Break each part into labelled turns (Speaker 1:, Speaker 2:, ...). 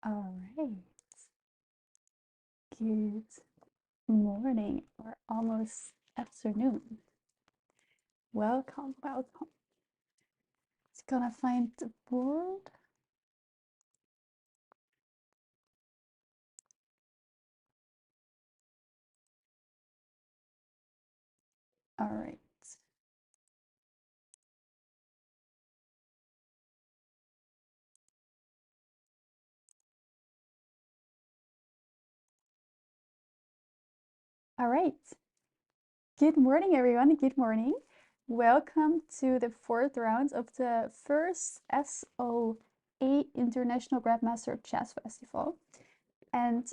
Speaker 1: All right. Good morning or almost afternoon. Welcome, welcome. Just gonna find the board. All right. All right. Good morning, everyone. Good morning. Welcome to the fourth round of the first SOA International Grandmaster Chess Festival. And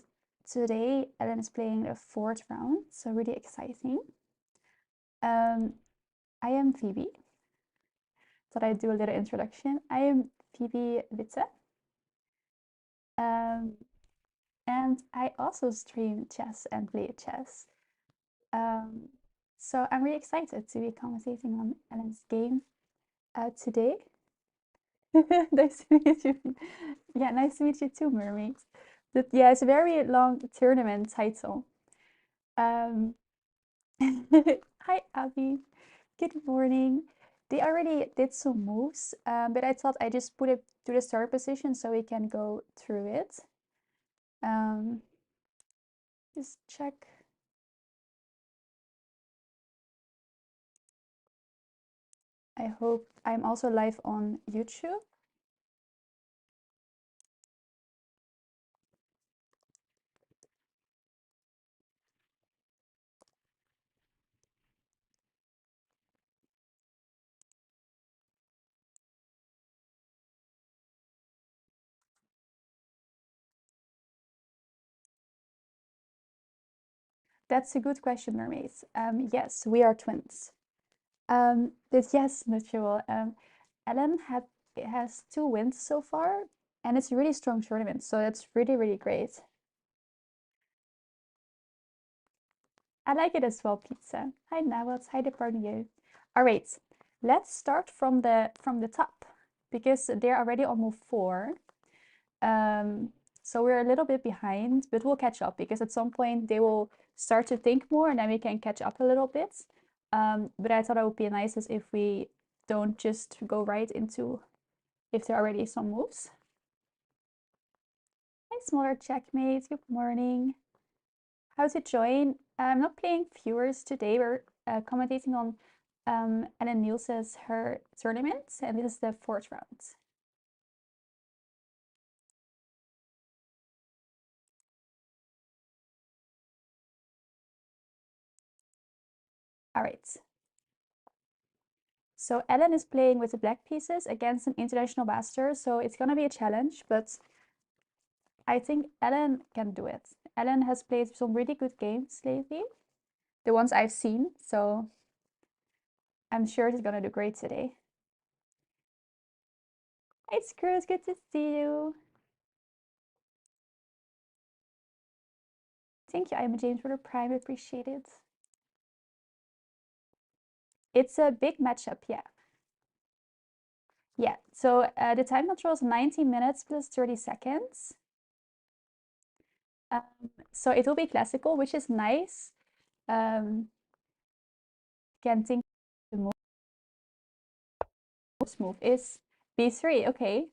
Speaker 1: today, Ellen is playing the fourth round, so really exciting. I am Phoebe. Thought I'd do a little introduction. I am Phoebe Witte. And I also stream chess and play chess. So I'm really excited to be commentating on Ellen's game today. Nice to meet you. Yeah, nice to meet you too, Mermaids. Yeah, it's a very long tournament title. Um, Hi, Abby. Good morning. They already did some moves, but I thought I just put it to the start position so we can go through it. Just check. I hope I'm also live on YouTube. That's a good question, mermaids. Yes, we are twins. But yes, mutual. Ellen has 2 wins so far, and it's a really strong tournament, so that's really, really great. I like it as well, pizza. Hi, Nawat. Hi, Depardieu. All right, let's start from the top because they're already on move 4. So we're a little bit behind, but we'll catch up because at some point they will start to think more and then we can catch up a little bit. But I thought it would be nice as if we don't just go right into if there are already some moves. Hi, Smaller Checkmate. Good morning. How to join? I'm not playing viewers today. We're commentating on Ellen Niels's her tournament, and this is the 4th round. All right. So Ellen is playing with the black pieces against an international master, so it's gonna be a challenge, but I think Ellen can do it. Ellen has played some really good games lately, the ones I've seen, so I'm sure she's gonna do great today. Hey Screws, good to see you. Thank you, I'm James for the Prime, appreciate it. It's a big matchup, yeah. Yeah, so the time control is 90 minutes plus 30 seconds. So it will be classical, which is nice. Can think the most move is b3. Okay,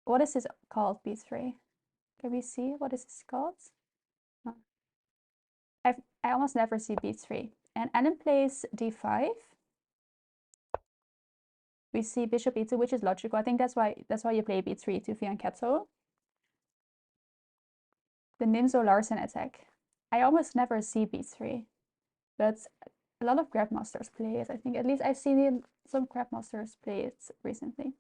Speaker 1: what is this called? b3. Can we see what is this called? I almost never see b3. And Ellen plays d5. We see bishop e2, which is logical. I think that's why you play b3 to fianchetto. The Nimzo Larsen attack. I almost never see b3, but a lot of grandmasters play it. I think at least I've seen some grandmasters play it recently.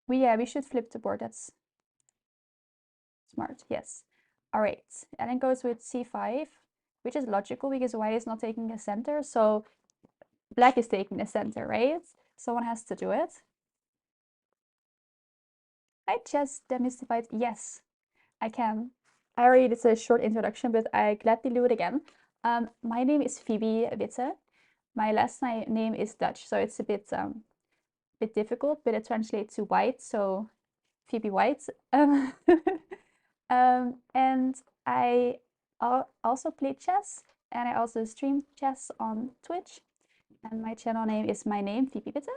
Speaker 1: We should flip the board. That's smart. Yes. All right. Ellen goes with c5, which is logical because white is not taking the center, so black is taking the center, right? Someone has to do it. I just demystified. Yes, I can. I already did a short introduction, but I gladly do it again. My name is Phoebe Witte. My last name is Dutch, so it's a bit bit difficult, but it translates to white, so Phoebe White. And I also play chess, and I also stream chess on Twitch, and my channel name is my name, Phoebe Bitte.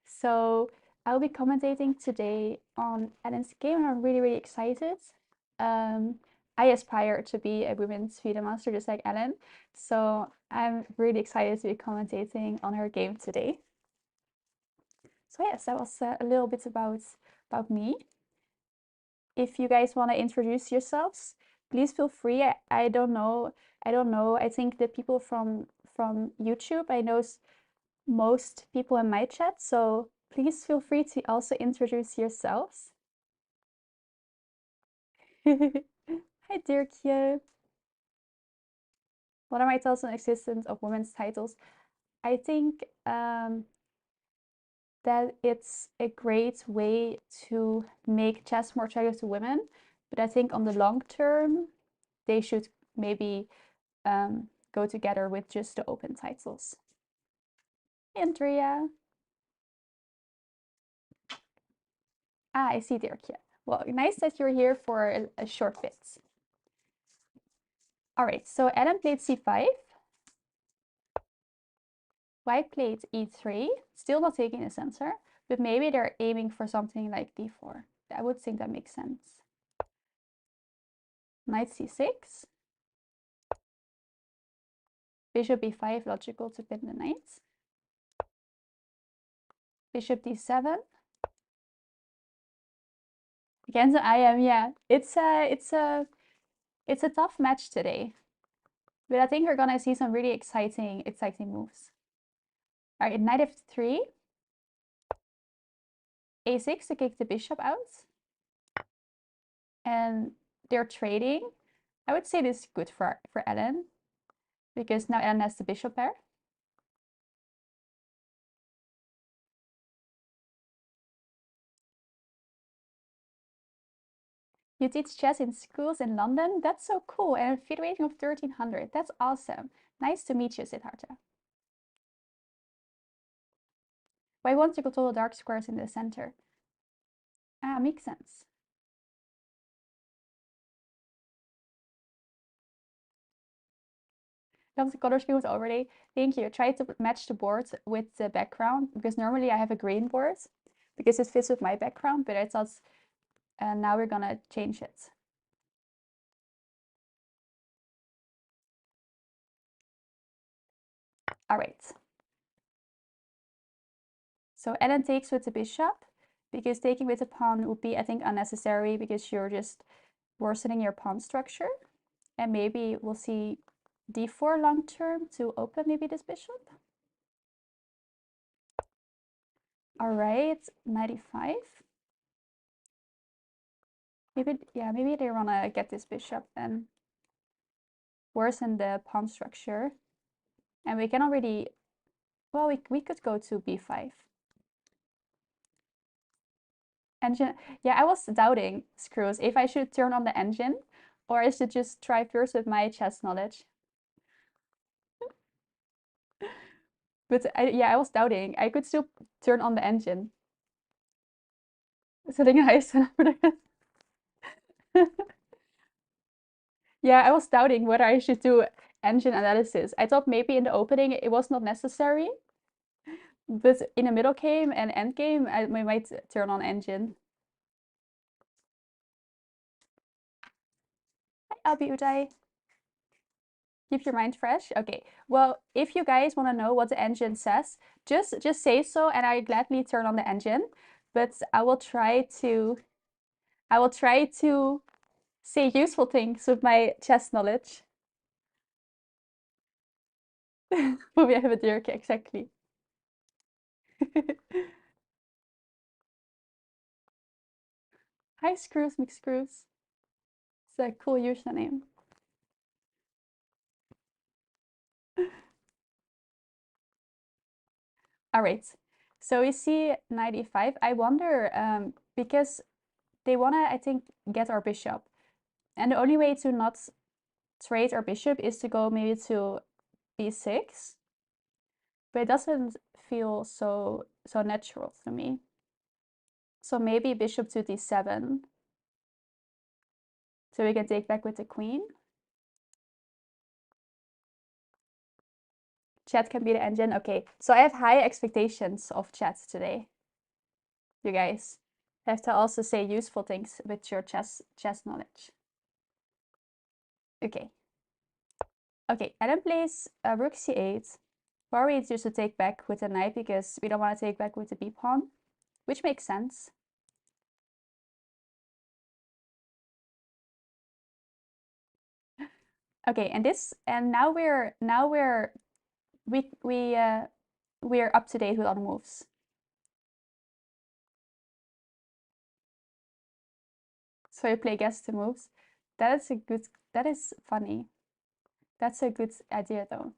Speaker 1: So I'll be commentating today on Ellen's game, and I'm really, really excited. I aspire to be a women's FIDE master just like Ellen, so I'm really excited to be commentating on her game today. So yes, that was a little bit about me. If you guys want to introduce yourselves, please feel free. I don't know. I think the people from YouTube, I know most people in my chat, so please feel free to also introduce yourselves. Hi Dirkje. What are my thoughts on the existence of women's titles? I think that it's a great way to make chess more attractive to women, but I think on the long term, they should maybe go together with just the open titles. Hey, Andrea. Ah, I see Dirkje. Well, nice that you're here for a short bit. All right, so Ellen played c5. White played e3, still not taking the center, but maybe they're aiming for something like d4. I would think that makes sense. Knight c6. Bishop b5, logical to pin the knight. Bishop d7. Against the IM, yeah. It's a tough match today. But I think we're gonna see some really exciting moves. All right, knight f3. a6 to kick the bishop out. And they're trading. I would say this is good for Ellen, because now Ellen has the bishop pair. You teach chess in schools in London? That's so cool. And a FIDE rating of 1300. That's awesome. Nice to meet you, Siddhartha. Why won't you control the dark squares in the center? Ah, makes sense. Love the color scheme with overlay. Thank you. Try to match the board with the background, because normally I have a green board because it fits with my background, but I thought now we're gonna change it. All right. So Ellen takes with the bishop, because taking with the pawn would be, I think, unnecessary, because you're just worsening your pawn structure. And maybe we'll see d4 long term to open maybe this bishop. All right, 95. Maybe, yeah, maybe they wanna get this bishop and worsen the pawn structure. And we can already, well, we could go to b5. Engine, yeah, I was doubting, Screws, if I should turn on the engine or I should just try first with my chess knowledge. But yeah, I was doubting. I could still turn on the engine. Setting nice. Yeah, I was doubting whether I should do engine analysis. I thought maybe in the opening it was not necessary, but in the middle game and end game, I might turn on engine. Hi, Abi Uday. Keep your mind fresh. Okay. Well, if you guys want to know what the engine says, just say so, and I gladly turn on the engine. But I will try to say useful things with my chess knowledge. We have a Dirk, exactly. Hi, Screws McScrews. It's a cool username. All right. So we see 95. I wonder, because they want to, I think, get our bishop. And the only way to not trade our bishop is to go maybe to b6. But it doesn't feel so natural to me. So maybe bishop to d7. So we can take back with the queen. Chat can be the engine. Okay, so I have high expectations of chat today. You guys have to also say useful things with your chess knowledge. Okay. Okay, Adam plays rook c8. Worried just to take back with the knight because we don't want to take back with the b pawn, which makes sense. Okay, and now we're up to date with all the moves. So you play guess the moves. That is funny. That's a good idea though.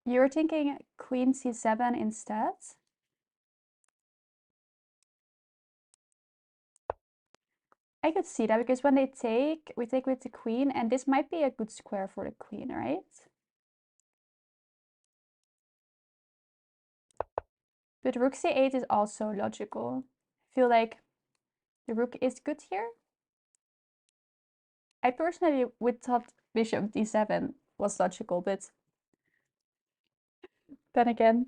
Speaker 1: You're thinking queen c7 instead? I could see that because when we take with the queen, and this might be a good square for the queen, right? But rook c8 is also logical. I feel like the rook is good here. I personally would thought bishop d7 was logical, but then again,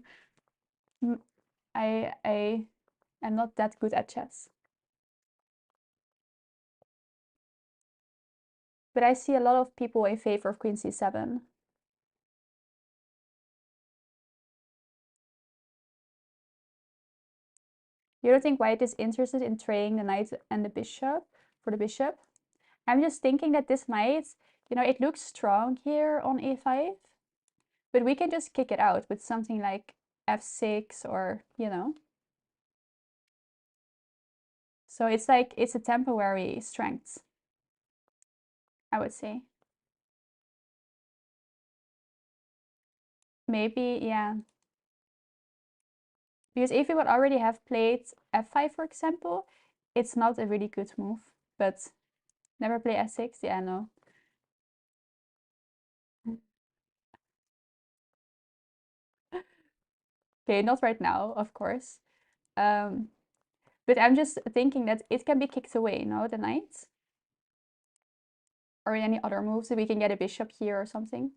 Speaker 1: I am not that good at chess. But I see a lot of people in favor of queen c7. You don't think white is interested in trading the knight and the bishop for the bishop? I'm just thinking that this knight, you know, it looks strong here on a5, but we can just kick it out with something like f6 or, you know. So it's like, it's a temporary strength, I would say. Maybe, yeah. Because if we would already have played f5, for example, it's not a really good move, but never play f6, yeah, no. Okay, not right now, of course. But I'm just thinking that it can be kicked away, no, the knight? Or any other moves, so we can get a bishop here or something.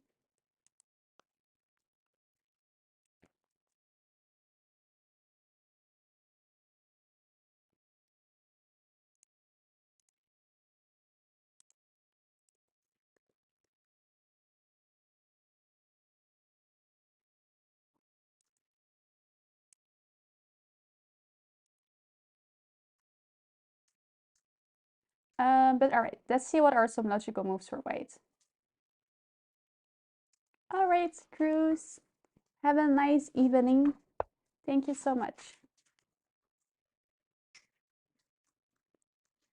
Speaker 1: But all right, let's see what are some logical moves for white. All right, Cruz, have a nice evening. Thank you so much.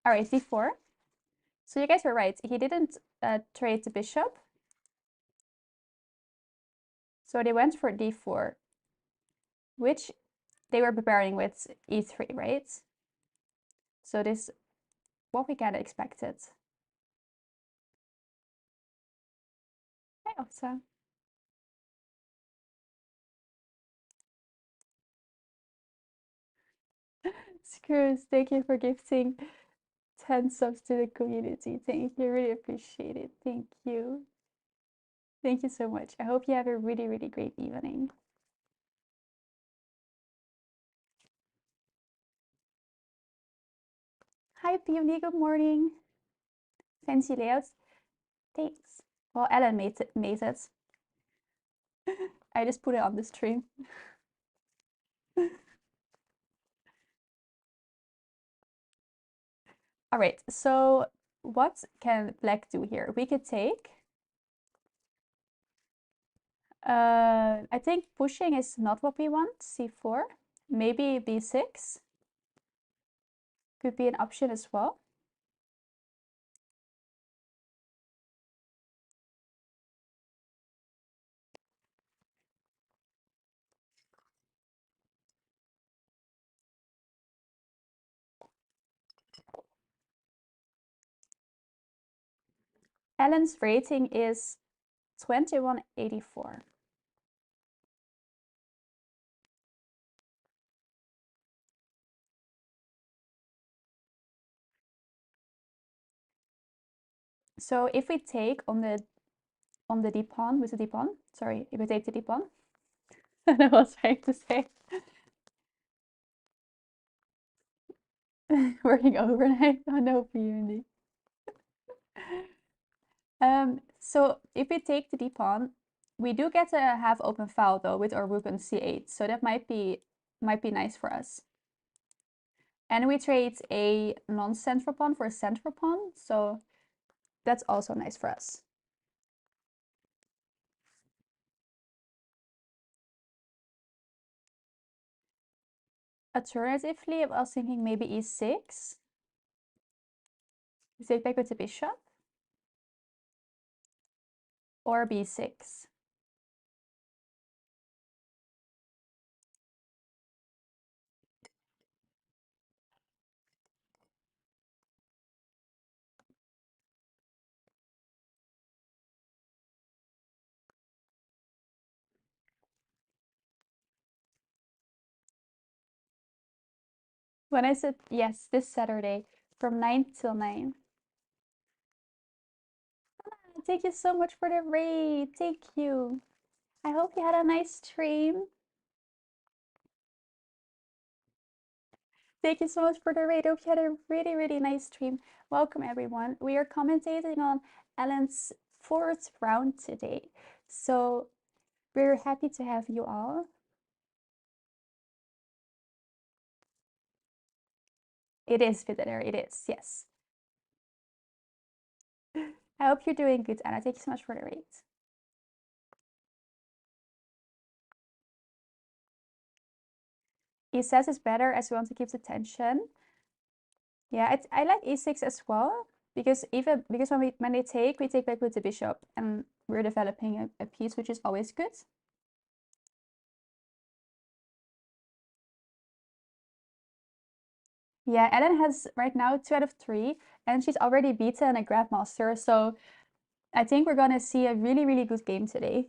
Speaker 1: All right, d4. So you guys were right. He didn't trade the bishop. So they went for d4, which they were preparing with e3, right? So this, what we kind of expected. Hi, Otsa. Screws, thank you for gifting 10 subs to the community. Thank you, really appreciate it. Thank you. Thank you so much. I hope you have a really, really great evening. Hi, Peony, good morning. Fancy layouts. Thanks. Well, Ellen made it. I just put it on the stream. All right, so what can black do here? We could take. I think pushing is not what we want. c4, maybe b6 could be an option as well. Ellen's rating is 2184. So if we take on the d pawn with the d pawn, sorry, if we take the d pawn, I was trying to say working overnight. Oh no, Peony. So if we take the d pawn, we do get to have open file though with our rook on c8, so that might be nice for us. And we trade a non-central pawn for a central pawn, so that's also nice for us. Alternatively, I was thinking maybe e6. We take back with the bishop. Or b6. When I said yes, this Saturday from 9 till 9. Thank you so much for the raid. Thank you. I hope you had a nice stream. Thank you so much for the raid. Hope you had a really, really nice stream. Welcome, everyone. We are commentating on Ellen's 4th round today. So we're happy to have you all. It is Fiddler. It is, yes. I hope you're doing good, Anna. Thank you so much for the raid. E6 is better as we want to keep the tension. Yeah, I like e6 as well because when they take, we take back with the bishop and we're developing a piece, which is always good. Yeah, Ellen has right now 2 out of 3 and she's already beaten a grandmaster, so I think we're gonna see a really, really good game today.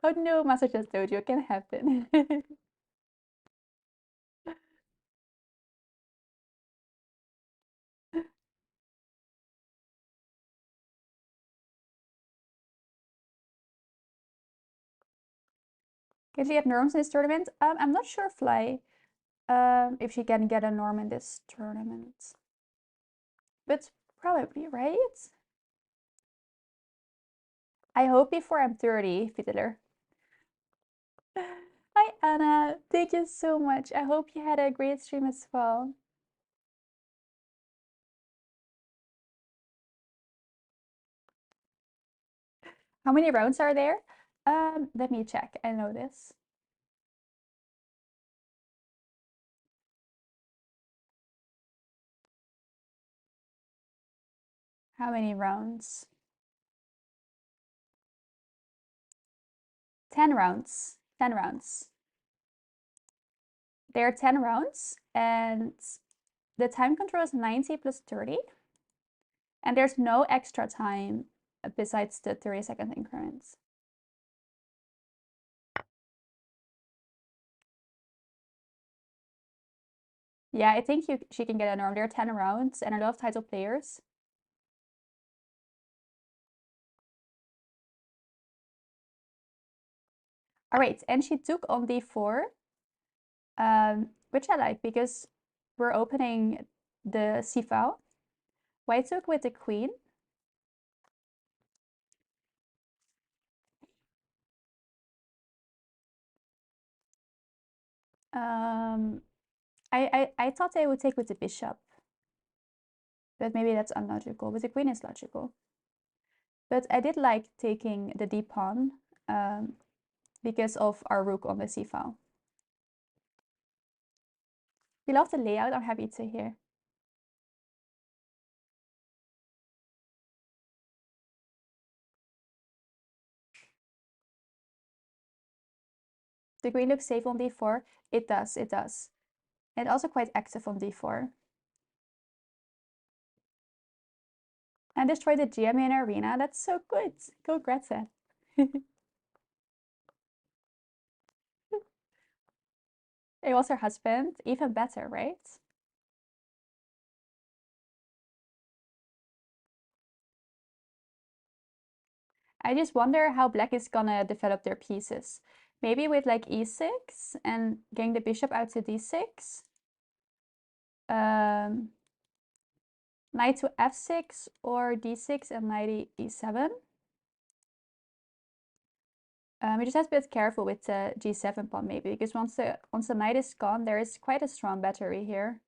Speaker 1: Oh no, Master just Dojo can happen. Can she have norms in this tournament? I'm not sure, Fly, if she can get a norm in this tournament. But probably, right? I hope before I'm 30, Fiddler. Hi, Anna. Thank you so much. I hope you had a great stream as well. How many rounds are there? Let me check. I know this. How many rounds? 10 rounds. 10 rounds. There are 10 rounds, and the time control is 90 plus 30. And there's no extra time besides the 30-second increments. Yeah, I think she can get a norm. There are 10 rounds and a lot of title players. All right, and she took on d4, which I like because we're opening the c file. White took with the queen. I thought I would take with the bishop, but maybe that's unlogical. With the queen is logical. But I did like taking the d pawn because of our rook on the c file. You love the layout. I'm happy to hear. The queen looks safe on d4. It does, it does. And also quite active on d4. And destroy the GM in arena. That's so good. Go Greta. It was her husband. Even better, right? I just wonder how black is gonna develop their pieces. Maybe with like e6 and getting the bishop out to d6. Knight to f6 or d6 and knight e7. We just have to be careful with the g7 pawn maybe, because once the knight is gone, there is quite a strong battery here.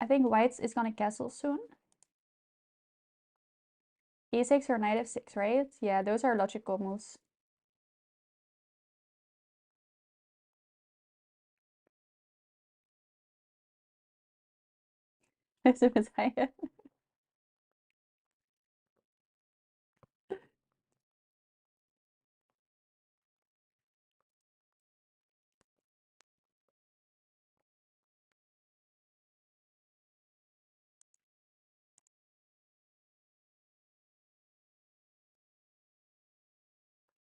Speaker 1: I think white is gonna castle soon. e6 or knight f6, right? Yeah, those are logical moves.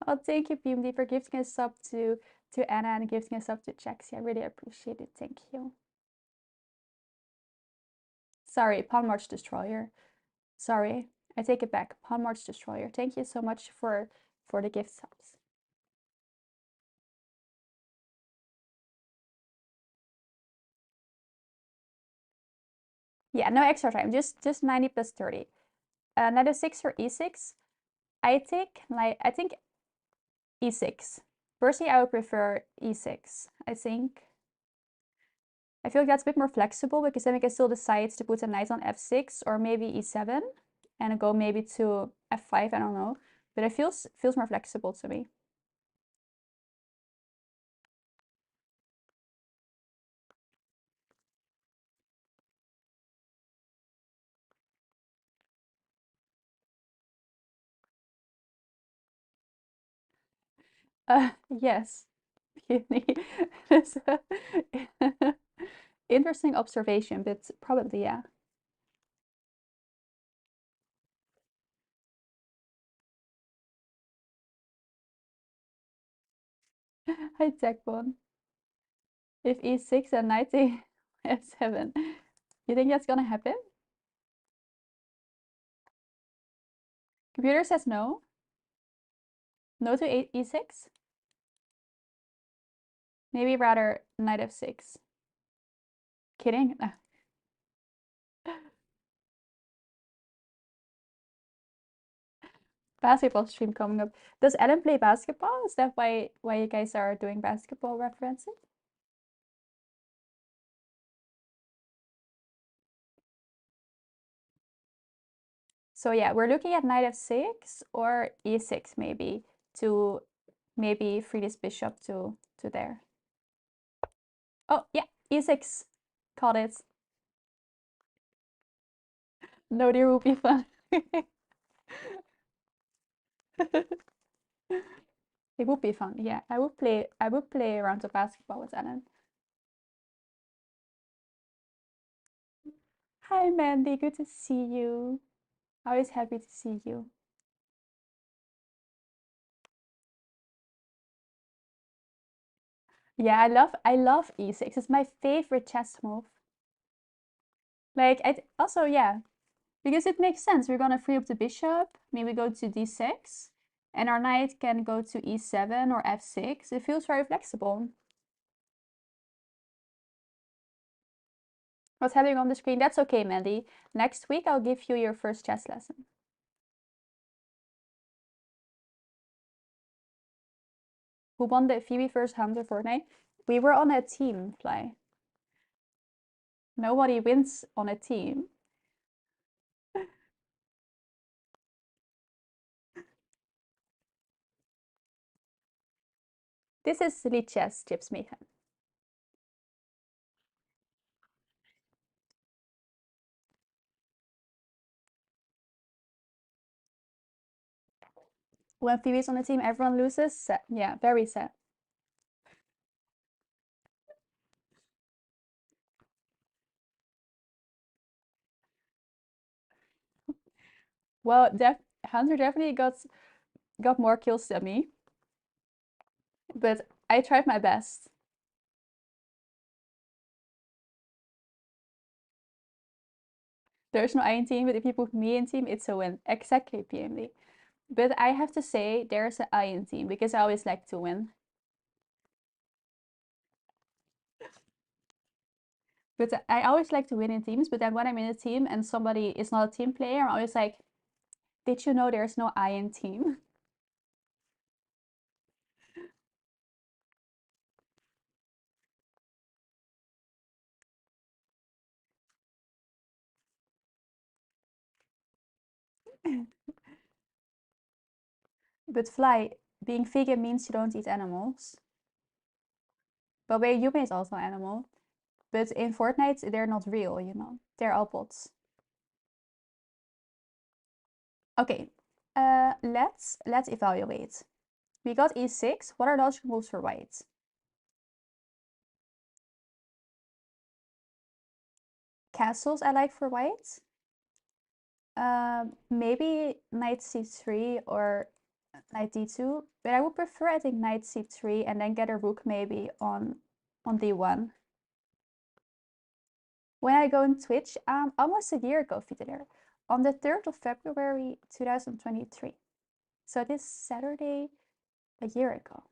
Speaker 1: Oh, thank you, PMD, for gifting a sub to Anna and gifting a sub to Jaxie. I really appreciate it. Thank you. Sorry, Pawn March Destroyer. Sorry, I take it back. Pawn March Destroyer. Thank you so much for the gift subs. Yeah, no extra time. Just 90 plus 30. Knight f6 or e6. I think e6. Personally, I would prefer e6. I think. I feel like that's a bit more flexible because then we can still decide to put a knight on f6 or maybe e7 and go maybe to f5. I don't know, but it feels more flexible to me. Yes, It's a interesting observation, but probably yeah. Hi, Jackbone. If e6 and knight to f7, you think that's gonna happen? Computer says no. No to e6. Maybe rather knight f6. Kidding? Basketball stream coming up. Does Ellen play basketball? Is that why you guys are doing basketball references? So yeah, we're looking at knight f6 or e6 maybe to maybe free this bishop to there. Oh yeah, e6. Called it. No, dear will be fun. It would be fun. Yeah, I would play around the basketball with Ellen. Hi Mandy, good to see you. Always happy to see you. Yeah, I love e6. It's my favorite chess move. Like I also yeah, because it makes sense. We're gonna free up the bishop. Maybe go to d6, and our knight can go to e7 or f6. It feels very flexible. What's happening on the screen? That's okay, Mandy. Next week I'll give you your first chess lesson. Who won the Phoebe first Hunter Fortnite? We were on a team, Fly. Nobody wins on a team. This is Silly Chess, Chips Mayhem. When Phoebe's on the team, everyone loses. Sad. Yeah, very sad. Well, Hunter definitely got more kills than me, but I tried my best. There's no I in team, but if you put me in team, it's a win. Exactly, PMD. But I have to say there's an I in team because I always like to win. But I always like to win in teams, but then when I'm in a team and somebody is not a team player, I'm always like, did you know there's no I in team? But Fly, being vegan means you don't eat animals. But wait, Yume is also an animal. But in Fortnite, they're not real, you know. They're all bots. Okay, let's evaluate. We got E6. What are logical moves for white? Castles I like for white. Maybe knight c3 or knight d2, but I would prefer, I think, knight c3 and then get a rook maybe on d1. When I go on Twitch, almost a year ago, Fidler, on the 3rd of February 2023. So this Saturday, a year ago.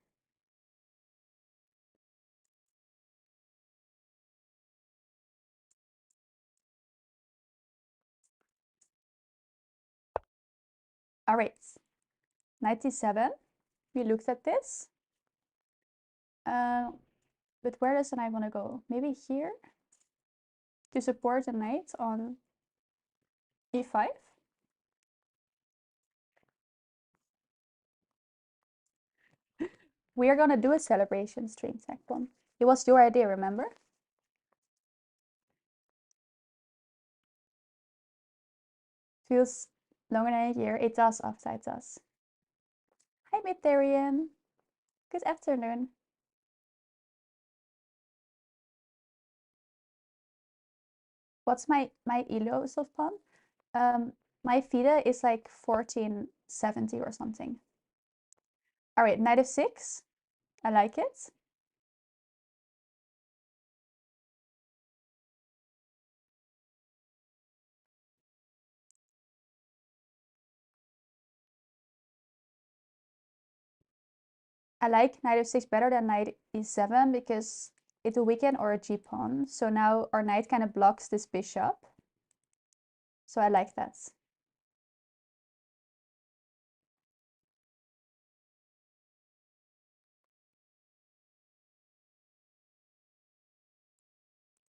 Speaker 1: All right, 97. We looked at this. But where does the knight want to go? Maybe here to support the knight on e5. We are gonna do a celebration stream, Sekbon. It was your idea, remember? Feels longer than a year. It does, upside does. Hi, Midarian. Good afternoon. What's my elo so fun? My FIDE is like 1470 or something. All right, knight f6. I like it. I like knight f6 better than knight e7 because it will weaken or a g-pawn. So now our knight kind of blocks this bishop. So I like that.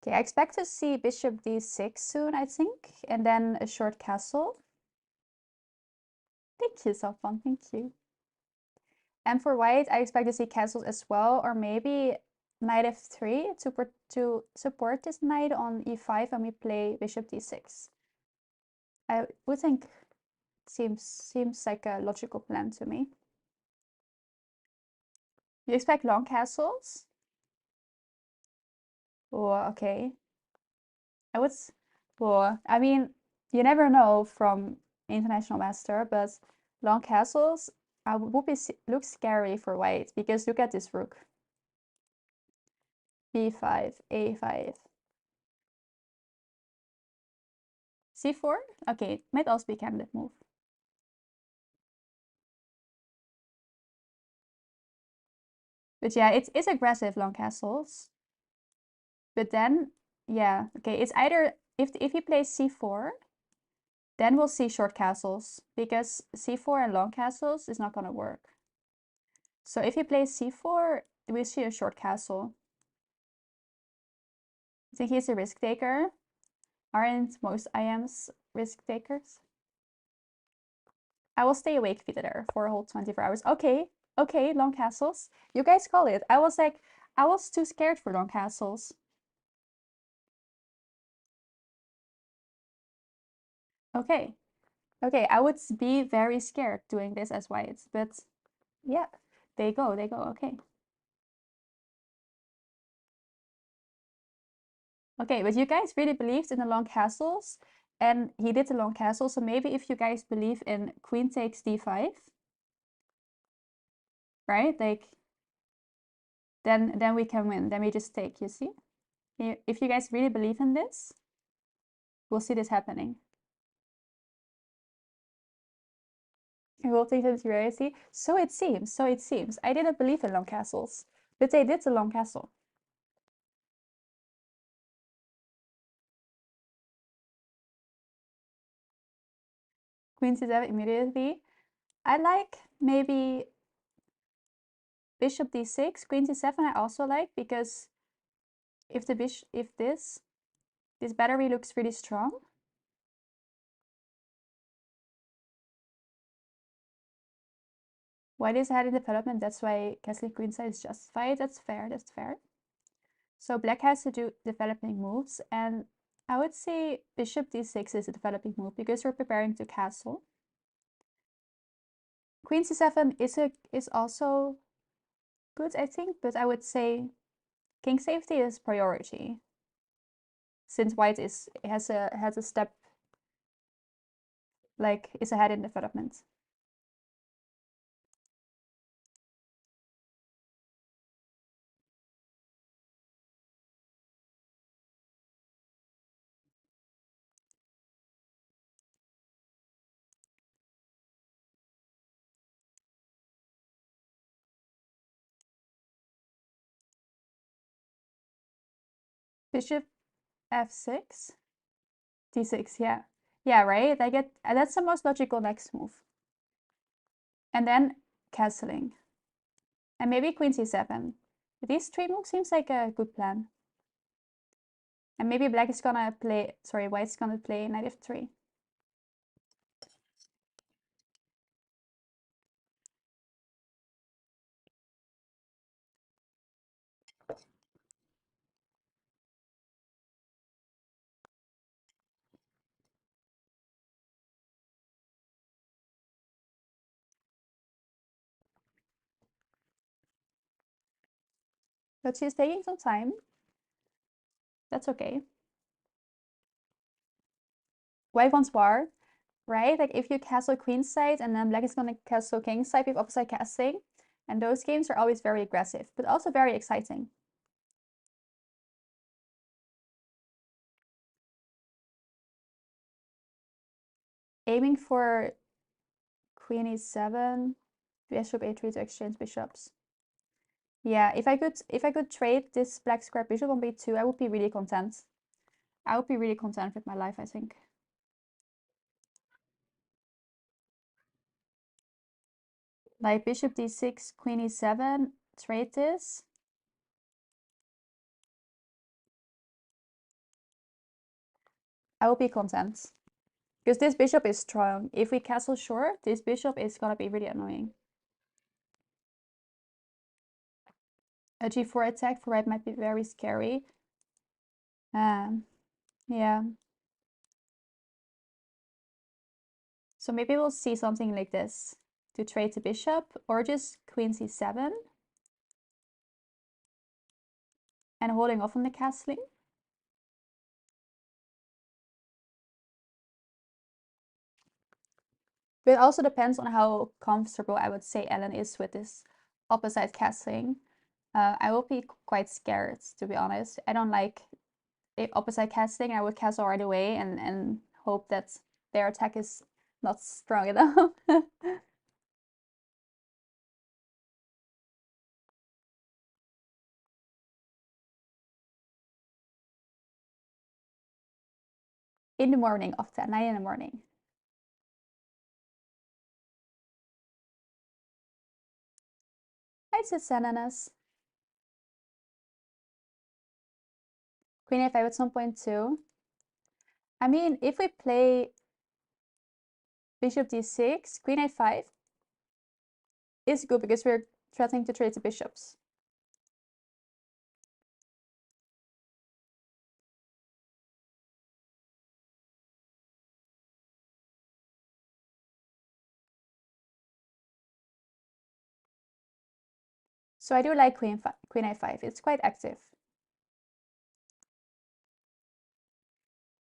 Speaker 1: Okay, I expect to see bishop d6 soon, I think, and then a short castle. Thank you, Sofan, thank you. And for white, I expect to see castles as well, or maybe knight f3 to support this knight on e5 and we play bishop d6. I would think seems like a logical plan to me. You expect long castles? Oh, okay. I mean, you never know from International Master, but long castles look scary for white because look at this rook. b5, a5. c4? Okay, might also be a candidate move. But yeah, it's aggressive, long castles. But then, yeah, okay, it's either, if he plays c4, then we'll see short castles, because c4 and long castles is not gonna work. So if he plays c4, we see a short castle. I think he's a risk taker. Aren't most IMs risk takers? I will stay awake, Peter, for a whole 24 hours. Okay, okay, long castles. You guys call it. I was too scared for long castles. Okay. Okay, I would be very scared doing this as white, but yeah, they go, okay. Okay, but you guys really believed in the long castles, and he did the long castle, so maybe if you guys believe in queen takes d5, right? Like, then we can win. Then we just take, you see? If you guys really believe in this, we'll see this happening. Evolving into reality. So it seems, so it seems. I didn't believe in long castles, but they did the long castle. Queen c7 immediately. I like maybe bishop d6, queen c7 I also like, because if the bishop, if this battery looks really strong. White is ahead in development, that's why castling queenside is justified. That's fair, that's fair. So black has to do developing moves, and I would say bishop d6 is a developing move because we're preparing to castle. Queen c7 is also good, I think, but I would say king safety is priority, since white has a step, like, is ahead in development. Bishop f6, d6, yeah. Yeah, right? That's the most logical next move. And then castling. And maybe queen c7. These three moves seems like a good plan. And maybe black is gonna play, sorry, white's gonna play knight f3. But she's taking some time. That's okay. White wants war, right? Like if you castle queenside and then black is gonna castle kingside with opposite castling. And those games are always very aggressive, but also very exciting. Aiming for queen e7, bishop a3 to exchange bishops. Yeah, if I could trade this black square bishop on b2, I would be really content. I would be really content with my life, I think. Like bishop d6, queen e7, trade this. I will be content. Because this bishop is strong. If we castle short, this bishop is gonna be really annoying. A g4 attack for white might be very scary. Yeah. So maybe we'll see something like this to trade the bishop, or just queen c7 and holding off on the castling. But it also depends on how comfortable I would say Ellen is with this opposite castling. I will be quite scared, to be honest. I don't like opposite castling. I would castle right away and hope that their attack is not strong enough. In the morning, often 9 in the morning. Hi, Ananas. Queen a5 at some point too. I mean, if we play bishop d6, queen a5 is good because we're threatening to trade the bishops. So I do like queen a5. It's quite active.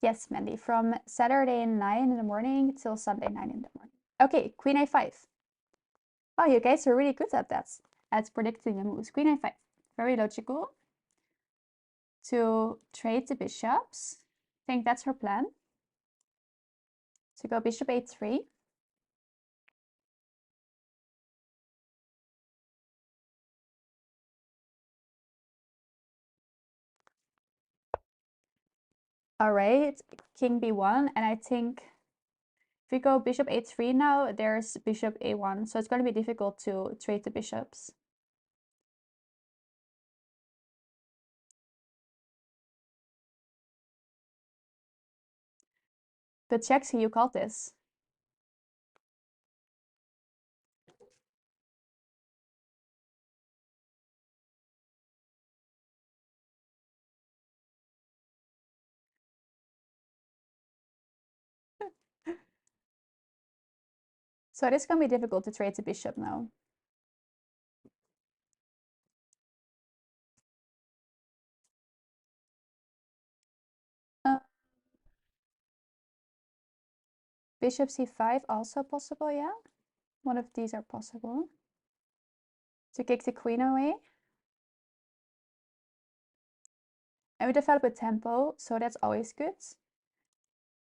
Speaker 1: Yes, Mandy, from Saturday 9 in the morning till Sunday 9 in the morning. Okay, queen a5. Oh, you guys are really good at that, at predicting the moves. Queen a5, very logical. To trade the bishops. I think that's her plan. To go bishop a3. All right, king b1, and I think if we go bishop a3 now, there's bishop a1, so it's going to be difficult to trade the bishops. But Jaxi, you called this. So this can be difficult to trade the bishop now. Bishop c5 also possible, yeah? One of these are possible. To kick the queen away. And we develop a tempo, so that's always good.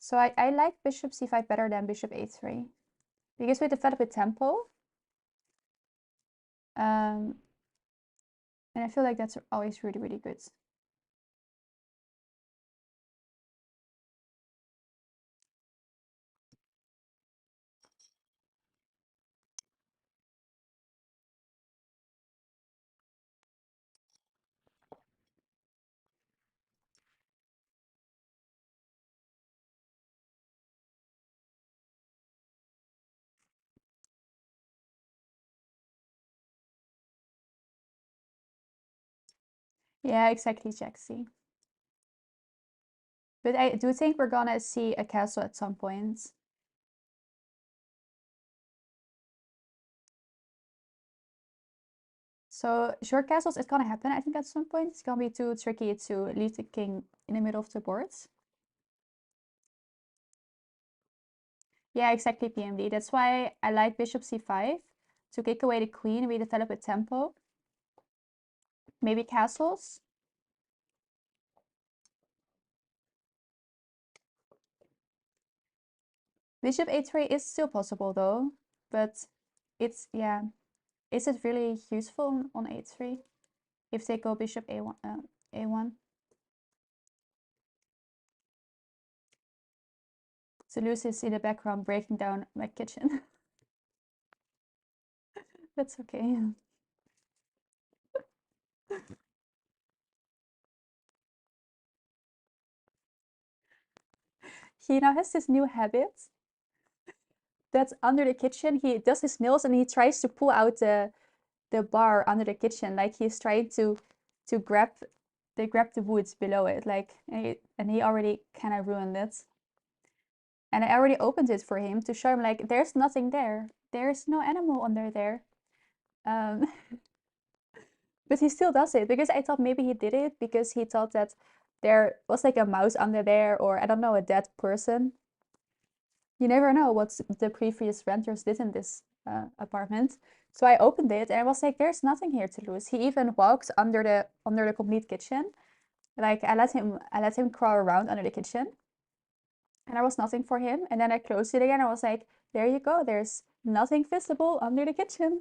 Speaker 1: So I like bishop c5 better than bishop a3. Because we develop a tempo. And I feel like that's always really, really good. Yeah, exactly, Jaxi. But I do think we're gonna see a castle at some point. So short castles is gonna happen, I think, at some point. It's gonna be too tricky to leave the king in the middle of the board. Yeah, exactly, PMD. That's why I like bishop c5. To kick away the queen, we develop a tempo. Maybe castles. Bishop a3 is still possible though, but it's, yeah. Is it really useful on a3 if they go bishop a1? A1? Toulouse is in the background breaking down my kitchen. That's okay. He now has this new habit that's under the kitchen. He does his nails and he tries to pull out the bar under the kitchen, like he's trying to grab the woods below it, like, and he already kind of ruined it. And I already opened it for him to show him, like, there's nothing there. There's no animal under there. But he still does it because I thought maybe he did it because he thought that there was like a mouse under there, or I don't know, a dead person. You never know what the previous renters did in this apartment. So I opened it and I was like, there's nothing here to lose. He even walks under the complete kitchen. Like I let him crawl around under the kitchen and there was nothing for him. And then I closed it again. I was like, there you go. There's nothing visible under the kitchen.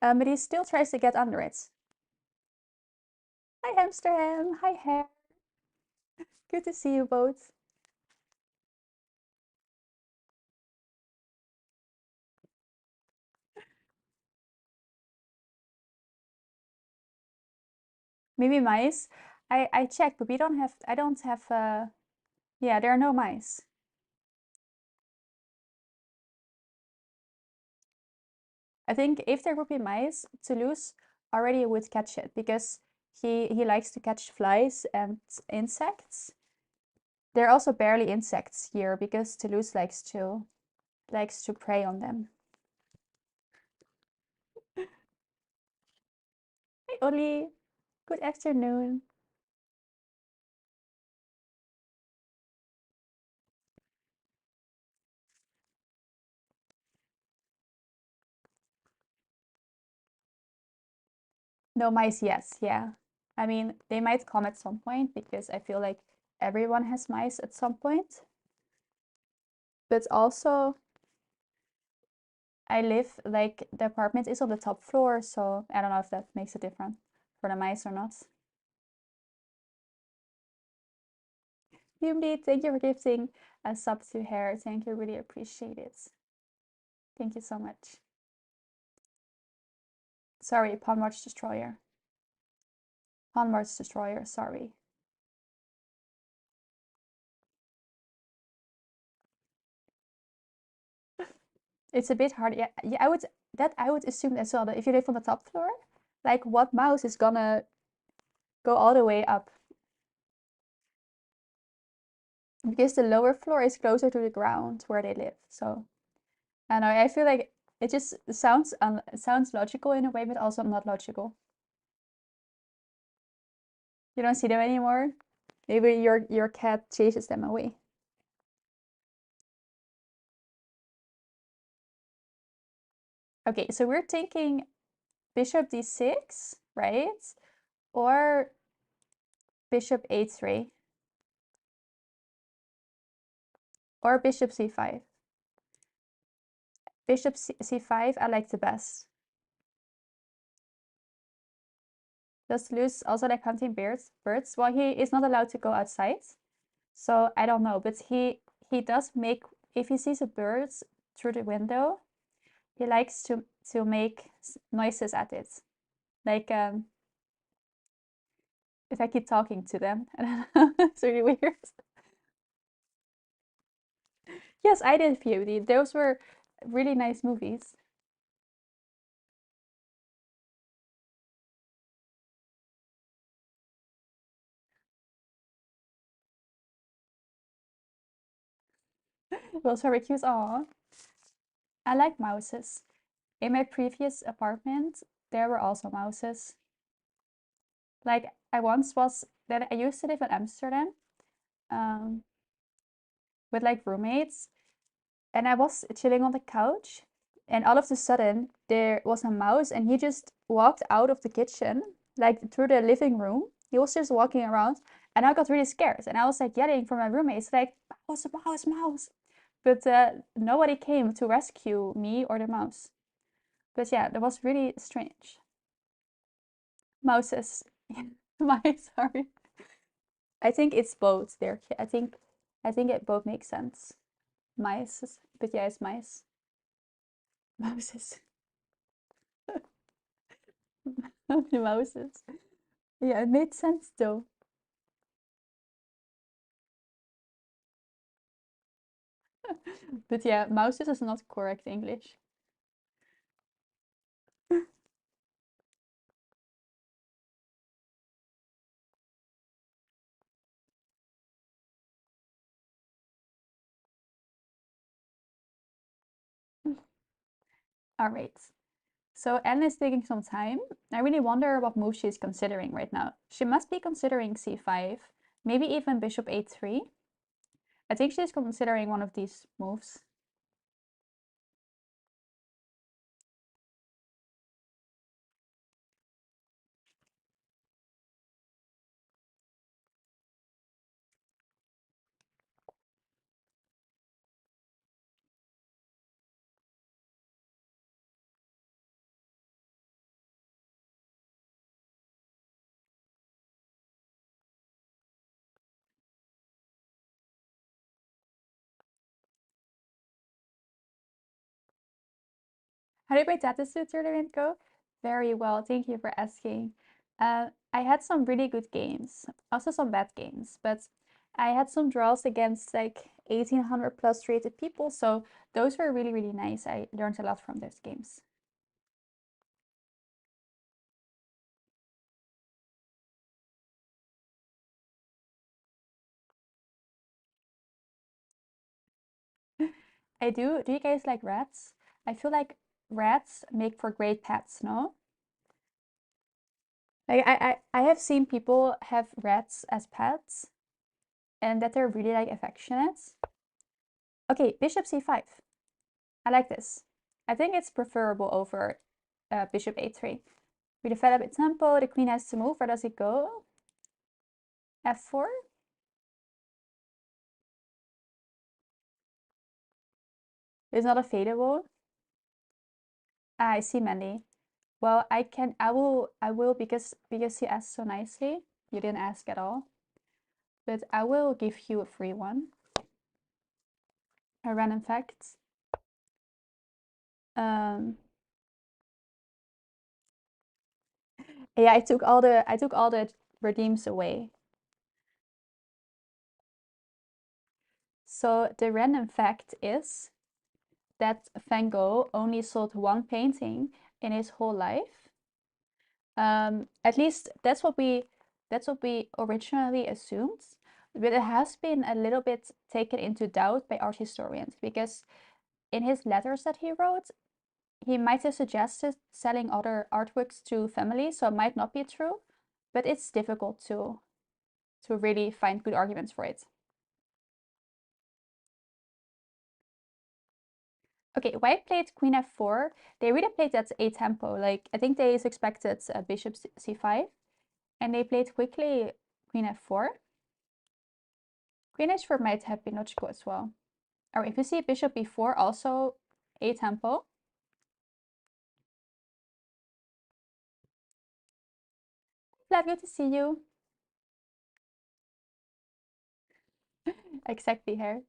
Speaker 1: But he still tries to get under it. Hi, Hamsterham. Hi, Hair. Good to see you both. Maybe mice. I checked, but I don't have, yeah, there are no mice. I think if there would be mice, Toulouse already would catch it because he likes to catch flies and insects. There are also barely insects here because Toulouse likes to prey on them. Oli. Good afternoon. No mice, yes, yeah. I mean, they might come at some point because I feel like everyone has mice at some point. But also, I live like the apartment is on the top floor, so I don't know if that makes a difference for the mice or not. Yumbi, thank you for gifting a sub to hair. Thank you, really appreciate it. Thank you so much. Sorry, Pawn March Destroyer. Pawn March Destroyer, sorry. It's a bit hard. Yeah, I would assume as well that if you live on the top floor, like what mouse is gonna go all the way up? Because the lower floor is closer to the ground where they live. So I don't know, I feel like it just sounds logical in a way, but also not logical. You don't see them anymore. Maybe your cat chases them away. Okay, so we're thinking bishop d6, right? Or bishop a3. Or bishop c5. Bishop c5 I like the best. Does Luz also like hunting birds? Well, he is not allowed to go outside, so I don't know. But he does make, if he sees a bird through the window, he likes to make noises at it, like if I keep talking to them. It's really weird. Yes, I did POD. Those were really nice movies. Well, barbecues. Aw, I like mouses. In my previous apartment, there were also mouses. Like I once was that I used to live in Amsterdam, um, with like roommates, and I was chilling on the couch, and all of a sudden there was a mouse, and he just walked out of the kitchen, like through the living room. He was just walking around, and I got really scared, and I was like yelling for my roommates, like mouse, mouse, mouse. But nobody came to rescue me or the mouse. But yeah, that was really strange. Mouses, mice. Sorry. I think it's both. There, I think it both makes sense. Mice, but yeah, it's mice. Mouses. The mouses. Yeah, it made sense though. But yeah, mouses is not correct English. All right. So Ellen is taking some time. I really wonder what move she's considering right now. She must be considering c5, maybe even bishop a3. I think she's considering one of these moves. How did my Tatsu tournament go? Very well, thank you for asking. I had some really good games, also some bad games, but I had some draws against like 1800 plus rated people, so those were really, really nice. I learned a lot from those games. I do. Do you guys like rats? I feel like rats make for great pets, no? Like I have seen people have rats as pets and that they're really like affectionate. Okay, bishop c5. I like this. I think it's preferable over bishop a3. We develop a tempo, the queen has to move. Where does it go? f4? It's not a fadeable. I see, Mandy. Well, I will because you asked so nicely. You didn't ask at all. But I will give you a free one. A random fact. Yeah, I took all the redeems away. So the random fact is that Van Gogh only sold one painting in his whole life. At least that's what we originally assumed, but it has been a little bit taken into doubt by art historians because in his letters that he wrote, he might have suggested selling other artworks to families, so it might not be true, but it's difficult to really find good arguments for it. Okay, white played queen f4. They really played at a tempo. Like, I think they expected bishop c5, and they played quickly queen f4. Queen h4 might have been logical as well. Or if you see bishop b4, also a tempo. Glad good to see you. Exactly here.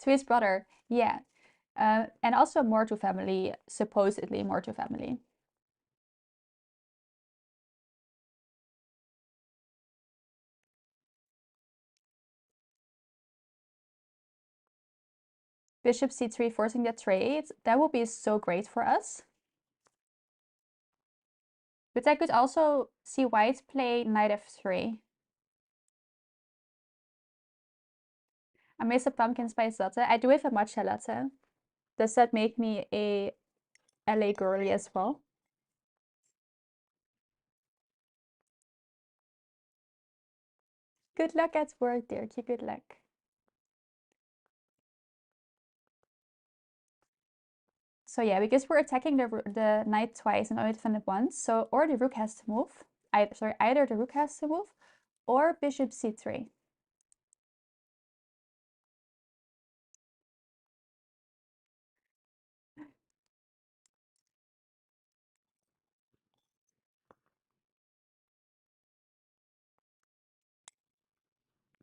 Speaker 1: To his brother, yeah. And also more to family, supposedly more to family. Bishop c3 forcing the trade. That would be so great for us. But I could also see white play knight f3. I miss a pumpkin spice latte. I do have a matcha latte. Does that make me a LA girly as well? Good luck at work, Dirkie. Good luck. So yeah, because we're attacking the knight twice and only defend it once, so or the rook has to move. Either the rook has to move or bishop c3.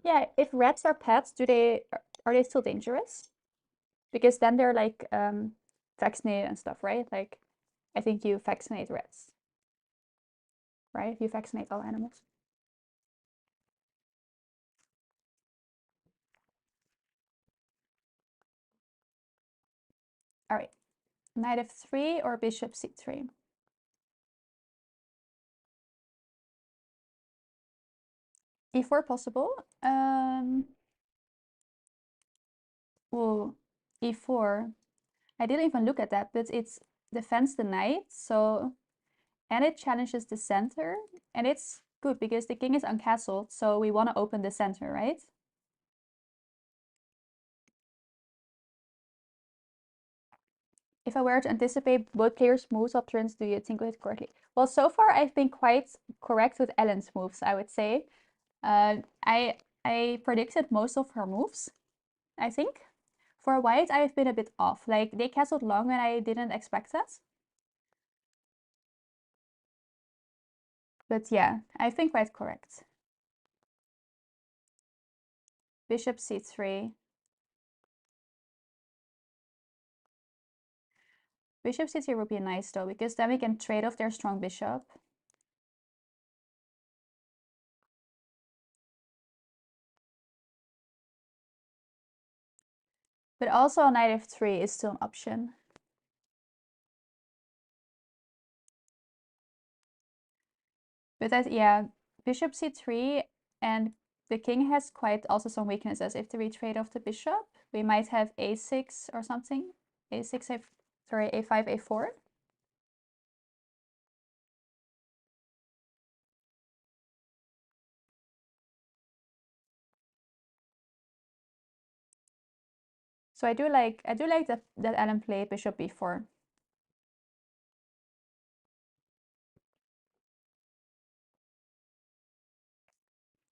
Speaker 1: Yeah, if rats are pets, are they still dangerous? Because then they're like vaccinated and stuff, right? Like I think you vaccinate rats, right? You vaccinate all animals. All right, knight f3 or bishop c3. e4 possible. Oh, e4. I didn't even look at that, but it's defends the knight, so and it challenges the center, and it's good because the king is uncastled, so we want to open the center, right? If I were to anticipate both players' moves of turns, do you think we hit correctly? Well, so far I've been quite correct with Ellen's moves, I would say. I predicted most of her moves, I think. For white, I've been a bit off. Like, they castled long and I didn't expect that. But yeah, I've been quite correct. Bishop c3. Bishop c3 would be nice though, because then we can trade off their strong bishop. But also knight f3 is still an option. But that, yeah, bishop c3, and the king has quite also some weaknesses. If we trade off the bishop, we might have a6 or something. a6, sorry, a5, a4. So I do like that Alan played bishop b4.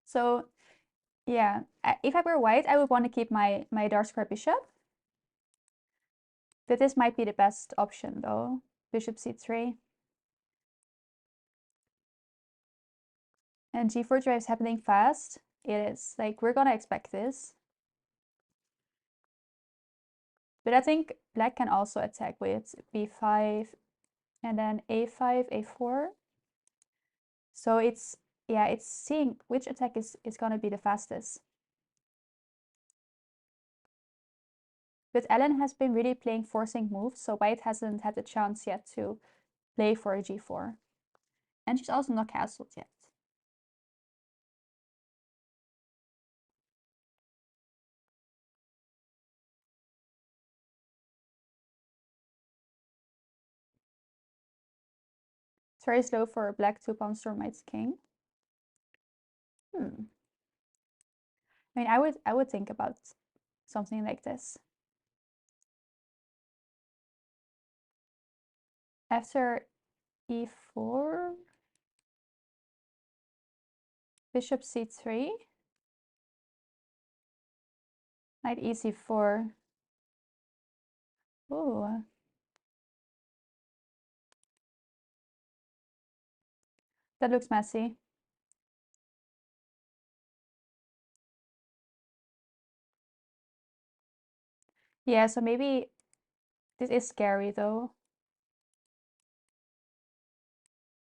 Speaker 1: So yeah, if I were white, I would want to keep my dark square bishop. But this might be the best option though. Bishop c3. And g4 drive is happening fast. It is. Like, we're gonna expect this. But I think black can also attack with b5 and then a5, a4. So it's, yeah, it's seeing which attack is gonna be the fastest. But Ellen has been really playing forcing moves, so white hasn't had the chance yet to play for a g4. And she's also not castled yet. It's very slow for a black two-pawn storm knights king. I mean, I would think about something like this. After e4, bishop c3, knight e4. Ooh. That looks messy. Yeah, so maybe this is scary though.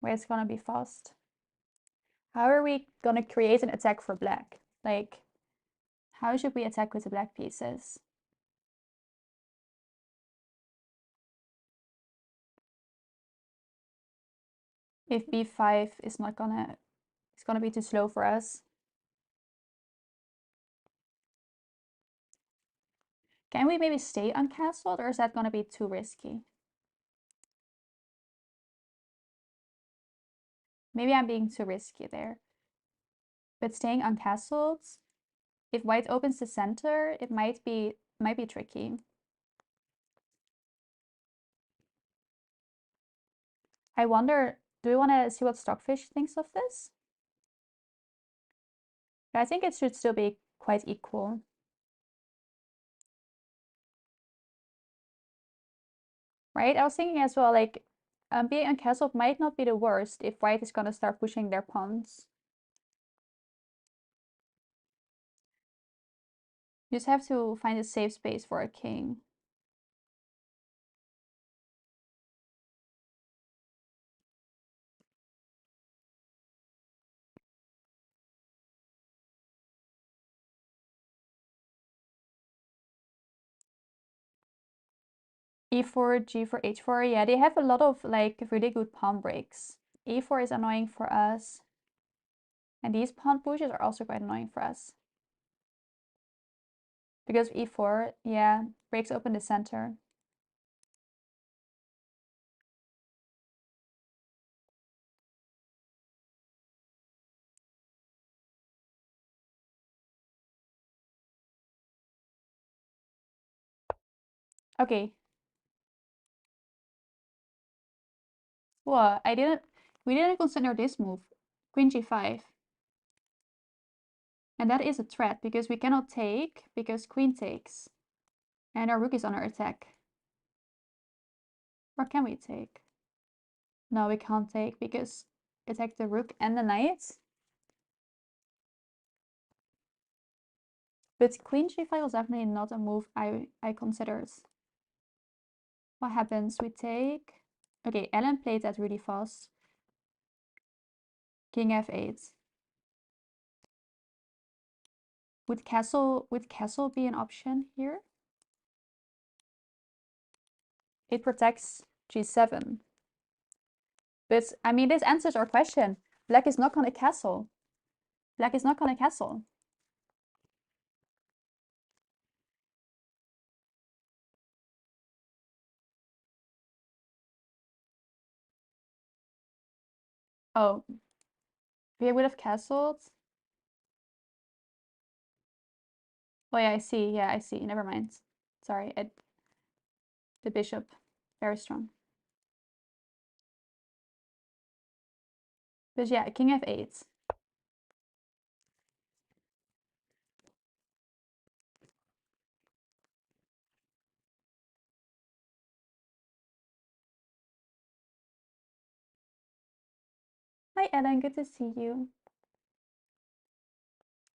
Speaker 1: Where it's gonna be fast. How are we gonna create an attack for black? Like, how should we attack with the black pieces? If b5 is not gonna, it's gonna be too slow for us. Can we maybe stay uncastled, or is that gonna be too risky? Maybe I'm being too risky there. But staying uncastled, if white opens the center, it might be tricky. I wonder, do we want to see what Stockfish thinks of this? But I think it should still be quite equal. Right? I was thinking as well, like, being uncastled might not be the worst if white is gonna start pushing their pawns. You just have to find a safe space for a king. e4, g4, h4. Yeah, they have a lot of like really good pawn breaks. e4 is annoying for us. And these pawn pushes are also quite annoying for us. Because e4, yeah, breaks open the center. Okay. Well, we didn't consider this move. Queen g5. And that is a threat because we cannot take because queen takes. And our rook is under attack. Or can we take? No, we can't take because attack the rook and the knight. But queen g5 was definitely not a move I considered. What happens? We take. Okay, Ellen played that really fast. King f8. Would castle be an option here? It protects g7. But I mean, this answers our question. Black is not gonna castle. Black is not gonna castle. Oh, we would have castled. Oh yeah, I see. Yeah, I see. Never mind. Sorry, the bishop. Very strong. But yeah, king f8. Hi Ellen, good to see you.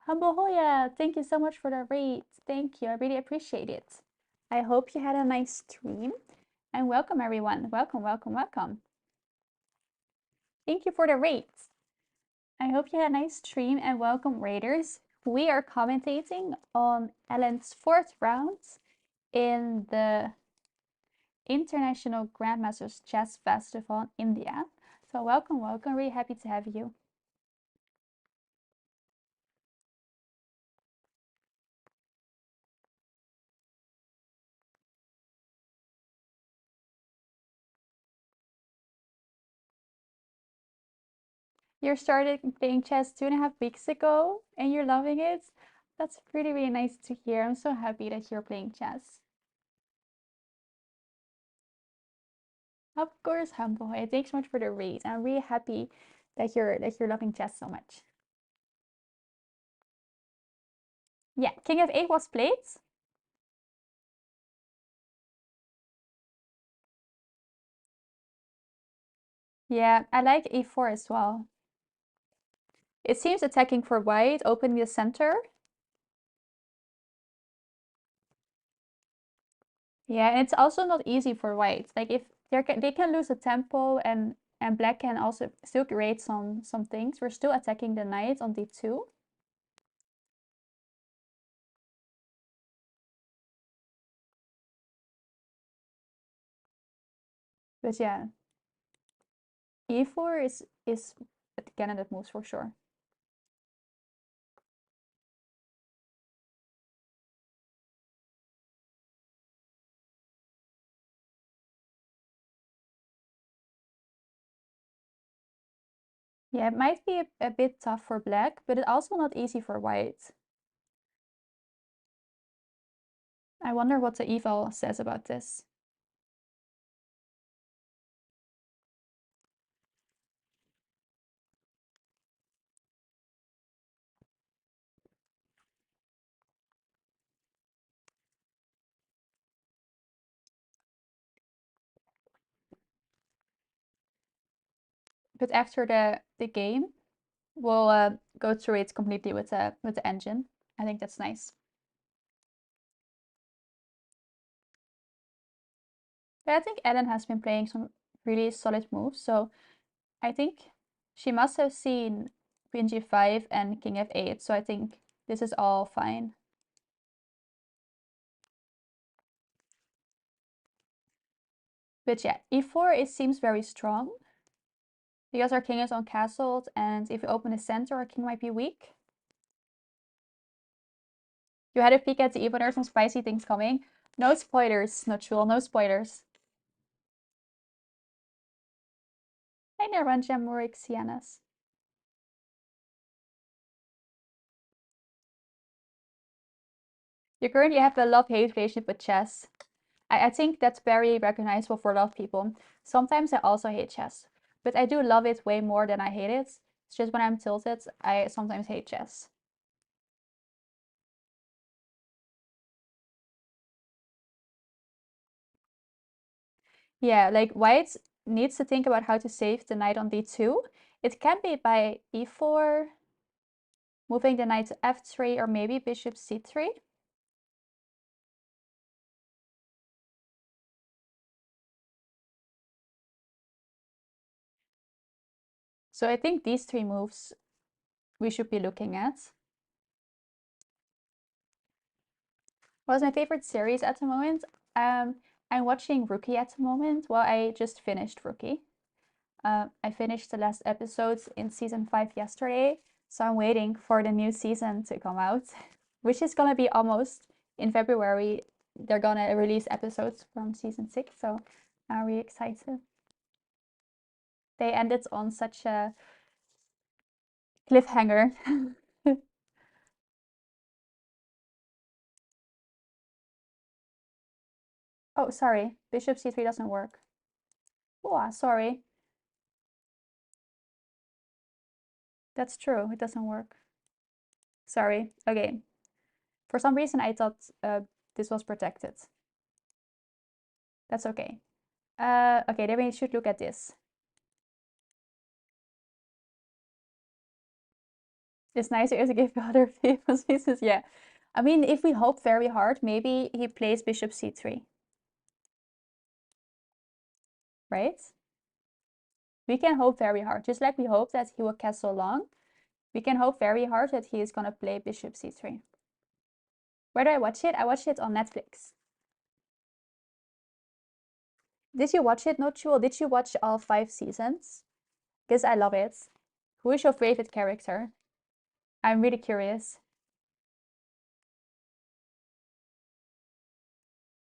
Speaker 1: Humble Hoya, thank you so much for the rate. Thank you, I really appreciate it. I hope you had a nice stream. And welcome everyone. Welcome, welcome, welcome. Thank you for the rates. I hope you had a nice stream and welcome raiders. We are commentating on Ellen's 4th round in the International Grandmasters Chess Festival in India. So welcome, welcome. Really happy to have you. You started playing chess 2.5 weeks ago and you're loving it. That's really, really nice to hear. I'm so happy that you're playing chess. Of course, Humble. Thanks so much for the raid. I'm really happy that you're loving chess so much. Yeah, king f8 was played. Yeah, I like e4 as well. It seems attacking for white, opening the center. Yeah, and it's also not easy for white. Like if they can lose a tempo and black can also still create some things. We're still attacking the knight on d2. But yeah, e4 is a candidate moves for sure. Yeah, it might be a bit tough for black, but it's also not easy for white. I wonder what the eval says about this. But after the game, we'll go through it completely with the engine. I think that's nice. But I think Ellen has been playing some really solid moves, so I think she must have seen queen g5 and king f8, so I think this is all fine. But yeah, e4 it seems very strong because our king is uncastled, and if you open the center, our king might be weak. You had a peek at the eval, there's some spicy things coming. No spoilers, Notchul, no spoilers. Hey Naranja Morixianas. You currently have a love-hate relationship with chess. I think that's very recognizable for a lot of people. Sometimes I also hate chess, but I do love it way more than I hate it. It's just when I'm tilted, I sometimes hate chess. Yeah, like white needs to think about how to save the knight on d2. It can be by e4, moving the knight to f3, or maybe bishop c3. So I think these 3 moves we should be looking at. What's my favorite series at the moment? I'm watching Rookie at the moment. Well, I just finished Rookie. I finished the last episodes in season 5 yesterday, so I'm waiting for the new season to come out, which is gonna be almost in February. They're gonna release episodes from season 6, so I'm really excited. They ended on such a cliffhanger. Oh, sorry. Bishop c3 doesn't work. Oh, sorry. That's true. It doesn't work. Sorry. Okay. For some reason, I thought this was protected. That's okay. Okay, then we should look at this. It's nicer to give other people's pieces. Yeah. I mean, if we hope very hard, maybe he plays bishop c3. Right? We can hope very hard. Just like we hope that he will castle long, we can hope very hard that he is going to play bishop c3. Where do I watch it? I watch it on Netflix. Did you watch it? Not sure. Did you watch all 5 seasons? Because I love it. Who is your favorite character? I'm really curious.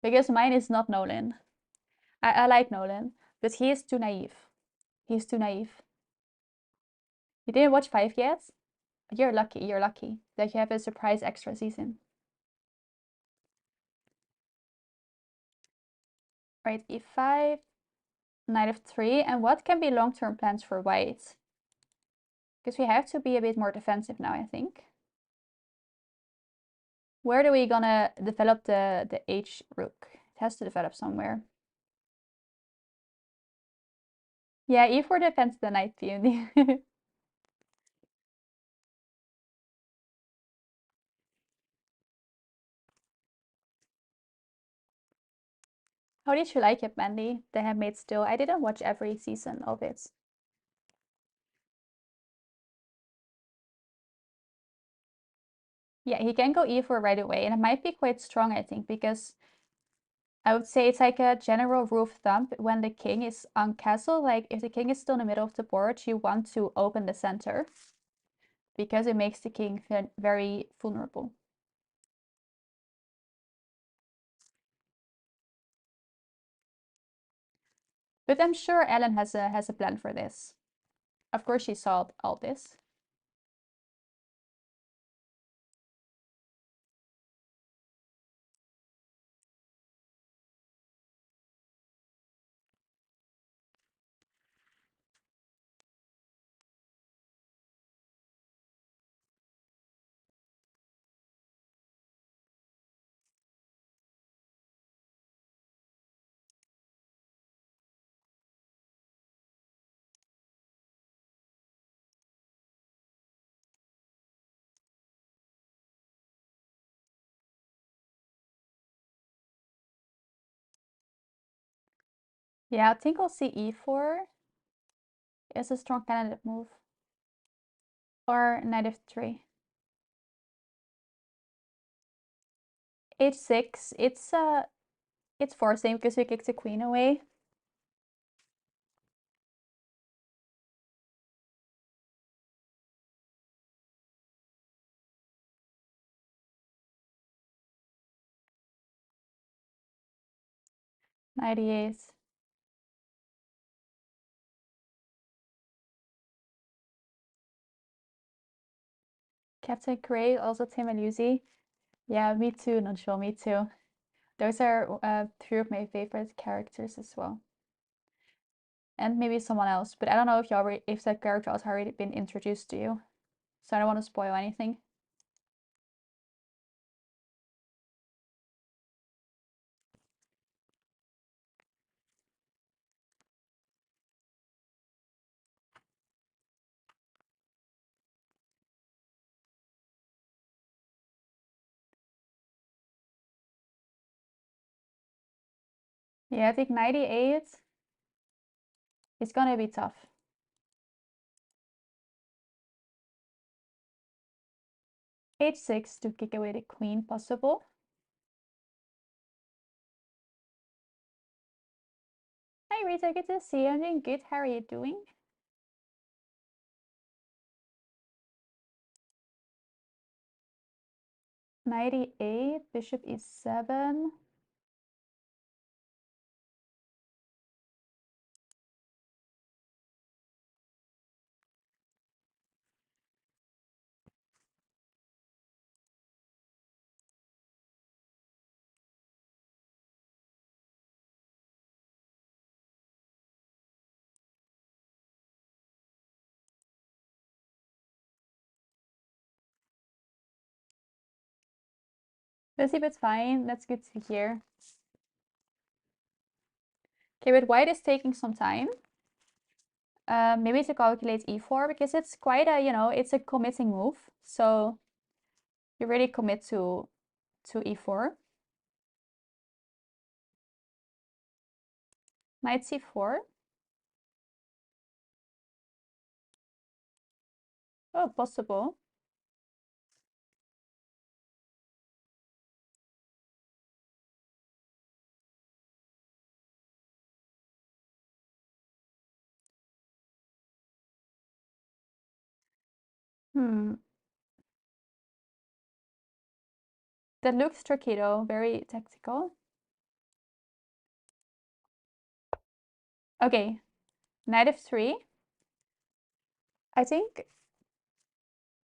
Speaker 1: Because mine is not Nolan. I like Nolan, but he is too naive. He's too naive. You didn't watch 5 yet? You're lucky that you have a surprise extra season. Right, e5, knight f3, and what can be long-term plans for white? Because we have to be a bit more defensive now, I think. Where are we gonna develop the h rook? It has to develop somewhere. Yeah, e4 defends the knight peony. How did you like it, Mandy? The Handmaid's Tale. I didn't watch every season of it. Yeah, he can go e4 right away, and it might be quite strong, I think, because I would say it's like a general rule of thumb when the king is on castle, like if the king is still in the middle of the board, you want to open the center because it makes the king very vulnerable. But I'm sure Ellen has a plan for this. Of course, she saw all this. Yeah, I think we'll see e4 is a strong candidate move. Or knight f3. h6, it's forcing because we kicked the queen away. Knight e8. Captain Gray, also Tim and Lucy. Yeah, me too, Nunchal, me too. Those are 3 of my favorite characters as well. And maybe someone else, but I don't know if that character has already been introduced to you. So I don't want to spoil anything. Yeah, I think knight e8 is gonna be tough. h6 to kick away the queen, possible. Hi Rita, good to see you. I'm doing good. How are you doing? Knight e8, bishop e7. Busy but fine. That's good to hear. Okay, but white is taking some time. Maybe to calculate e4 because it's quite a, it's a committing move. So you really commit to e4. Knight c4. Oh, possible. Hmm. That looks tricky though, very tactical. Okay, knight f3. I think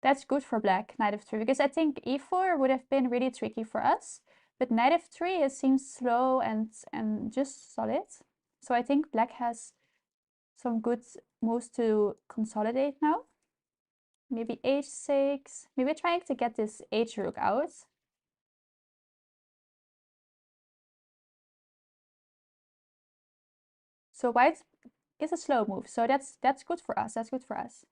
Speaker 1: that's good for black, knight f3, because I think e4 would have been really tricky for us. But knight f3, it seems slow and just solid. So I think black has some good moves to consolidate now. Maybe h6. Maybe trying to get this h rook out. So white is a slow move. So that's good for us. That's good for us.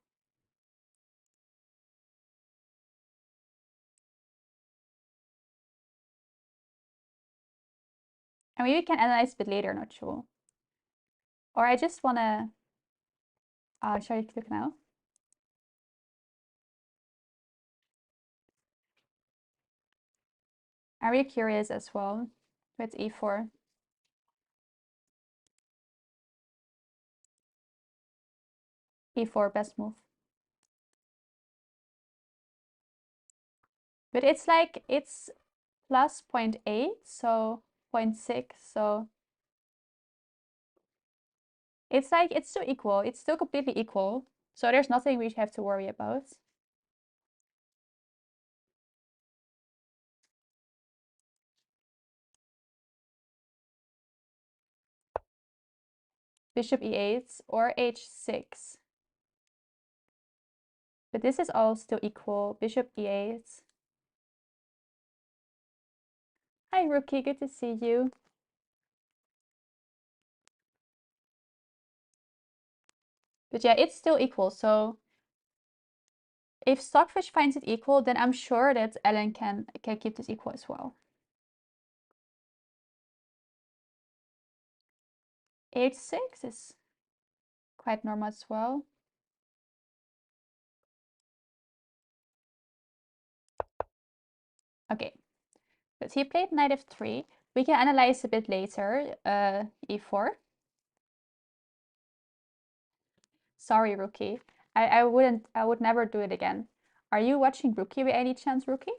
Speaker 1: And maybe we can analyze a bit later, not sure. Or I just wanna show you click now. I'm really curious as well with e4. e4 best move. But it's like it's plus 0.8, so 0.6, so it's like it's still equal. It's still completely equal. So there's nothing we have to worry about. Bishop e8 or h6. But this is all still equal. Bishop e8. Hi, Rookie. Good to see you. But yeah, it's still equal. So if Stockfish finds it equal, then I'm sure that Ellen can keep this equal as well. h6 is quite normal as well. Okay, but he played knight f3. We can analyze a bit later. e4. Sorry, Rookie. I would never do it again. Are you watching Rookie by any chance, Rookie?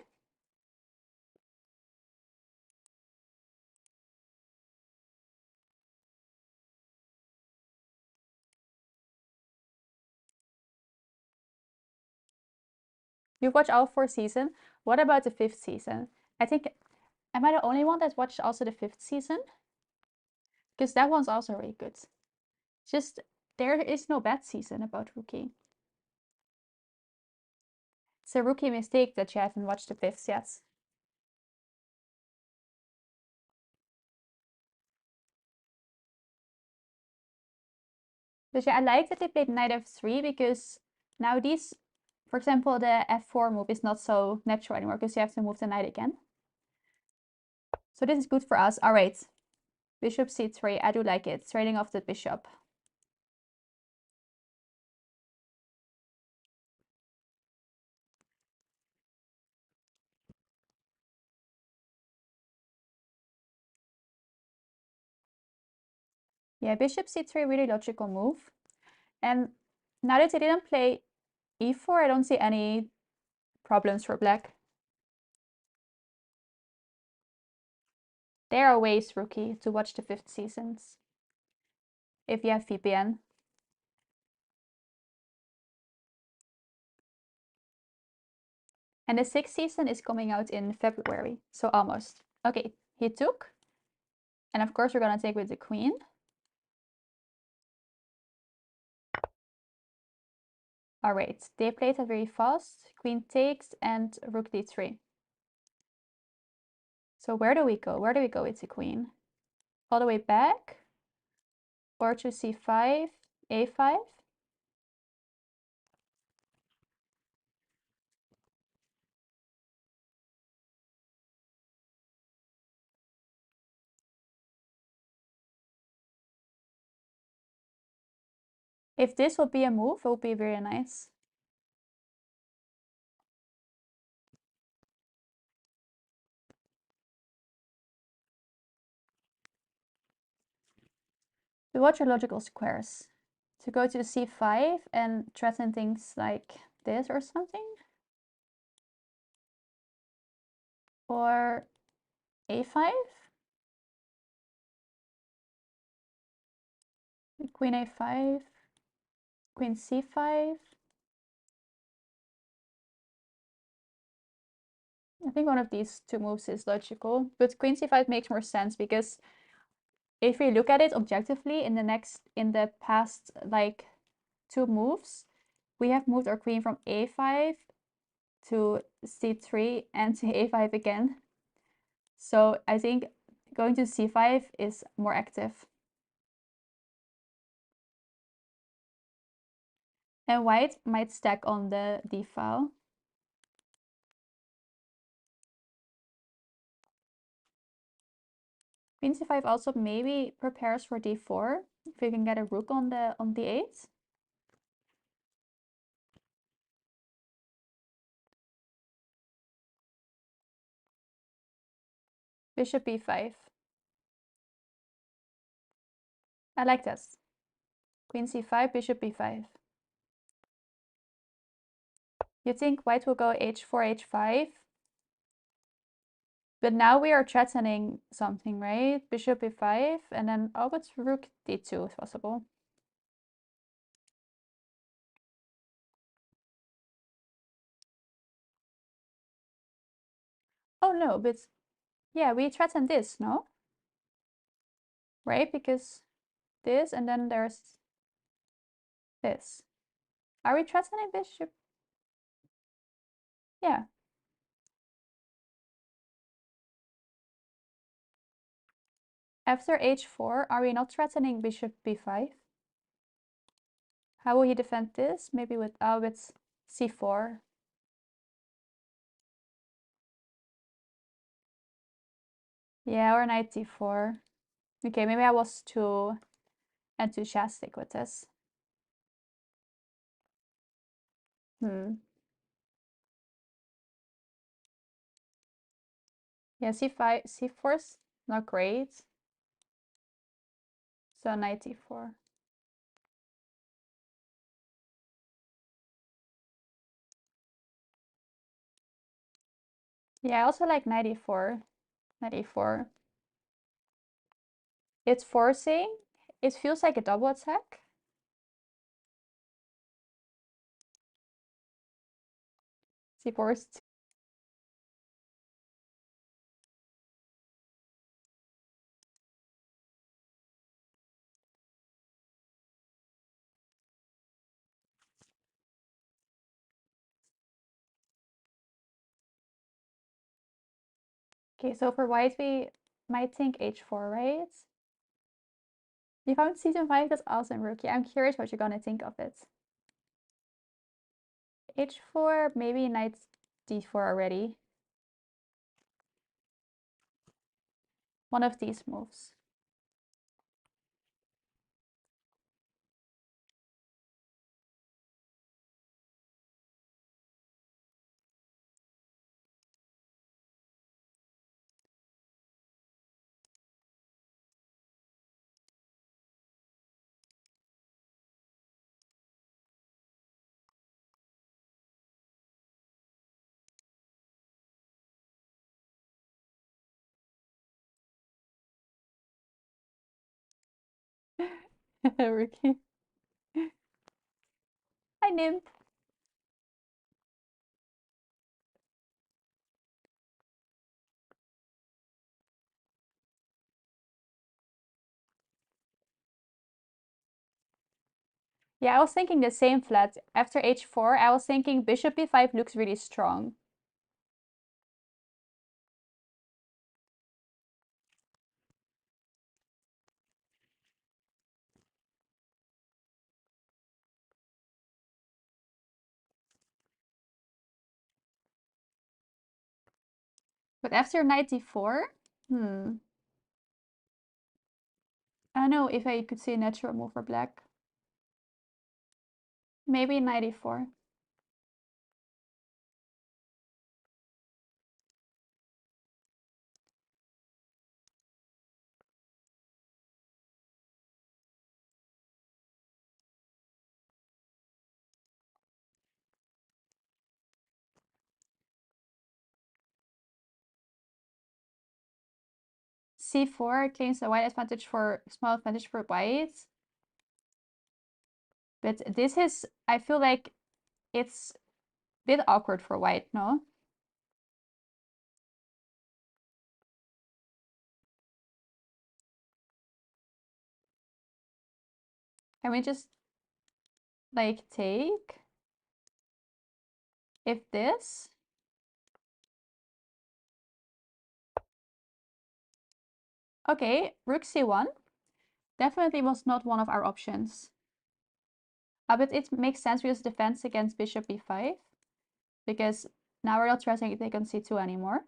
Speaker 1: You watch all 4 seasons. What about the 5th season? I think, am I the only one that watched also the 5th season? Because that one's also really good. Just, there is no bad season about Rookie. It's a Rookie mistake that you haven't watched the 5th yet. But yeah, I like that they played knight f3 because now these, for example, the f4 move is not so natural anymore because you have to move the knight again. So this is good for us. All right, bishop c3. I do like it. Trading off the bishop. Yeah, bishop c3, really logical move. And now that they didn't play e4, I don't see any problems for black. There are ways, Rookie, to watch the 5th seasons if you have VPN. And the 6th season is coming out in February, so almost. Okay, he took. And of course, we're going to take with the queen. All right, they played it very fast. Queen takes and rook d3. So where do we go? Where do we go with the queen? All the way back? Or to c5, a5? If this would be a move, it would be very nice. To watch your logical squares. To go to c5 and threaten things like this or something. Or a5. Queen a5. Queen c5. I think one of these two moves is logical, but queen c5 makes more sense because if we look at it objectively in the past like two moves, we have moved our queen from a5 to c3 and to a5 again. So I think going to c5 is more active. And white might stack on the d file. Queen c5 also maybe prepares for d4 if we can get a rook on the d8. Bishop b5. I like this. Queen c5, bishop b5. You think white will go h4, h5? But now we are threatening something, right? Bishop b5, and then, oh, but rook d2 is possible. Oh no, but yeah, we threaten this, no? Right, because this, and then there's this. Are we threatening bishop? Yeah. After h4, are we not threatening bishop b5? How will he defend this? Maybe with c4. Yeah, or knight d4. Okay, maybe I was too enthusiastic with this. Yeah, c5, c4 is not great. So knight d4. Yeah, I also like knight e4. Knight e4. It's forcing. It feels like a double attack. c4 is okay, so for white we might think h4, right? You found season 5, that's awesome, Rookie. I'm curious what you're gonna think of it. h4, maybe knight d4 already. One of these moves. Rookie. Hi, Nymph. Yeah, I was thinking the same flat. After h4, I was thinking bishop b5 looks really strong. But after knight d4, I don't know if I could see a natural move for black. Maybe knight e4. c4 claims a white advantage for small advantage for white. But this is, I feel like it's a bit awkward for white, no? Can we just like take if this? Okay, rook c1 definitely was not one of our options. But it makes sense because defense against bishop b5, because now we're not threatening to take on c2 anymore.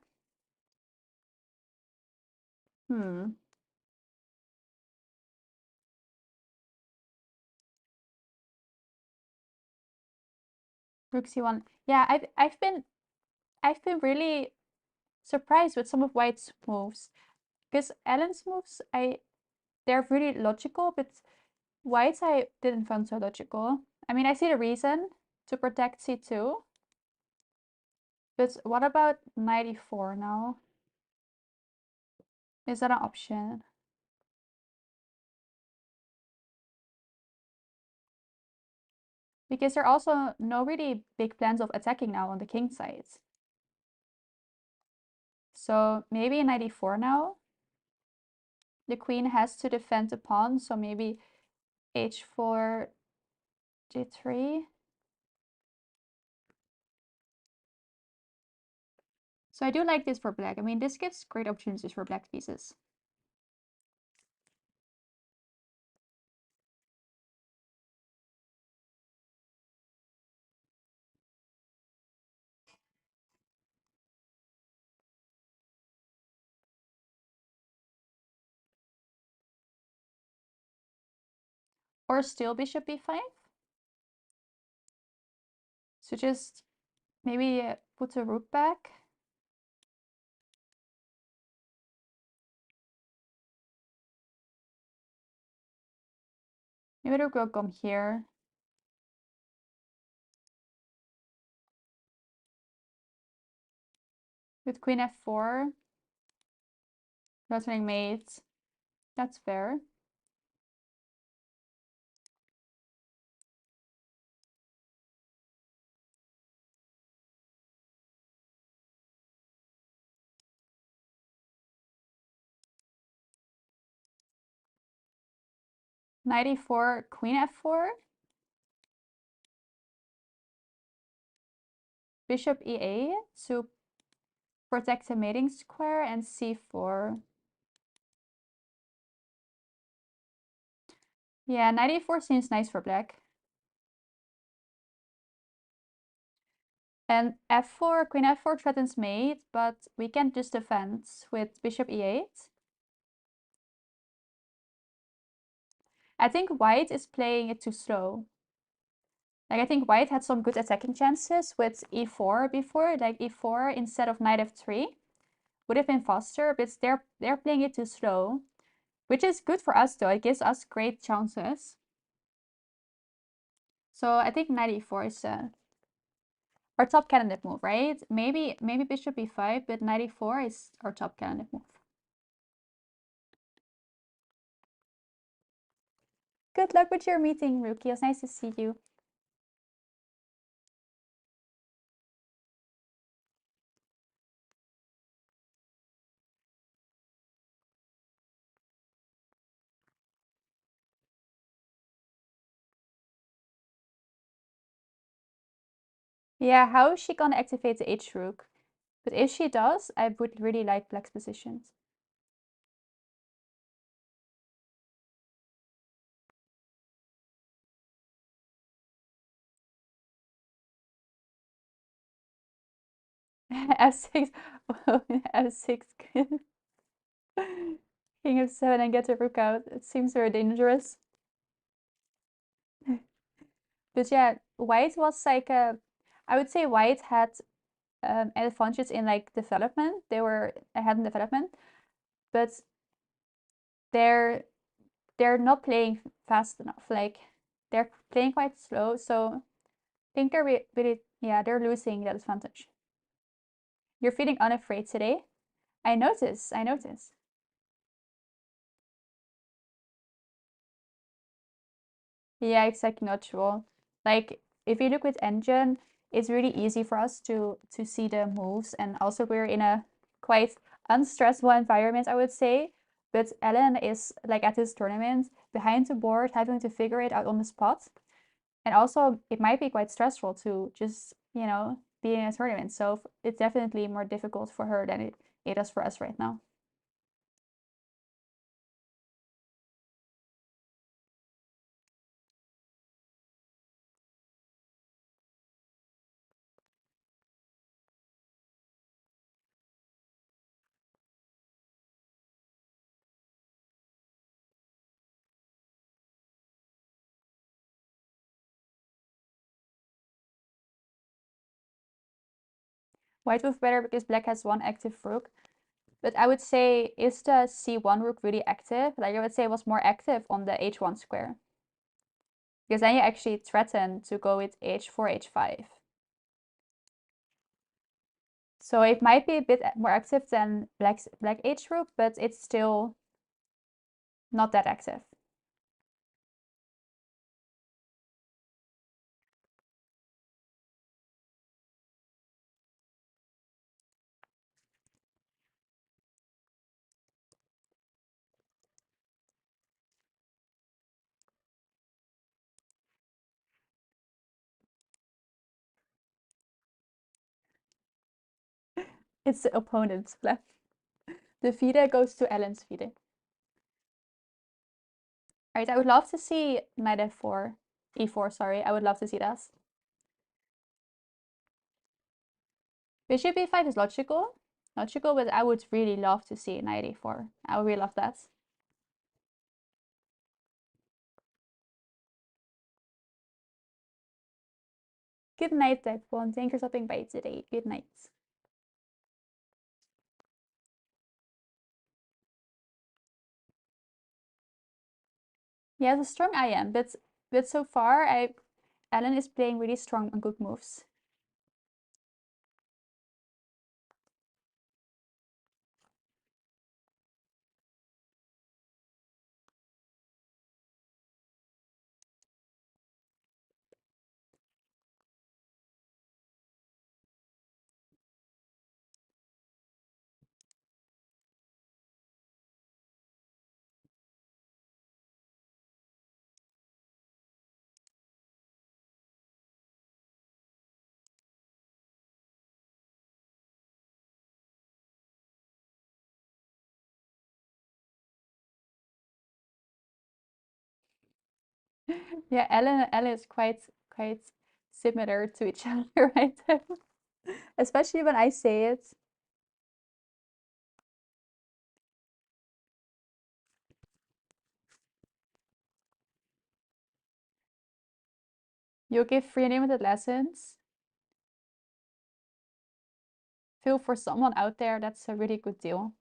Speaker 1: Rook c1. Yeah, I've been really surprised with some of White's moves, because Alan's moves they're really logical, but White's I didn't find so logical. I mean, I see the reason to protect c2, but what about knight e4 now? Is that an option? Because there are also no really big plans of attacking now on the king side. So maybe knight e4 now. The queen has to defend the pawn, so maybe h4, g3. So I do like this for black. I mean, this gives great opportunities for black pieces. Or still bishop b5. So just maybe put the rook back. Maybe the rook will come here. With queen f4. Threatening mate. That's fair. Knight e4, queen f4. Bishop e8 to protect the mating square, and c4. Yeah, knight e4 seems nice for black. And f4, queen f4 threatens mate, but we can just defend with bishop e8. I think white is playing it too slow. Like, I think white had some good attacking chances with e4 before, like e4 instead of knight f3 would have been faster, but they're playing it too slow, which is good for us though. It gives us great chances. So I think knight e4 is our top candidate move, right? Maybe bishop b5, but knight e4 is our top candidate move. Good luck with your meeting, Rookie. It was nice to see you. Yeah, how is she gonna activate the h rook? But if she does, I would really like black's positions. f6, f6, king of 7 and get the rook out. It seems very dangerous. But yeah, white was like I would say white had advantages in like development. They were ahead in development, but they're not playing fast enough. Like they're playing quite slow, so I think they're really yeah, they're losing that advantage. You're feeling unafraid today. I notice. I notice. Yeah, exactly, natural. Like if you look with engine, it's really easy for us to see the moves, and also we're in a quite unstressful environment, I would say. But Ellen is like at this tournament behind the board, having to figure it out on the spot. And also it might be quite stressful to just, you know, be in a tournament. So it's definitely more difficult for her than it is for us right now. White move better because black has one active rook. But I would say, is the c1 rook really active? Like I would say it was more active on the h1 square. Because then you actually threaten to go with h4, h5. So it might be a bit more active than black h rook, but it's still not that active. It's the opponent's flag. The FIDE goes to Ellen's FIDE. Alright, I would love to see knight f4, e4, sorry. I would love to see that. Bishop e5 is logical, but I would really love to see knight e4. I would really love that. Good night, Deadbone. Thank you for stopping by today. Good night. Yeah, it's a strong IM, but so far Ellen is playing really strong and good moves. Yeah, Ellen is quite similar to each other, right? Especially when I say it. You give free unlimited lessons. Feel for someone out there, that's a really good deal.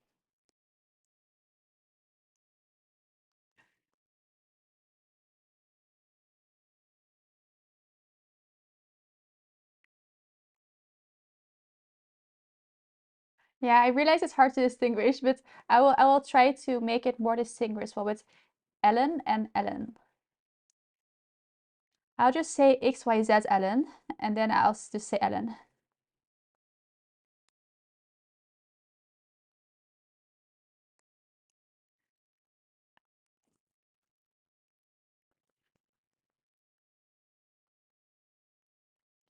Speaker 1: Yeah, I realize it's hard to distinguish, but I will try to make it more distinguishable with Ellen and Ellen. I'll just say XYZ Ellen, and then I'll just say Ellen.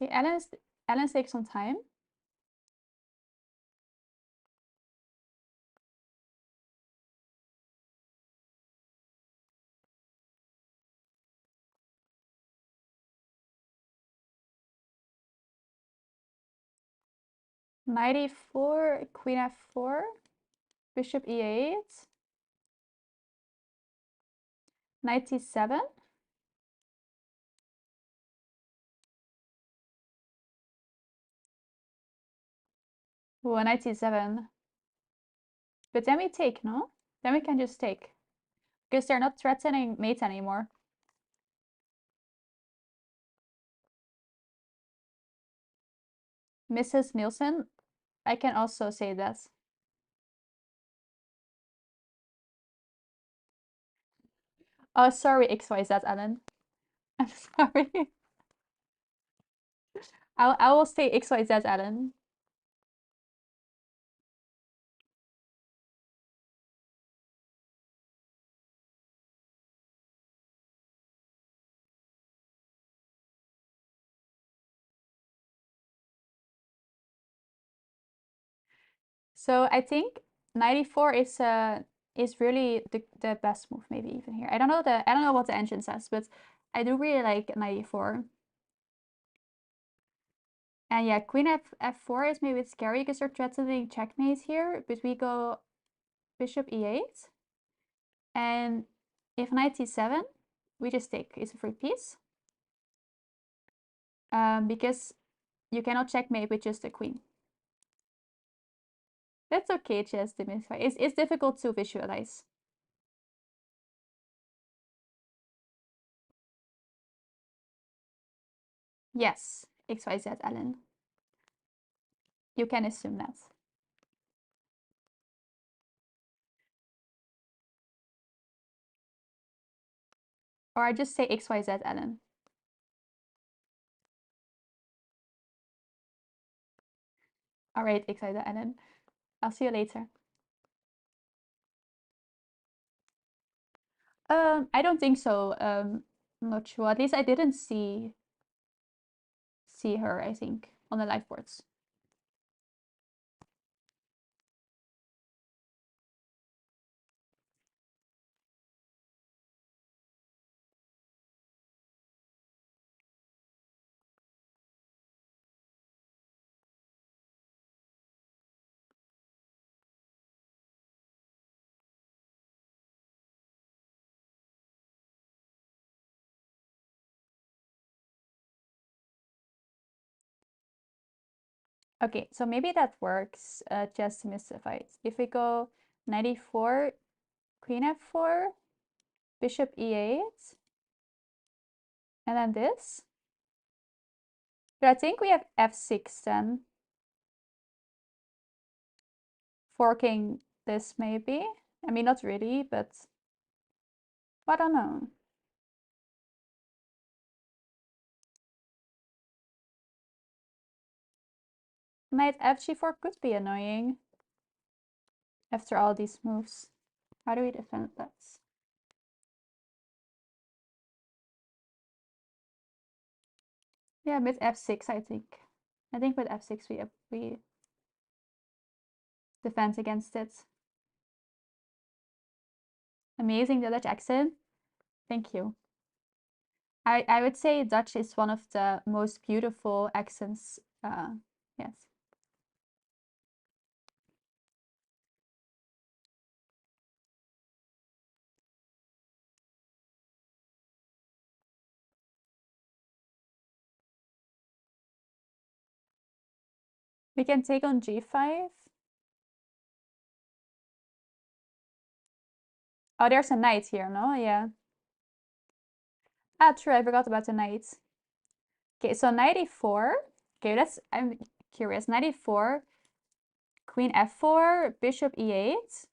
Speaker 1: Okay, Ellen's takes some time. Knight e4, queen f4, bishop e8, knight c7. Oh, knight c7. But then we take, no? Then we can just take. Because they're not threatening mate anymore. Mrs. Nielsen, I can also say that. Oh, sorry, XYZ, Ellen. I'm sorry. I will say XYZ, Ellen. So I think 94 is really the best move, maybe even here. I don't know what the engine says, but I do really like 94. And yeah, queen f4 is maybe a bit scary because they're threatening checkmate here, but we go bishop e8. And if knight c7, we just take. It's a free piece. Because you cannot checkmate with just a queen. That's okay, just demystify. It's difficult to visualize. Yes, XYZ, Ellen. You can assume that. Or I just say XYZ, Ellen. All right, XYZ, Ellen. I'll see you later. I don't think so. I'm not sure. At least I didn't see her, I think, on the live boards. Okay, so maybe that works, just to mystify it. If we go 94, queen f4, bishop e8, and then this. But I think we have f6 then. Forking this maybe. I mean, not really, but I don't know. Knight fg4 could be annoying after all these moves. How do we defend that? Yeah, with f6, I think. I think with f6 we defend against it. Amazing, the Dutch accent. Thank you. I would say Dutch is one of the most beautiful accents. Yes. We can take on g5. Oh, there's a knight here, no? Yeah. Ah, true, I forgot about the knight. Okay, so knight e4. Okay, I'm curious. Knight e4, queen f4, bishop e8,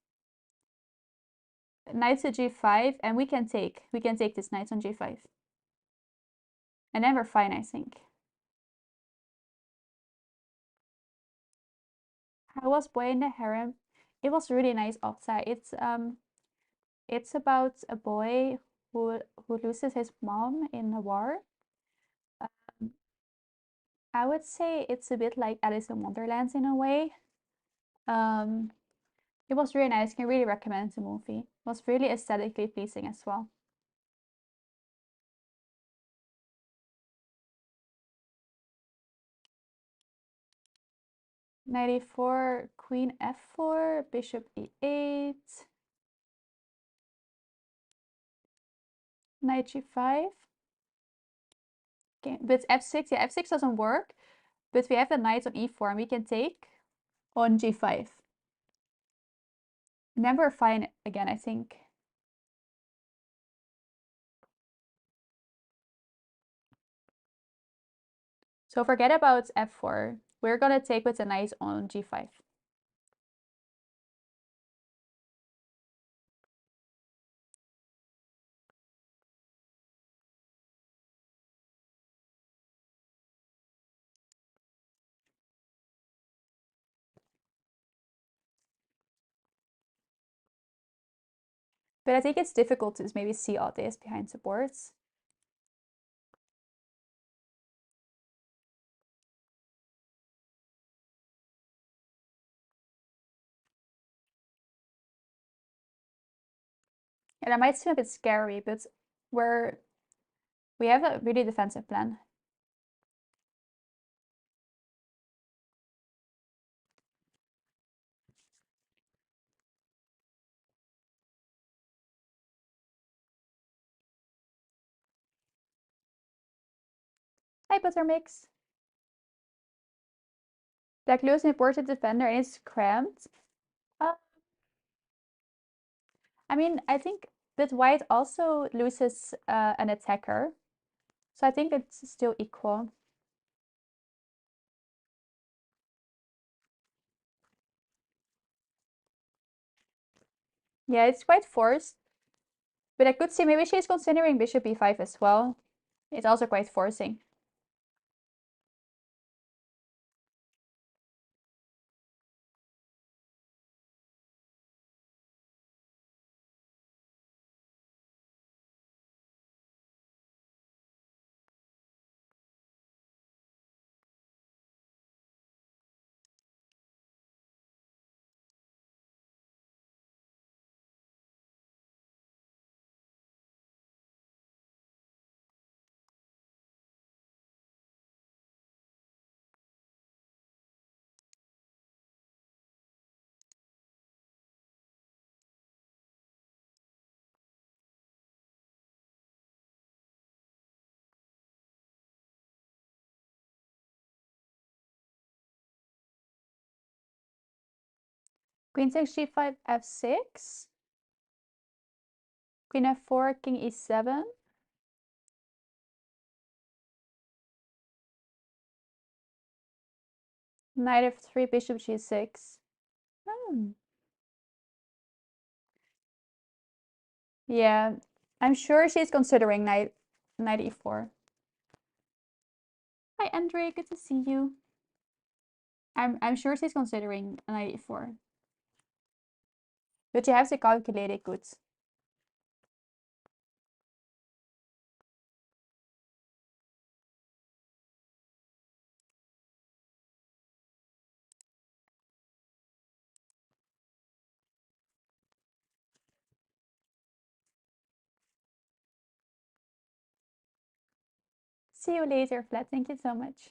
Speaker 1: knight to g5, and we can take. We can take this knight on g5. And then we're fine, I think. How was Boy in the Harem? It was really nice outside. It's about a boy who loses his mom in a war. Um, I would say it's a bit like Alice in Wonderland in a way. Um, it was really nice. Can really recommend the movie. It was really aesthetically pleasing as well. Knight e4, queen f4, bishop e8, knight g5. Okay, but f6, yeah, f6 doesn't work, but we have the knight on e4 and we can take on g5. And then we're fine again, I think. So forget about f4. We're gonna take with the knight on g5. But I think it's difficult to maybe see all this behind the boards. And that might seem a bit scary, but we have a really defensive plan. Hi, Buttermix. Black loses an important defender and it's cramped. I mean, I think that white also loses an attacker. So I think it's still equal. Yeah, it's quite forced. But I could see maybe she's considering bishop e5 as well. It's also quite forcing. Queen takes g5, f6. Queen f4, king e7. Knight f3, bishop g6. Yeah, I'm sure she's considering knight e4. Hi, Andre, good to see you. I'm sure she's considering knight e4. But you have to calculate it good. See you later, Flat. Thank you so much.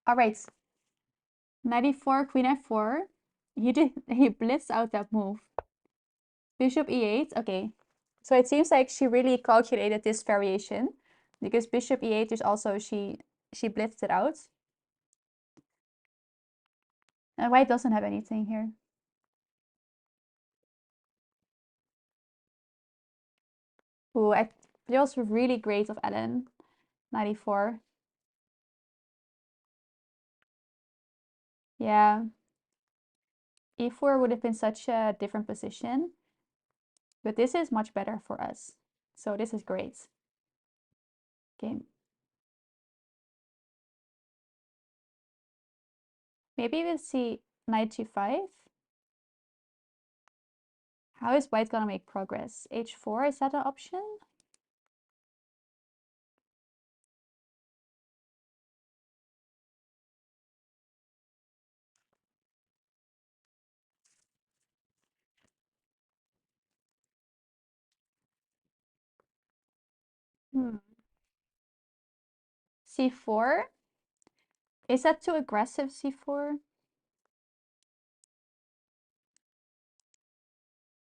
Speaker 1: All right. Knight e4, queen f4. He blitzed out that move. Bishop e8. Okay. So it seems like she really calculated this variation because bishop e8 is also she blitzed it out. And white doesn't have anything here. Ooh, it feels really great of Ellen. Knight e4. Yeah. e4 would have been such a different position. But this is much better for us. So this is great. Okay. Maybe we'll see knight g5. How is white gonna make progress? h4, is that an option? C4? Is that too aggressive, C4?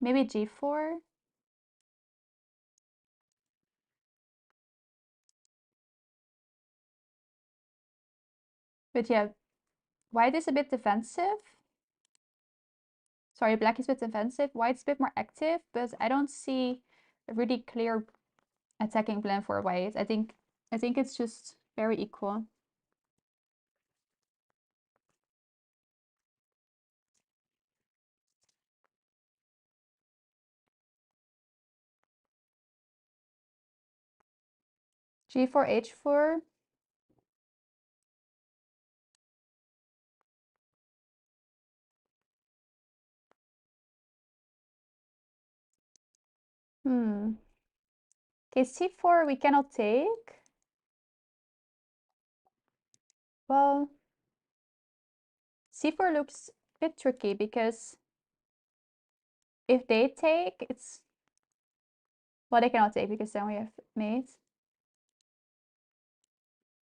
Speaker 1: Maybe G4? But yeah, white is a bit defensive. Sorry, black is a bit defensive. White's a bit more active, but I don't see a really clear attacking plan for white. I think it's just very equal. G4, H4. Okay, C4 we cannot take. Well, C4 looks a bit tricky because if they take, it's... Well, they cannot take because then we have mate.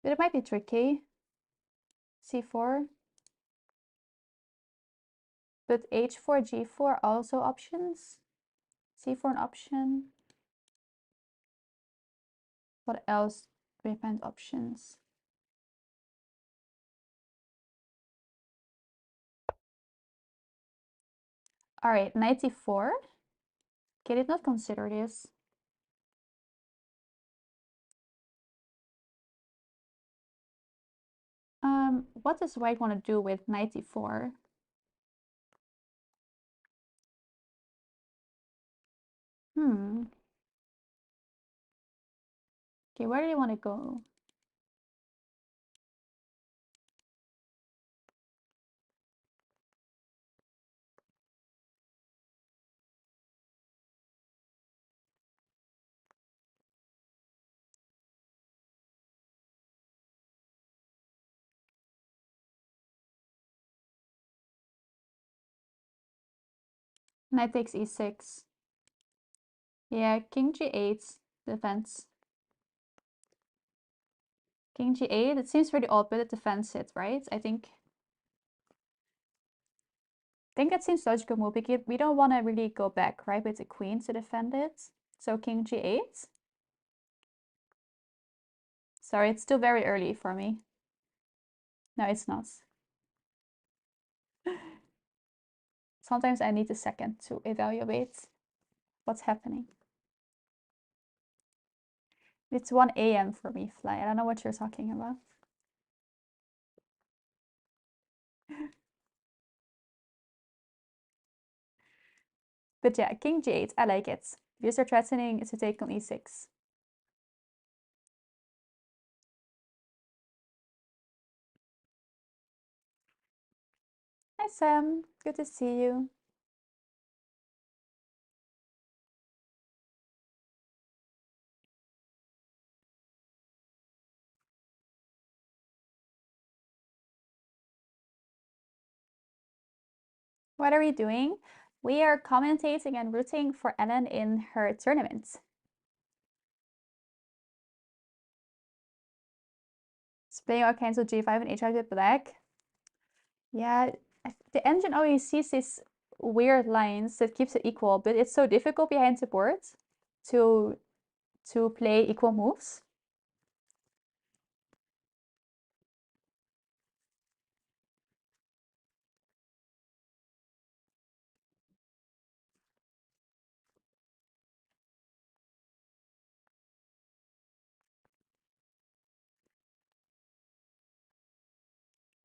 Speaker 1: But it might be tricky. C4. But H4, G4 also options. C4 an option. What else? Repent options. All right, knight e4. Okay, did not consider this. What does white want to do with knight e4? Okay, where do you want to go? Knight takes e6. Yeah, king g8 defense. King g8, it seems pretty odd, but it defends it, right? I think that seems logical move because we don't want to really go back, right, with the queen to defend it. So king g8. Sorry, it's still very early for me. No, it's not. Sometimes I need a second to evaluate what's happening. It's 1 a.m. for me, Fly. I don't know what you're talking about. But yeah, king g8, I like it. If you're threatening to take on e6. Hi Sam, good to see you. What are we doing? We are commentating and rooting for Ellen in her tournament. It's playing all kinds of g5 and h5 with black. Yeah, the engine always sees these weird lines that keeps it equal, but it's so difficult behind the board to play equal moves.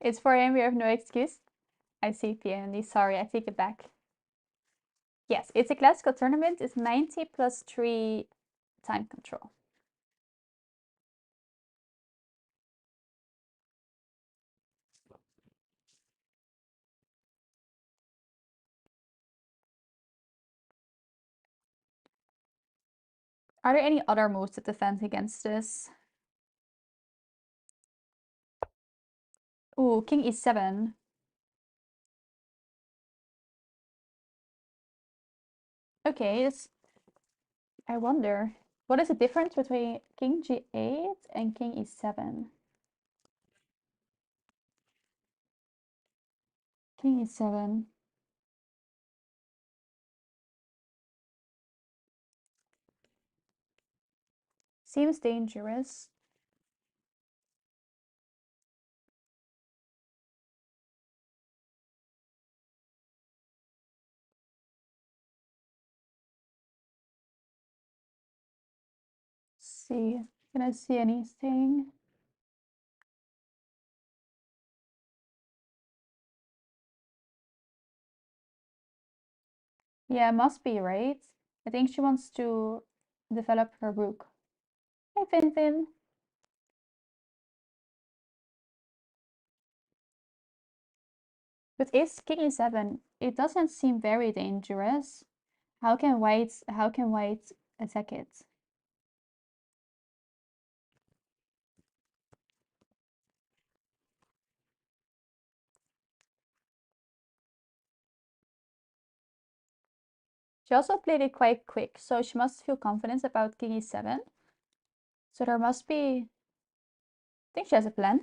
Speaker 1: It's 4 a.m. We have no excuse. I see PND. Sorry, I take it back. Yes, it's a classical tournament. It's 90 plus 3 time control. Are there any other moves that defend against this? Ooh, king e7. Okay, I wonder. What is the difference between king g8 and king e7? King e7. Seems dangerous. See, can I see anything? Yeah, must be, right? I think she wants to develop her rook. Hi, Finfin. But is king e7? It doesn't seem very dangerous. How can white attack it? She also played it quite quick, so she must feel confident about king e7. So there must be... I think she has a plan.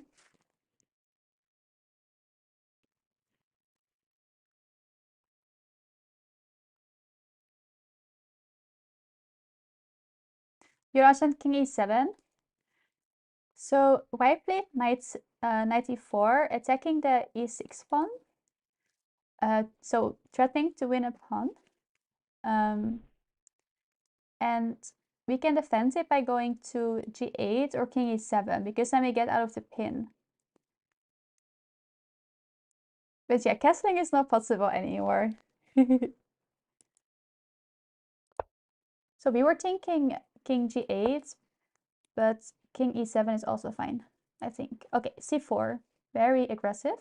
Speaker 1: You're on king e7. So white played knight e4, attacking the e6 pawn. So threatening to win a pawn. And we can defend it by going to g8 or king e7, because then we get out of the pin. But yeah, castling is not possible anymore. So we were thinking king g8, but king e7 is also fine, I think. Okay, c4, very aggressive.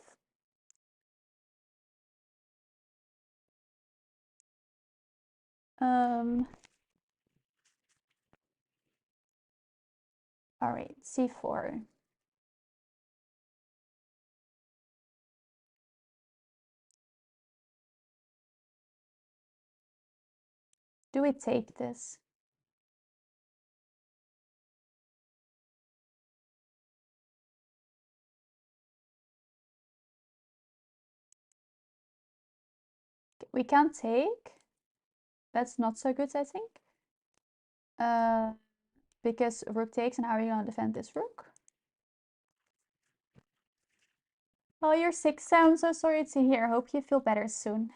Speaker 1: All right, c4. Do we take this? We can't take. That's not so good, I think. Because rook takes, and how are you gonna defend this rook? Oh, you're sick, Sam. I'm so sorry to hear. Hope you feel better soon.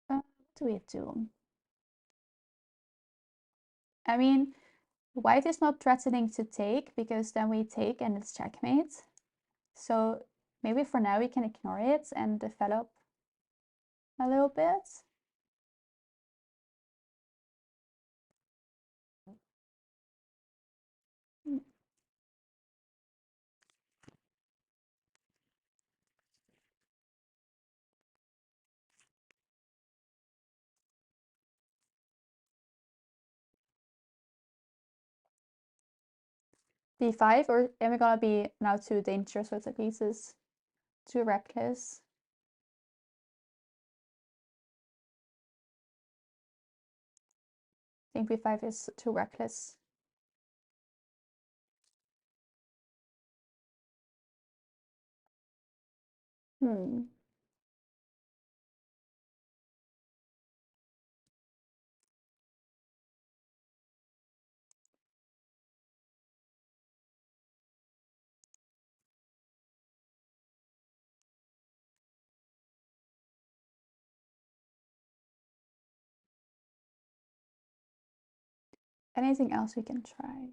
Speaker 1: What do we do? I mean, white is not threatening to take, because then we take and it's checkmate. So maybe for now we can ignore it and develop a little bit. d5, or am we gonna be now too dangerous with the pieces? Too reckless? I think b5 is too reckless. Hmm. Anything else we can try?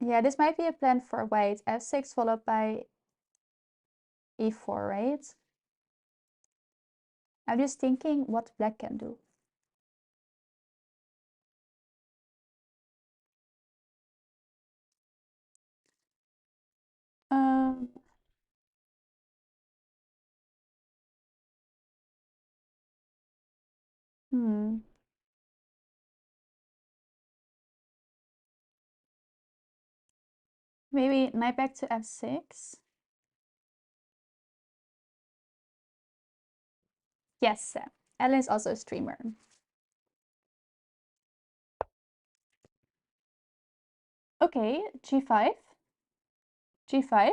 Speaker 1: Yeah, this might be a plan for white. f6 followed by e4, right? I'm just thinking what black can do. Um, Hmm. Maybe knight back to f6. Yes, Ellen is also a streamer. Okay, g5. g5.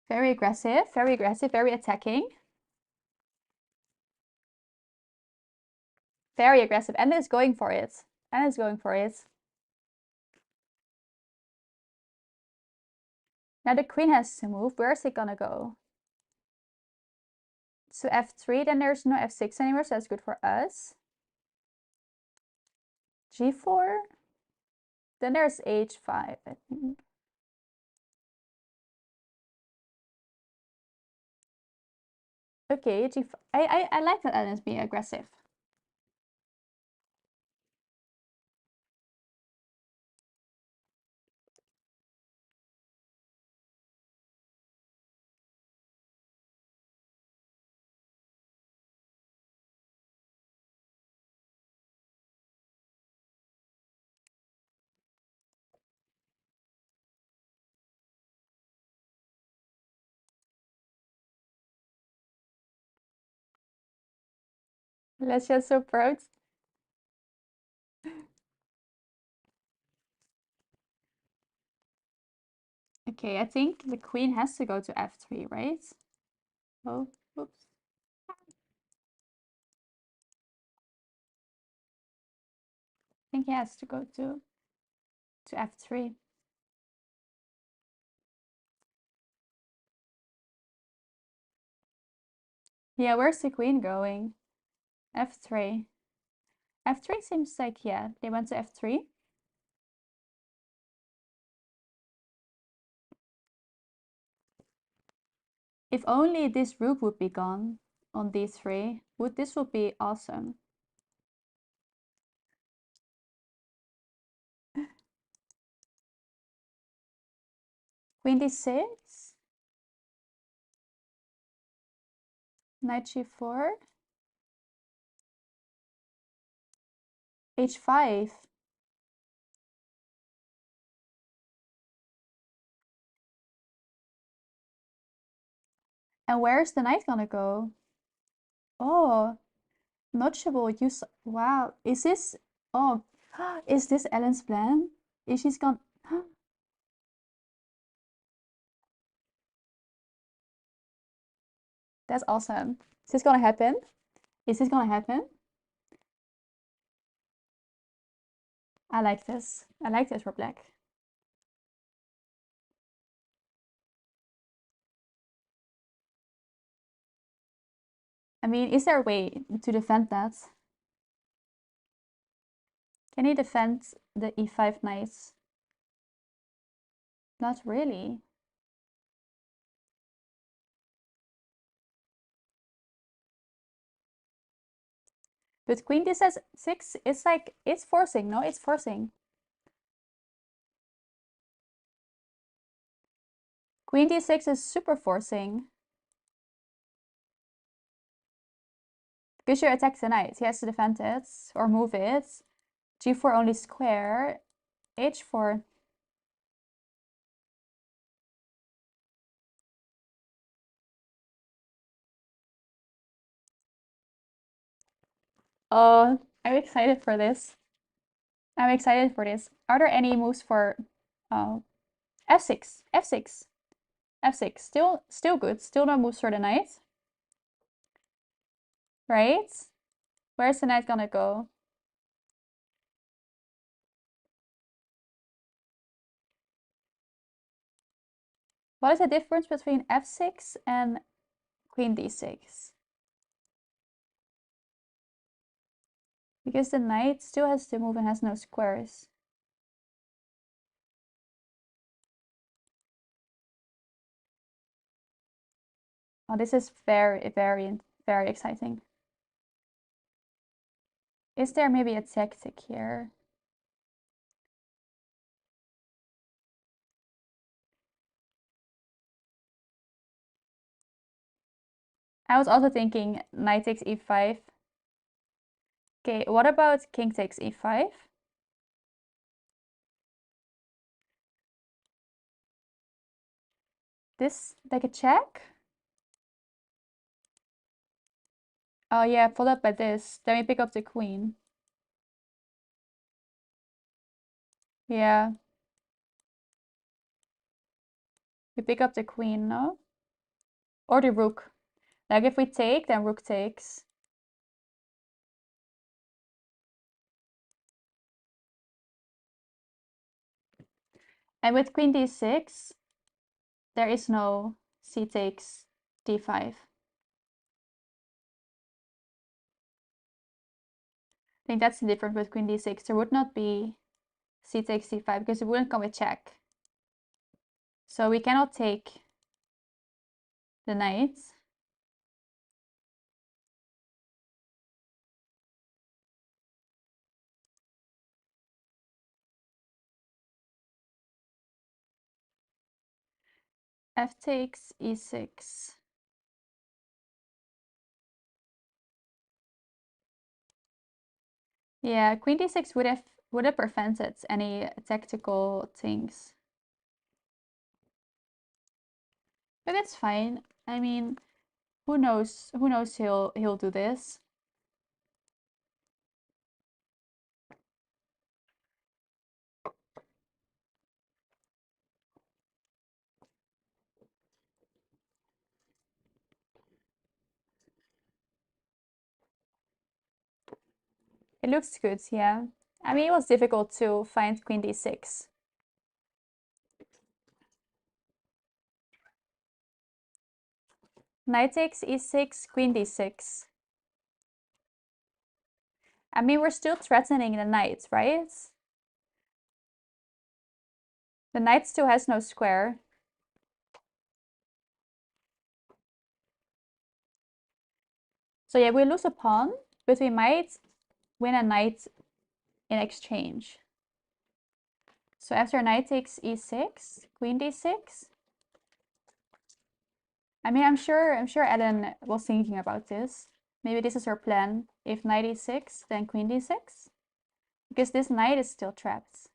Speaker 1: Very aggressive, very attacking. Very aggressive. Ellen is going for it. Ellen is going for it. Now the queen has to move. Where is it gonna go? So f3, then there's no f6 anymore, so that's good for us. g4. Then there's h5, I think. Okay, g5. I like that Ellen is being aggressive. Let's just so proud. Okay, I think the queen has to go to f3, right? Oh, oops. I think he has to go to f3. Yeah, where's the queen going? f3. f3 seems like, yeah, they went to f3. If only this rook would be gone on d3, this would be awesome. Queen d6, knight g4, h5. And where's the knight gonna go? Oh, notchable use. Wow, is this? Oh, is this Ellen's plan? Is she's gone? That's awesome. Is this gonna happen? Is this gonna happen? I like this. I like this for black. I mean, is there a way to defend that? Can he defend the e5 knight? Not really. But queen d6 is like, it's forcing, no? It's forcing. Queen d6 is super forcing. Because you attack the knight, he has to defend it or move it. g4 only square. h4. Oh, I'm excited for this. I'm excited for this. Are there any moves for f6? f6. f6. Still good. Still no moves for the knight. Right? Where's the knight gonna go? What is the difference between f6 and queen d6? Because the knight still has to move and has no squares. Oh, this is very exciting. Is there maybe a tactic here? I was also thinking knight takes e5. Okay, what about king takes e5? This, like a check? Oh yeah, followed by this. Then we pick up the queen. Yeah. We pick up the queen, no? Or the rook. Like if we take, then rook takes. And with queen d6, there is no c takes d5. I think that's the difference with queen d6. There would not be c takes d5 because it wouldn't come with check. So we cannot take the knight. F takes e6. Yeah, queen d6 would have prevented any tactical things. But it's fine. I mean, who knows he'll do this. It looks good, yeah. I mean, it was difficult to find queen d6. Knight takes e6, queen d6. I mean, we're still threatening the knight, right? The knight still has no square. So yeah, we lose a pawn, but we might win a knight in exchange. So after knight takes e6, queen d6. I mean, I'm sure Ellen was thinking about this. Maybe this is her plan. If knight e6, then queen d6. Because this knight is still trapped.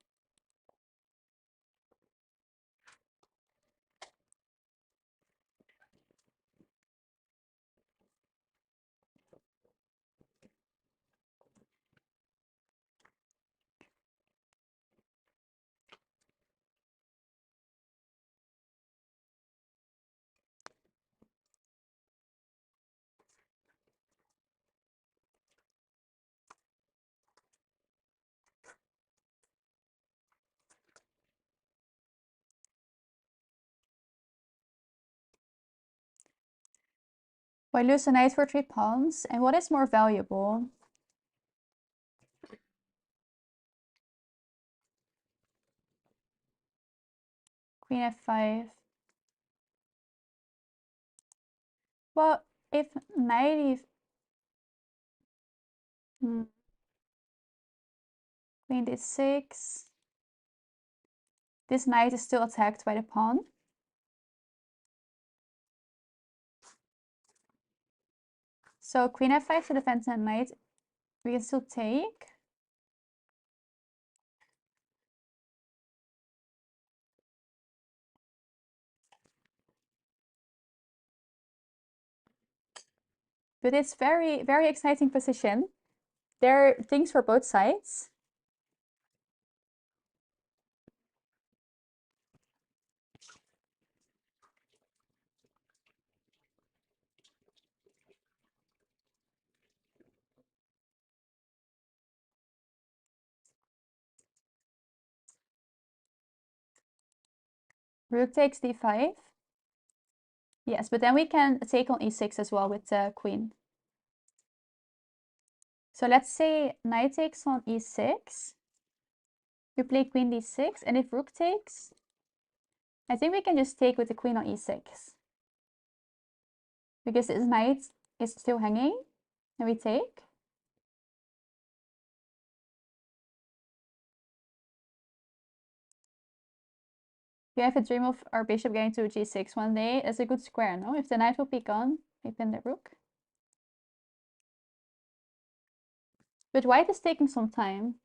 Speaker 1: We lose a knight for 3 pawns. And what is more valuable? Queen f5. Well, if knight e... Queen d6. This knight is still attacked by the pawn. So queen f5 to defend the knight. We can still take. But it's very, very exciting position. There are things for both sides. Rook takes d5. Yes, but then we can take on e6 as well with the queen. So let's say knight takes on e6. We play queen d6, and if rook takes, I think we can just take with the queen on e6. Because this knight is still hanging, and we take. We have a dream of our bishop getting to g6 one day. That's a good square, no? If the knight will be gone, we pin the rook. But white is taking some time.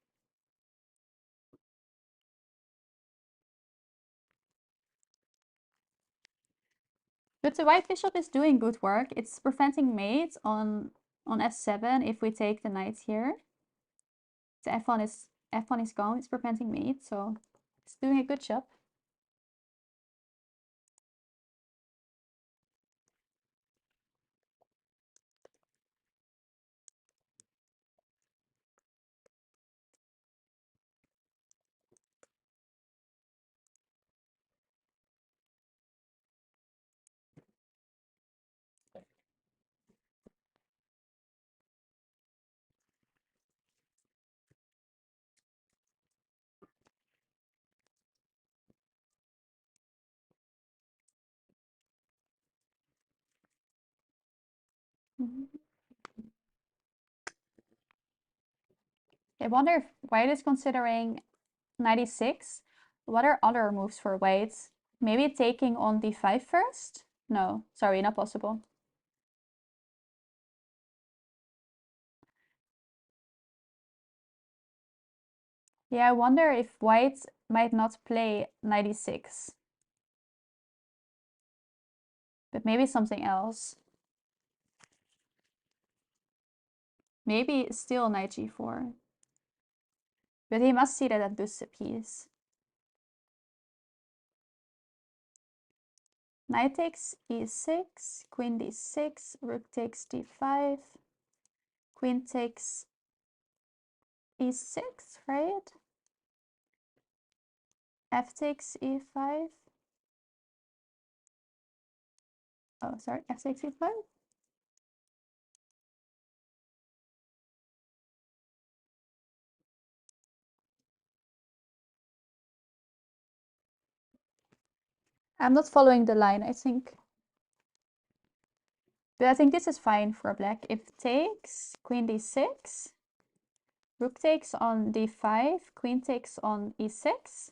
Speaker 1: But the white bishop is doing good work. It's preventing mate on f7 if we take the knight here. The f1 is gone. It's preventing mate, so it's doing a good job. I wonder if white is considering 96. What are other moves for white? Maybe taking on d5 first? No, sorry, not possible. Yeah, I wonder if white might not play 96. But maybe something else. Maybe still knight g4. But he must see that that boosts a piece. Knight takes e6, queen d6, rook takes d5, queen takes e6, right? F takes e5. Oh, sorry, f takes e5. I'm not following the line, I think. But I think this is fine for black. If takes, queen d6, rook takes on d5, queen takes on e6.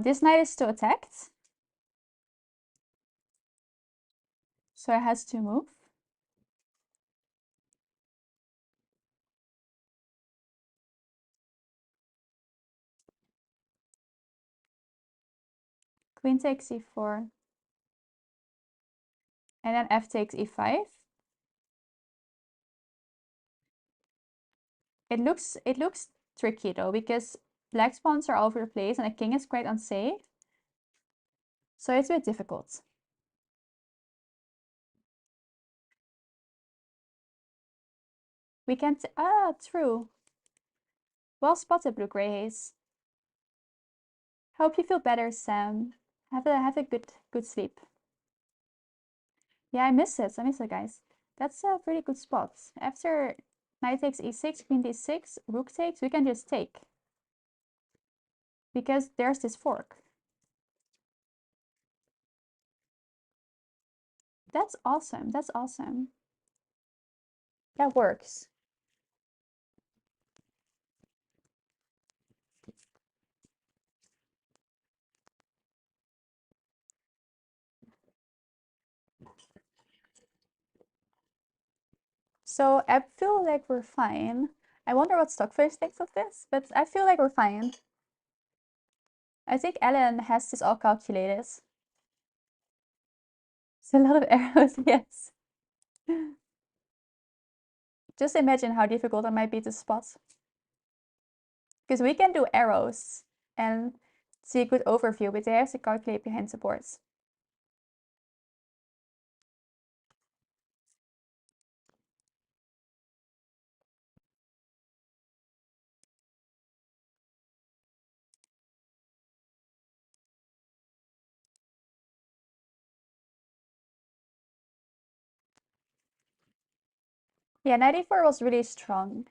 Speaker 1: This knight is still attacked. So it has to move. Queen takes e4. And then f takes e5. It looks tricky though, because black's pawns are all over the place and the king is quite unsafe. So it's a bit difficult. We can't, true. Well spotted, Blue Gray Haze. Hope you feel better, Sam. Have a good sleep. Yeah, I miss it, guys. That's a pretty good spot. After knight takes e6, queen d6, rook takes, we can just take. Because there's this fork. That's awesome, that's awesome. That works. So I feel like we're fine. I wonder what Stockfish thinks of this, but I feel like we're fine. I think Ellen has this all calculated. It's a lot of arrows, yes. Just imagine how difficult it might be to spot. Because we can do arrows and see a good overview, but they have to calculate behind the boards. Yeah, 94 was really strong.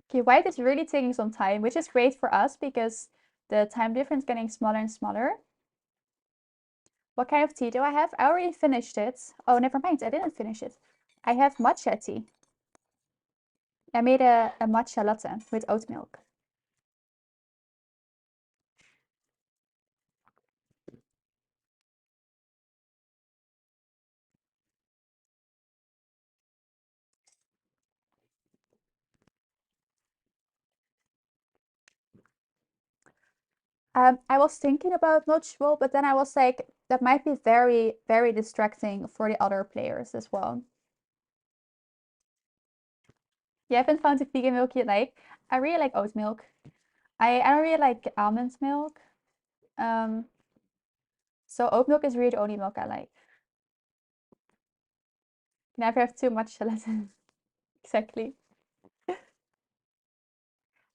Speaker 1: Okay, white is really taking some time, which is great for us because the time difference getting smaller and smaller. What kind of tea do I have? I already finished it. Oh, never mind, I didn't finish it. I have matcha tea. I made a matcha latte with oat milk. I was thinking about notchable, but then I was like, that might be very, very distracting for the other players as well. You haven't found a vegan milk you like? I really like oat milk. I don't really like almond milk. Um, so oat milk is really the only milk I like. Never have too much gelatin. Exactly.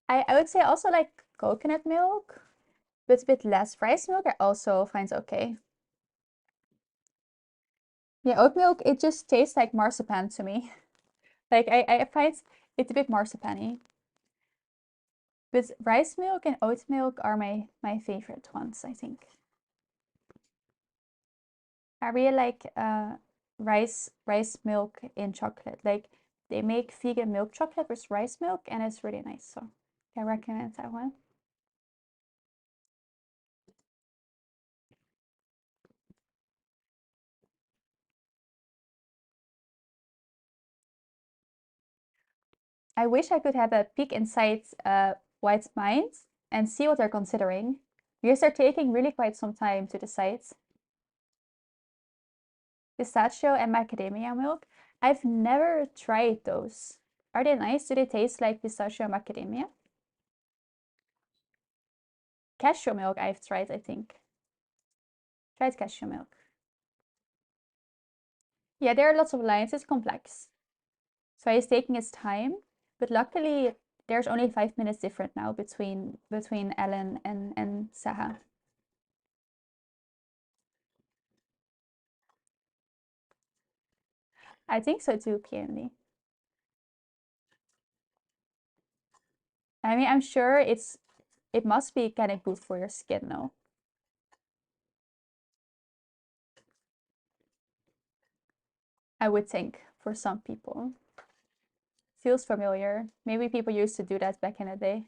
Speaker 1: I would say also like coconut milk, but a bit less. Rice milk I also find okay. Yeah, oat milk, it just tastes like marzipan to me. Like I find it's a bit marzipan-y. But rice milk and oat milk are my favorite ones, I think. I really like rice milk in chocolate. Like they make vegan milk chocolate with rice milk and it's really nice. So I recommend that one. I wish I could have a peek inside White's mind and see what they're considering, because they're taking really quite some time to decide. Pistachio and macadamia milk. I've never tried those. Are they nice? Do they taste like pistachio and macadamia? Cashew milk I've tried, I think. Tried cashew milk. Yeah, there are lots of lines. It's complex. So he's taking his time, but luckily there's only 5 minutes different now between Ellen and Saha. I think so too, PMD. I mean, I'm sure it must be kind of good for your skin, no? I would think for some people. Feels familiar. Maybe people used to do that back in the day.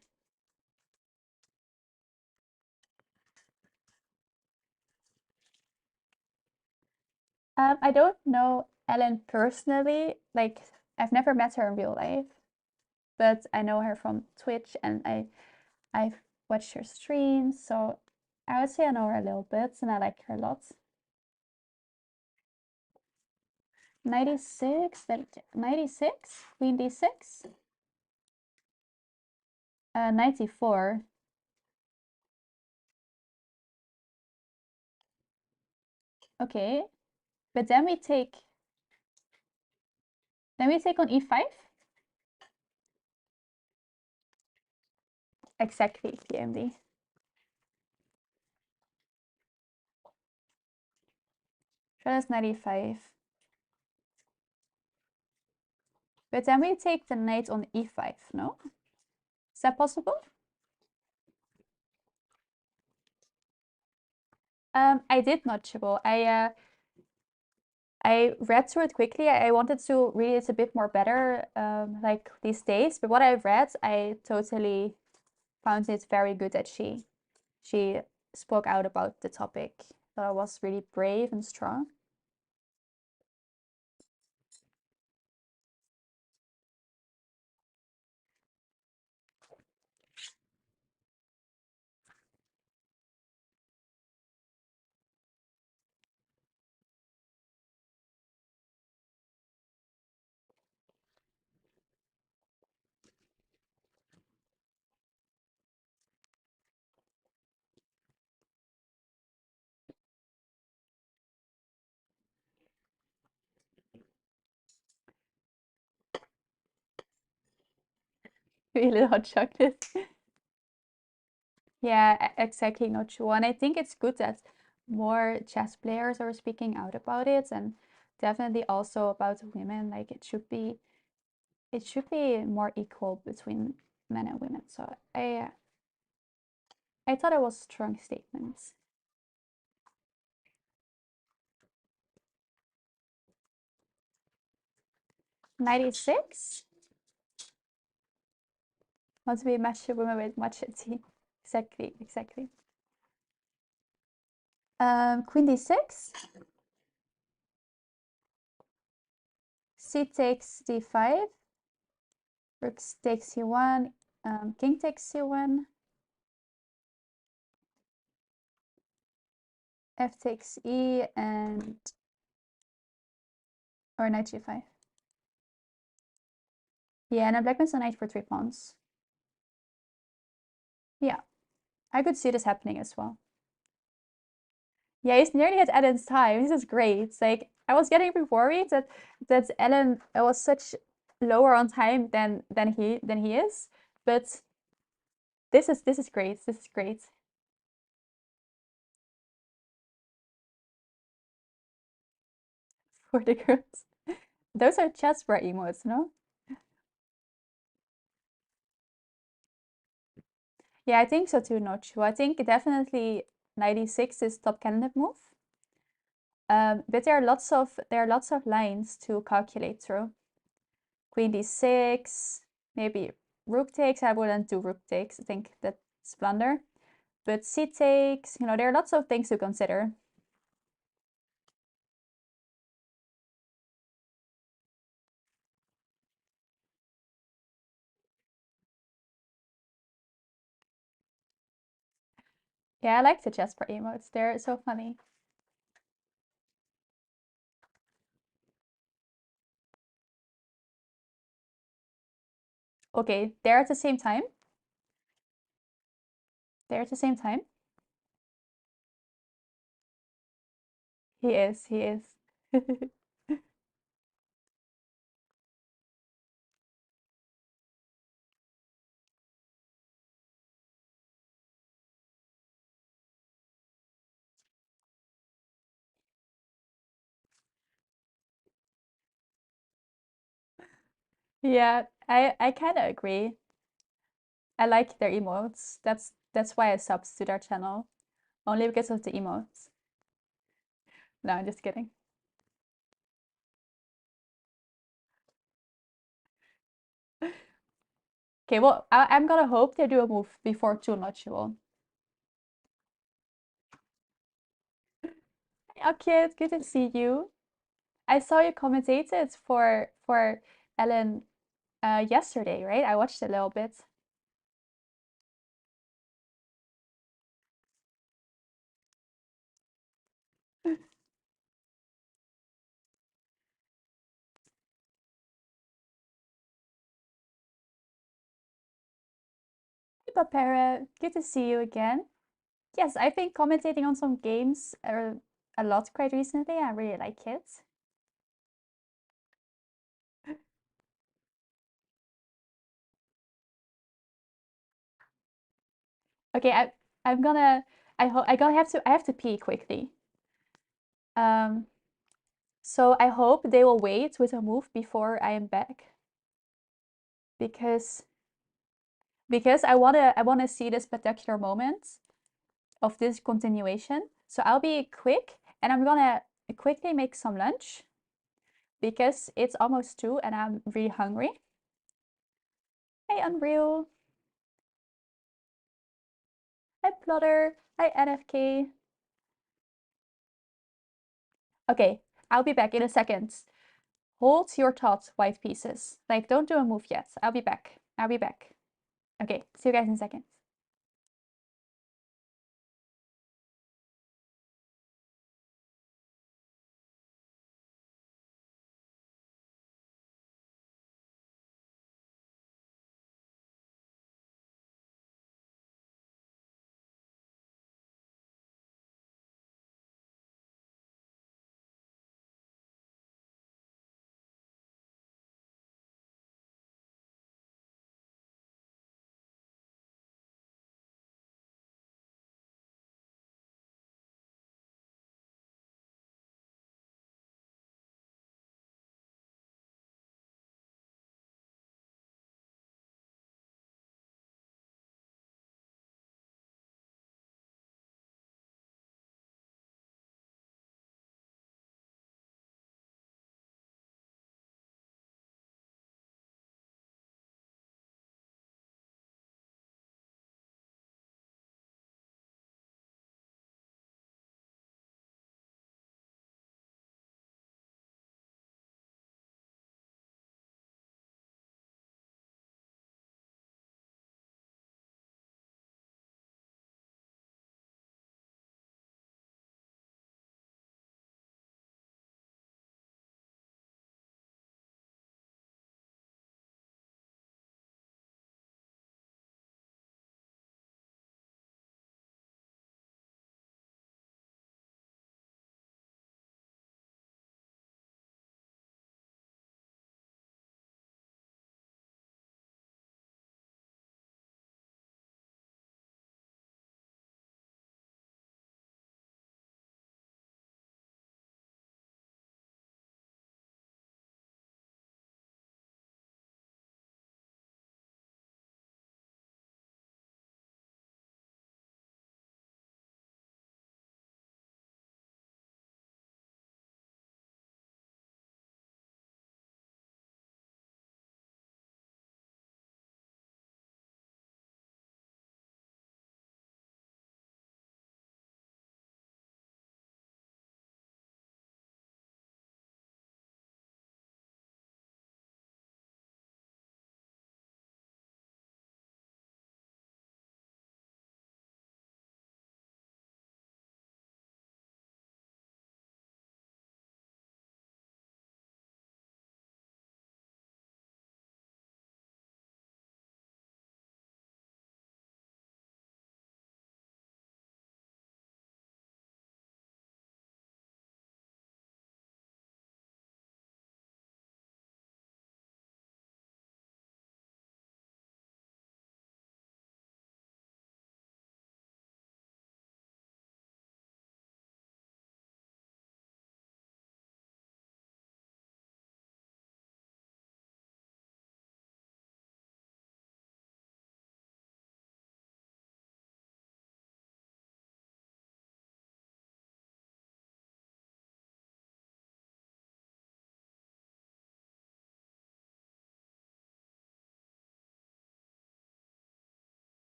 Speaker 1: I don't know Ellen personally. Like, I've never met her in real life, but I know her from Twitch and I've watched her streams, so I would say I know her a little bit and I like her a lot. 96, 96, Queen D6, 94. Okay, but then we take on E5. Exactly, PMD. So that's 95. But then we take the knight on E5, no? Is that possible? I did notchable. I read through it quickly. I wanted to read it a bit more better, like these days. But what I've read, I totally found it very good that she spoke out about the topic. That was really brave and strong. Really hot chocolate. Yeah, exactly. Not sure. And I think it's good that more chess players are speaking out about it, and definitely also about women. Like it should be more equal between men and women. So I thought it was strong statements. 96. Want to be match a woman with matcha tea. Exactly, exactly. Queen d6. C takes d5. Rook takes c1. King takes c1. f takes e and or knight g5. Yeah, and then black wins the knight for 3 pawns. Yeah, I could see this happening as well. Yeah, he's nearly at Ellen's time. This is great. It's like I was getting a bit worried that Ellen was such lower on time than he is, but this is great. This is great. For the girls. Those are chessboard emotes, no? Yeah, I think so too, Nochu. I think definitely 96 is top candidate move. But there are lots of lines to calculate through. Queen d6, maybe rook takes. I wouldn't do rook takes. I think that's blunder. But c takes, there are lots of things to consider. Yeah, I like the chessboard emotes. They're so funny. Okay, they're at the same time. They're at the same time. He is. Yeah, I kind of agree. I like their emotes. That's why I subbed to their channel. Only because of the emotes. No, I'm just kidding. Okay, well, I'm gonna hope they do a move before 2 notchable. Okay, it's good to see you. I saw you commentated for Ellen yesterday, right? I watched a little bit. Hey, Papera, good to see you again. Yes, I've been commentating on some games a lot quite recently. I really like it. Okay, I'm gonna I have to pee quickly. So I hope they will wait with a move before I am back because I wanna see the spectacular moment of this continuation. So I'll be quick and I'm gonna quickly make some lunch because it's almost 2 and I'm really hungry. Hey Unreal. Hi Plotter. Hi NFK. Okay, I'll be back in a second. Hold your thoughts, white pieces. Like, don't do a move yet. I'll be back. I'll be back. Okay, see you guys in a second.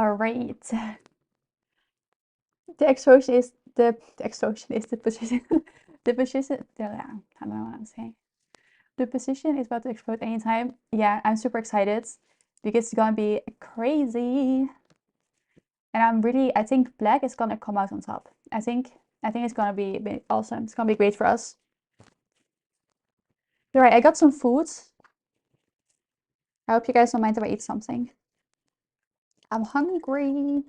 Speaker 1: All right. The explosion is the position. The position. Yeah, I don't know what I'm saying. The position is about to explode anytime. Yeah, I'm super excited because it's gonna be crazy. And I think black is gonna come out on top. I think it's gonna be awesome. It's gonna be great for us. All right, I got some food. I hope you guys don't mind if I eat something. I'm hungry.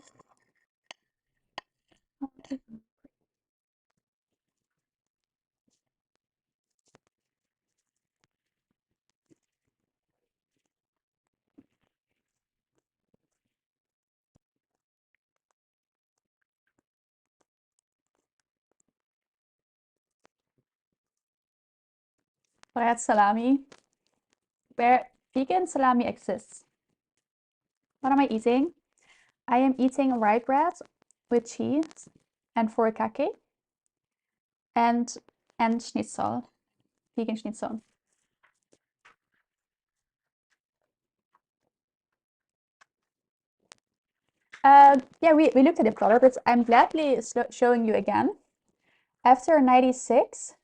Speaker 1: Bread salami. Where vegan salami exists. What am I eating? I am eating rye bread with cheese and furikake and schnitzel, vegan schnitzel. Yeah, we looked at the plotter, but I'm gladly showing you again. After 96,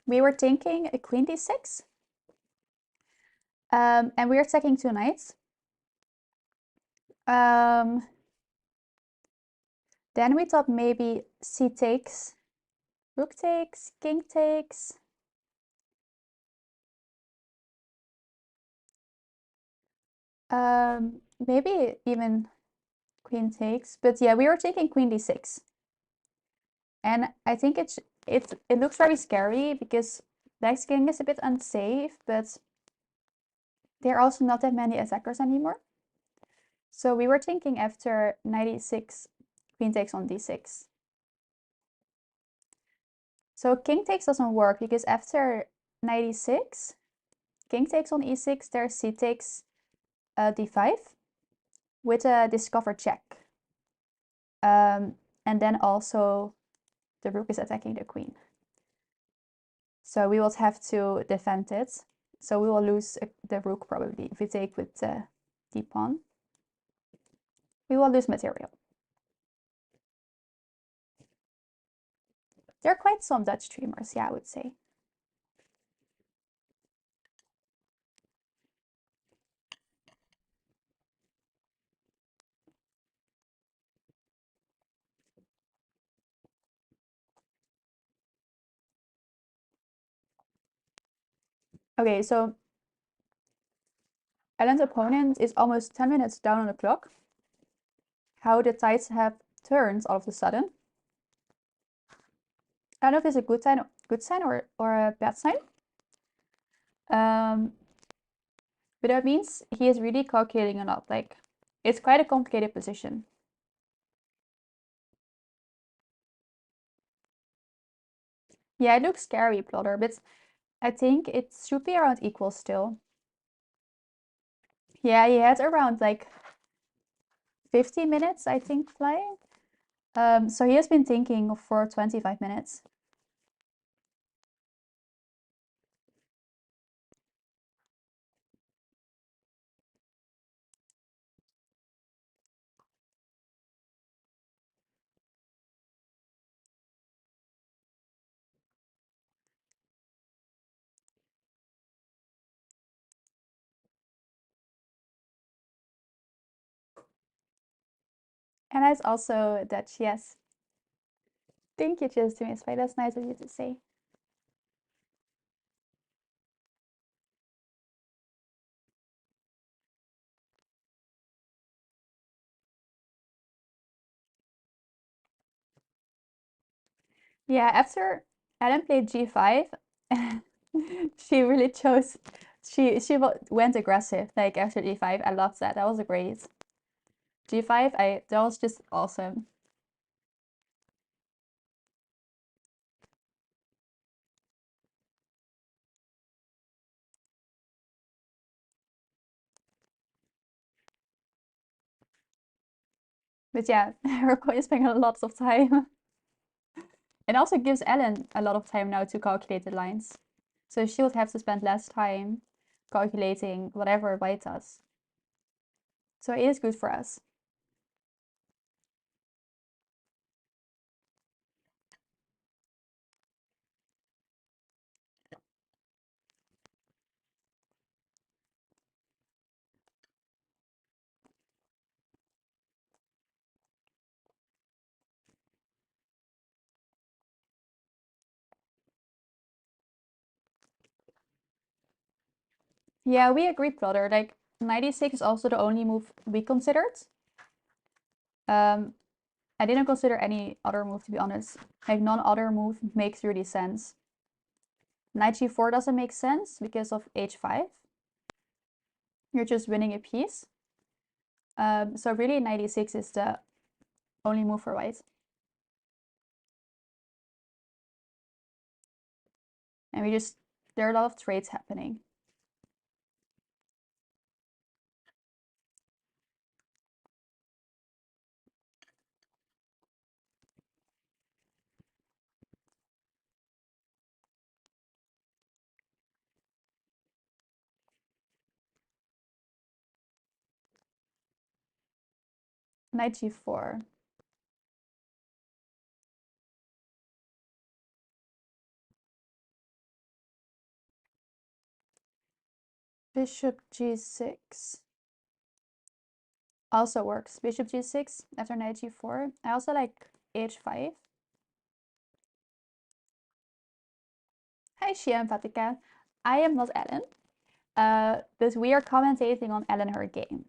Speaker 1: we were thinking a queen d6. And we are attacking 2 knights. Then we thought maybe c takes, rook takes, king takes. Maybe even queen takes. But yeah, we were taking queen d6. And I think it looks very scary because black's king is a bit unsafe, but there are also not that many attackers anymore. So we were thinking after 96, queen takes on d6. So king takes doesn't work because after 96, king takes on e6, there's c takes d5 with a discovered check. And then also the rook is attacking the queen. So we will have to defend it. So we will lose the rook probably if we take with the d-pawn. We will lose material. There are quite some Dutch streamers, yeah, I would say. Okay, so Alan's opponent is almost 10 minutes down on the clock. How the tides have turned all of a sudden. I don't know if it's a good sign or a bad sign. But that means he is really calculating a lot. Like, it's quite a complicated position. Yeah, it looks scary, plotter, but I think it should be around equal still. Yeah, he had around like 50 minutes, I think, flying. So he has been thinking for 25 minutes. And that's also Dutch, yes. Thank you, Just to Miss. That's nice of you to say. Yeah, after Ellen played g5, she really chose. She went aggressive. Like after g5, I loved that. That was great. g5, that was just awesome. But yeah, her opponent is spending lots of time. It also gives Ellen a lot of time now to calculate the lines. So she would have to spend less time calculating whatever white does. So it is good for us. Yeah, we agreed, brother. Like, knight e6 is also the only move we considered. I didn't consider any other move, to be honest. Like, none other move makes really sense. Knight g4 doesn't make sense because of h5. You're just winning a piece. So really, knight e6 is the only move for white. And there are a lot of trades happening. Knight g4. Bishop g6 also works. Bishop g6 after knight g4. I also like h5. Hi Shia and Fatika. I am not Ellen, but we are commentating on Ellen her game.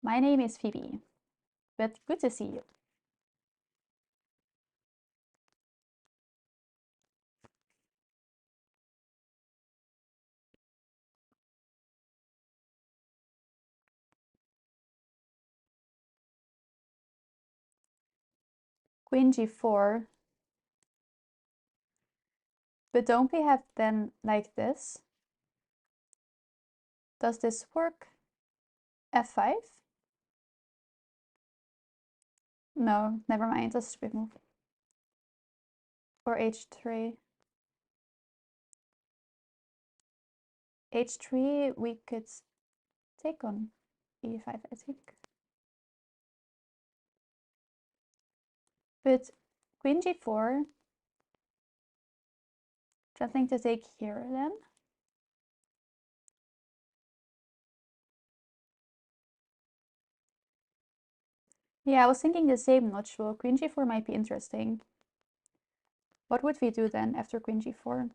Speaker 1: My name is Phoebe, but good to see you. Queen g4. But don't we have then like this? Does this work? f5? No, never mind, that's a stupid move. Or h3. h3 we could take on e5, I think. But queen g4, something to take here then. Yeah, I was thinking the same, not sure. Queen g4 might be interesting. What would we do then after queen g4?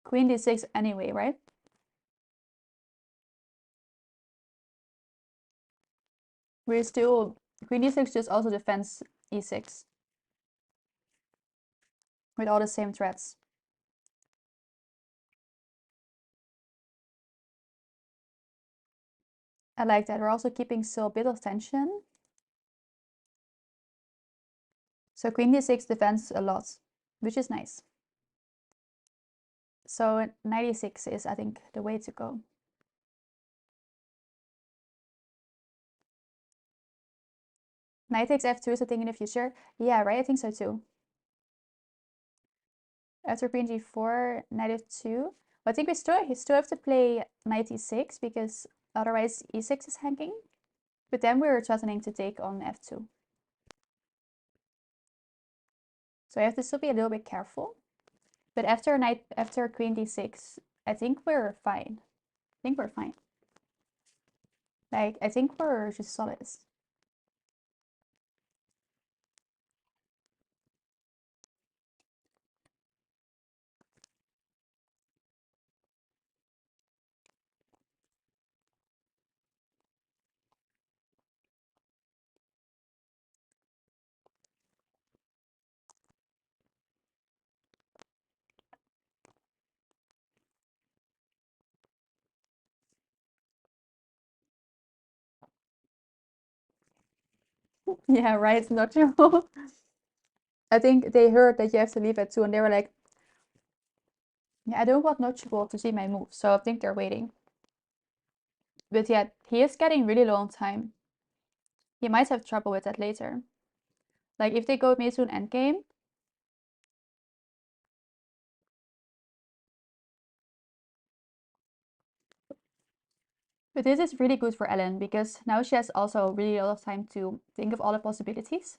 Speaker 1: Queen d6 anyway, right? We're still, queen d6 just also defends e6 with all the same threats. I like that. We're also keeping still a bit of tension. So queen d6 defends a lot, which is nice. So knight e6 is, I think, the way to go. Knight takes f2 is a thing in the future. Yeah, right, I think so too. After queen g4, knight f2. But I think we still have to play knight e6 because otherwise e6 is hanging. But then we're threatening to take on f2. So I have to still be a little bit careful. But after queen d6, I think we're fine. I think we're fine. Like, I think we're just solid. Yeah, right, not true. I think they heard that you have to leave at 2 and they were like, yeah, I don't want Notchable to see my move, so I think they're waiting. But yeah, he is getting really low on time. He might have trouble with that later. Like, if they go maybe to an endgame. But this is really good for Ellen, because now she has also really a lot of time to think of all the possibilities.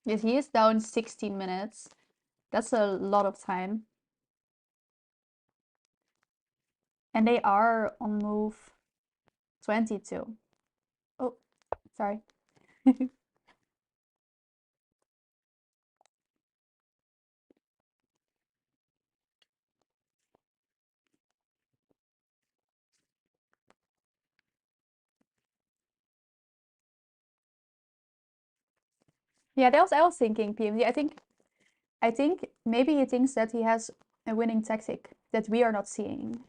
Speaker 1: Yes, he is down 16 minutes. That's a lot of time. And they are on move 22. Oh, sorry. Yeah, that was I was thinking, PMD. I think maybe he thinks that he has a winning tactic that we are not seeing.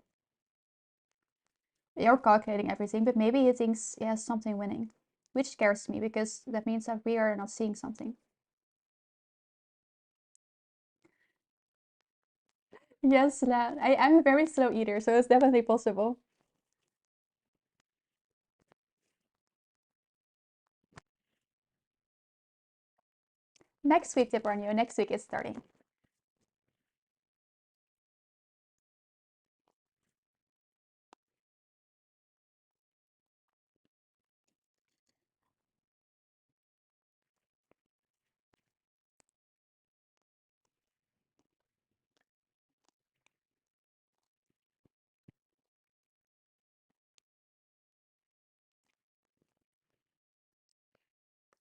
Speaker 1: You're calculating everything, but maybe he thinks he has something winning, which scares me because that means that we are not seeing something. Yes, I'm a very slow eater, so it's definitely possible. Next week, Deborah, next week is starting.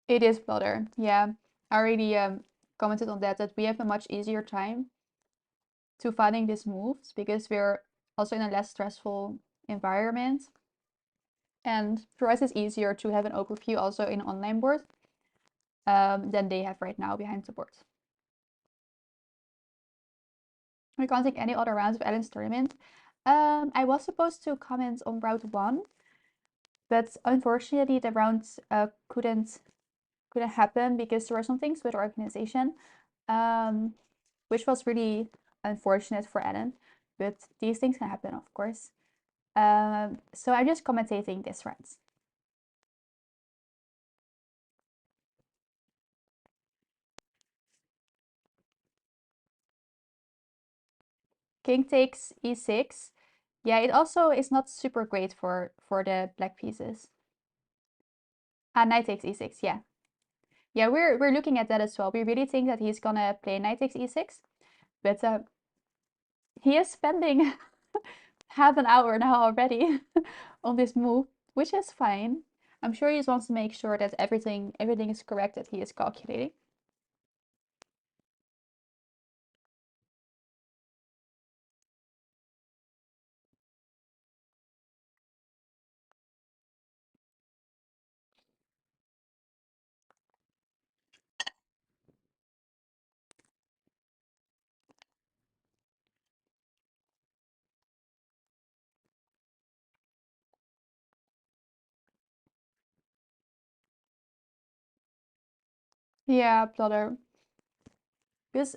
Speaker 1: It is Flutter, yeah. I already commented on that we have a much easier time to finding these moves because we're also in a less stressful environment. And for us, it's easier to have an overview also in online board than they have right now behind the board. We can't take any other rounds of Ellen's tournament. I was supposed to comment on round 1, but unfortunately the round couldn't happen because there were some things with organization, which was really unfortunate for Ellen. But these things can happen, of course. So I'm just commentating this round. King takes e6. Yeah, it also is not super great for the black pieces. Knight takes e6, yeah. Yeah, we're looking at that as well. We really think that he's gonna play knight takes e6, but he is spending half an hour now already on this move, which is fine. I'm sure he just wants to make sure that everything is correct that he is calculating. Yeah, Plotter. Because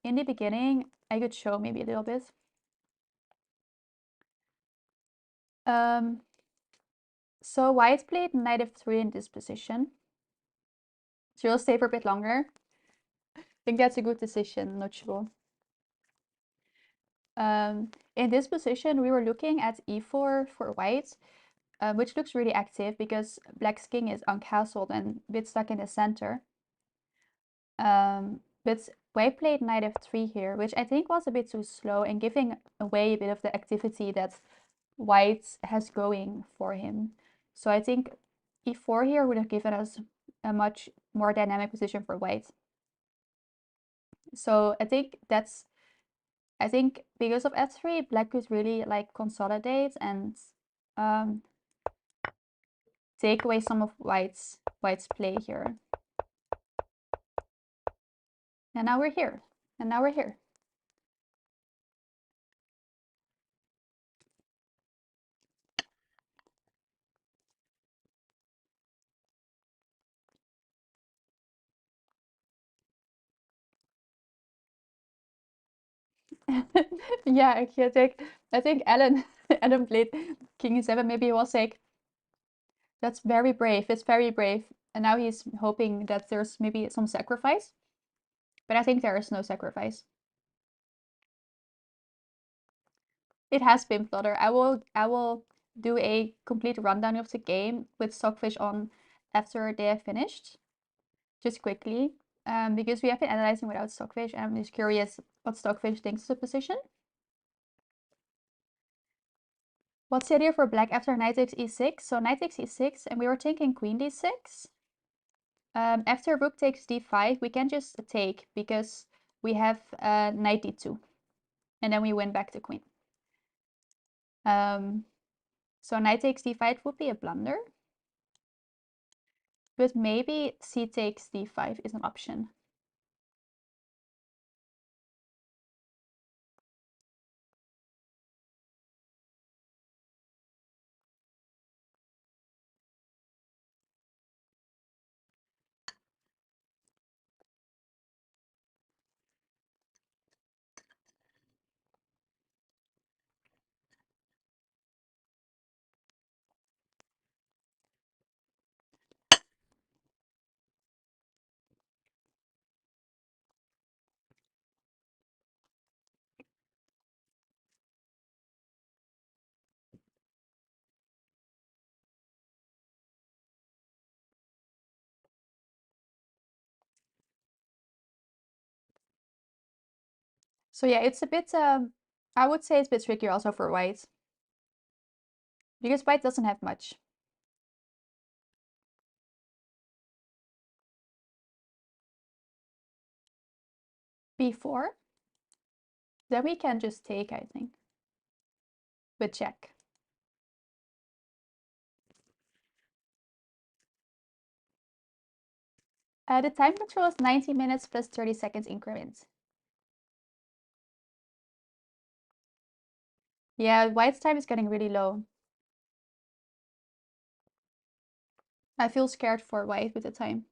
Speaker 1: in the beginning, I could show maybe a little bit. So white played knight f3 in this position. She will stay for a bit longer. I think that's a good decision, not sure. In this position, we were looking at e4 for white, which looks really active because black's king is uncastled and a bit stuck in the center. But white played knight f3 here, which I think was a bit too slow and giving away a bit of the activity that white has going for him. So I think e4 here would have given us a much more dynamic position for white. So I think because of f3, black could really like consolidate and take away some of white's play here. And now we're here. And now we're here. Yeah, I think Ellen Ellen played King e7. Maybe he was like, that's very brave. It's very brave. And now he's hoping that there's maybe some sacrifice. But I think there is no sacrifice. It has been Flutter. I will do a complete rundown of the game with Stockfish on after they have finished. Just quickly. because we have been analyzing without Stockfish, and I'm just curious what Stockfish thinks of the position. What's the idea for black after knight takes e6? So knight takes e6, and we were taking queen d6. After rook takes d5, we can just take because we have knight d2, and then we win back the queen. So knight takes d5 would be a blunder, but maybe c takes d5 is an option. So yeah, it's a bit, I would say it's a bit trickier also for white, because white doesn't have much. b4, then we can just take, I think, with check. The time control is 90 minutes plus 30 seconds increments. Yeah, white's time is getting really low. I feel scared for white with the time.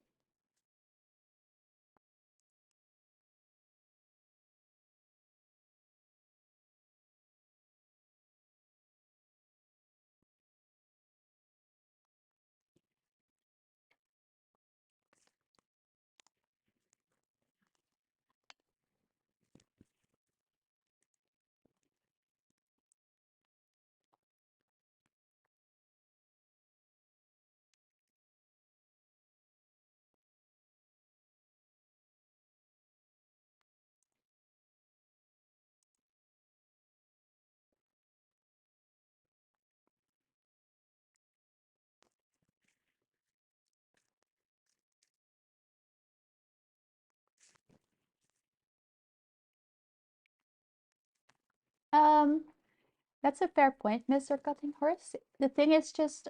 Speaker 1: That's a fair point, Mr. Cutting Horse. The thing is just,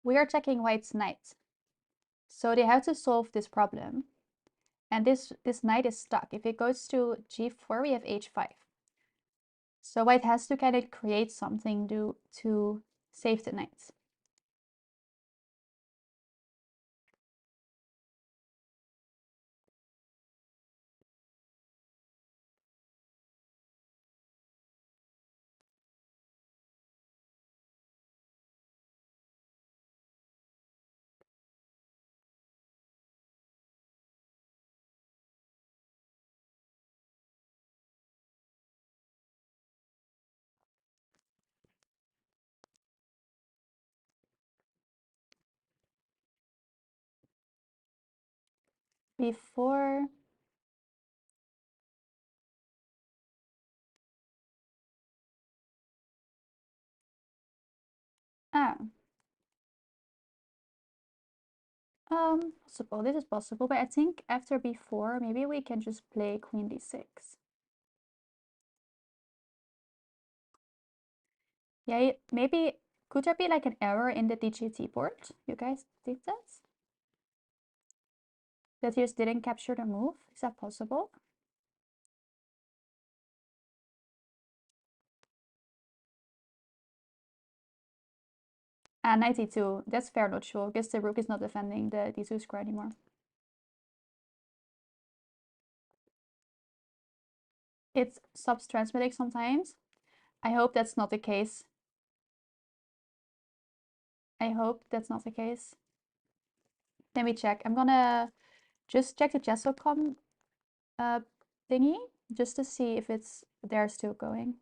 Speaker 1: we are attacking white's knight. So they have to solve this problem. And this knight is stuck. If it goes to g4, we have h5. So white has to kind of create something to save the knight. Before, ah, possible. This is possible, but I think after b4, maybe we can just play queen d6. Yeah, maybe, could there be like an error in the DGT board? You guys think that? That he just didn't capture the move? Is that possible? Ah, 92. That's fair neutral, because the rook is not defending the d2 square anymore. It stops transmitting sometimes. I hope that's not the case. I hope that's not the case. Let me check. I'm gonna just check the chess.com thingy, just to see if it's there still going.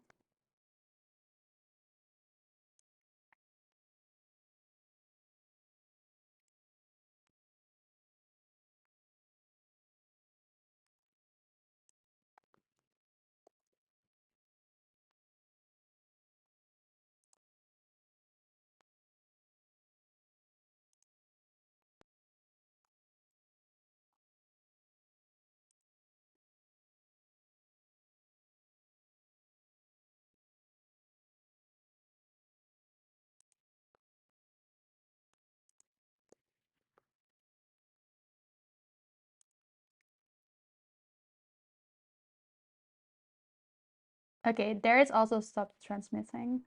Speaker 1: Okay, there it's also stopped transmitting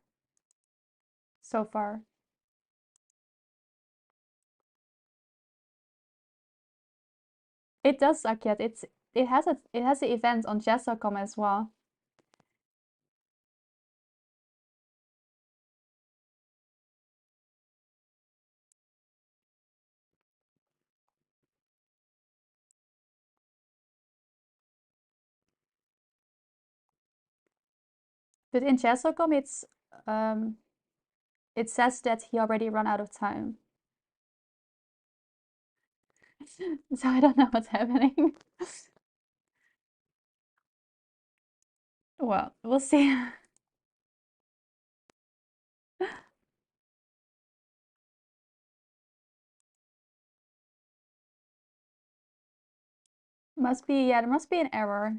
Speaker 1: so far. It does, Akyat. It has the event on chess.com as well. But in chess.com it says that he already run out of time. So I don't know what's happening. Well, we'll see. Must be, yeah, there must be an error.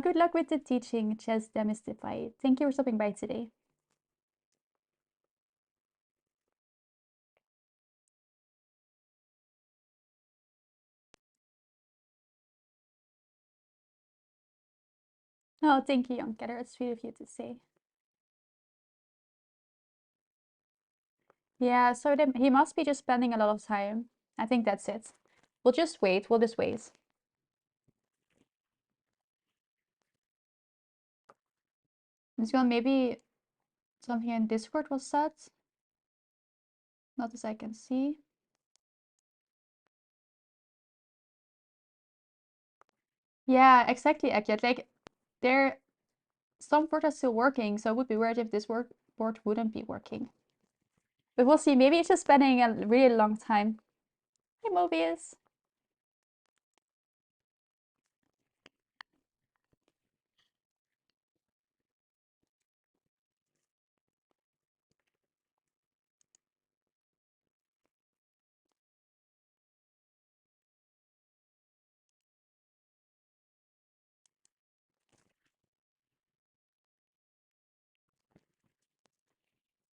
Speaker 1: Good luck with the teaching, Chess Demystified. Thank you for stopping by today. Oh, thank you, Young Getter. It's sweet of you to say. Yeah, so he must be just spending a lot of time. I think that's it. We'll just wait. We'll just wait. This one, maybe something in Discord was set. Not as I can see. Yeah, exactly, Akyat. Like, some board are still working, so it would be weird if this board wouldn't be working. But we'll see. Maybe it's just spending a really long time. Hey, Mobius.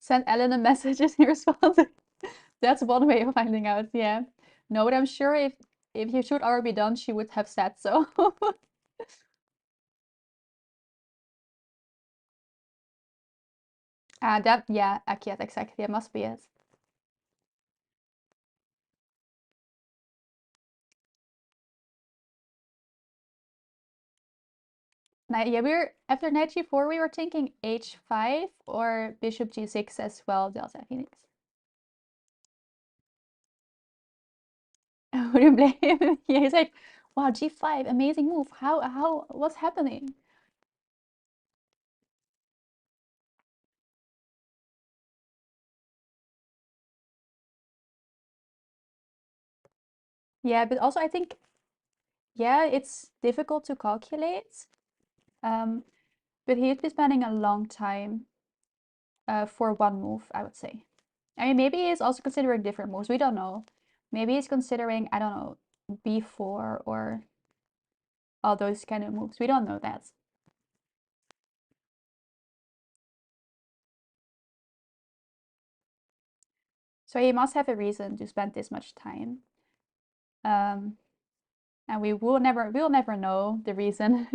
Speaker 1: Send Ellen a message and he responds. That's one way of finding out, yeah. No, but I'm sure if you should already be done, she would have said so. Yeah, Akyat, exactly. It must be it. Now, yeah, after knight g4, we were thinking h5 or bishop g6 as well, Delta Phoenix. I wouldn't blame him. Yeah, he's like, wow, g5, amazing move. What's happening? Yeah, but also I think, yeah, it's difficult to calculate. But he'd be spending a long time for one move, I would say. I mean, maybe he's also considering different moves. We don't know. Maybe he's considering, I don't know, b4 or all those kind of moves. We don't know that. So he must have a reason to spend this much time. And we'll never know the reason.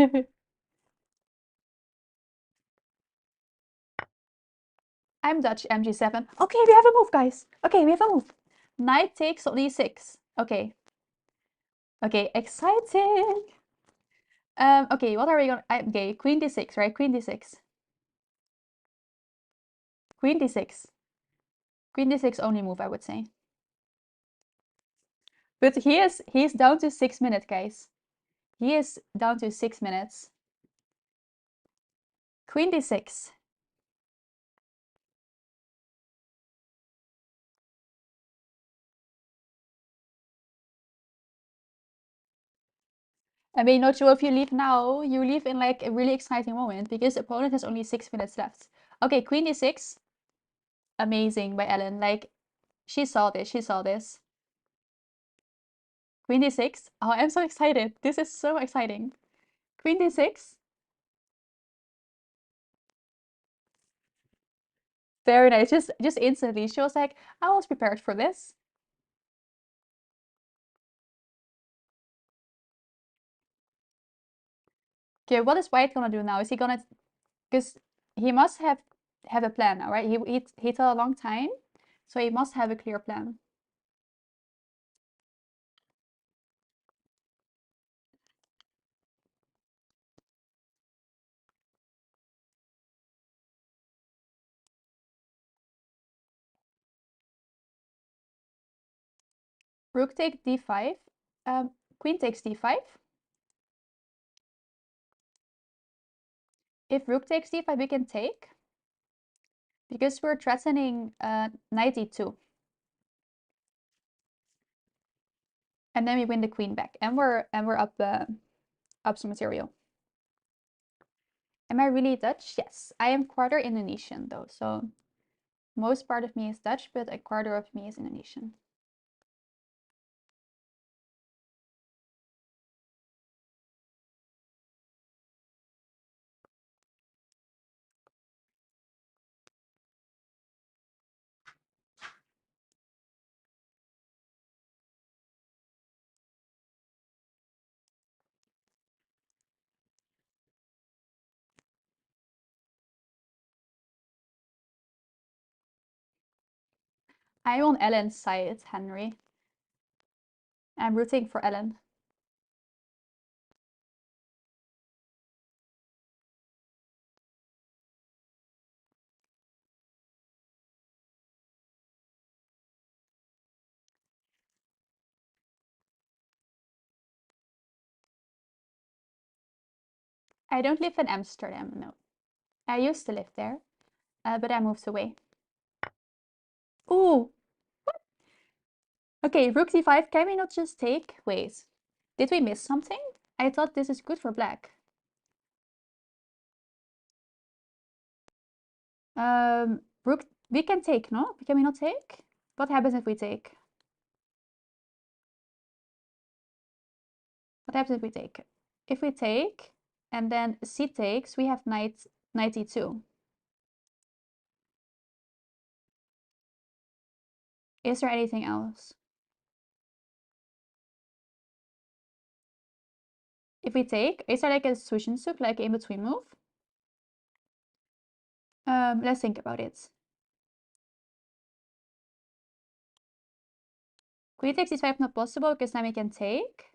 Speaker 1: I'm Dutch, mg7. Okay, we have a move, guys. Okay, we have a move. Knight takes d6. Okay. Okay, exciting. Okay, what are we gonna... Okay, queen d6, right? Queen d6. Queen d6. Queen d6 only move, I would say. But he's down to 6 minutes, guys. He is down to 6 minutes. Queen d6. I mean, not sure if you leave now, you leave in like a really exciting moment because the opponent has only 6 minutes left. Okay, queen d6. Amazing by Ellen. Like, she saw this, she saw this. Queen d6. Oh, I'm so excited. This is so exciting. Queen d6. Very nice. Just instantly, she was like, I was prepared for this. Okay, what is white gonna do now? Is he gonna... Because he must have a plan now, right? He took a long time, so he must have a clear plan. Rook takes d5. Queen takes d5. If rook takes d5, we can take, because we're threatening knight e2. And then we win the queen back, and we're up some material. Am I really Dutch? Yes, I am quarter Indonesian though, so most part of me is Dutch, but a quarter of me is Indonesian. I'm on Ellen's side, Henry. I'm rooting for Ellen. I don't live in Amsterdam, no. I used to live there, but I moved away. Ooh! What? Okay, rook d5, can we not just take? Wait, did we miss something? I thought this is good for black. Rook, we can take, no? Can we not take? What happens if we take? What happens if we take? If we take, and then c takes, we have knight e2. Is there anything else? If we take, is there like a Zwischenzug, like in between move? Let's think about it. Queen takes d5 not possible because then we can take.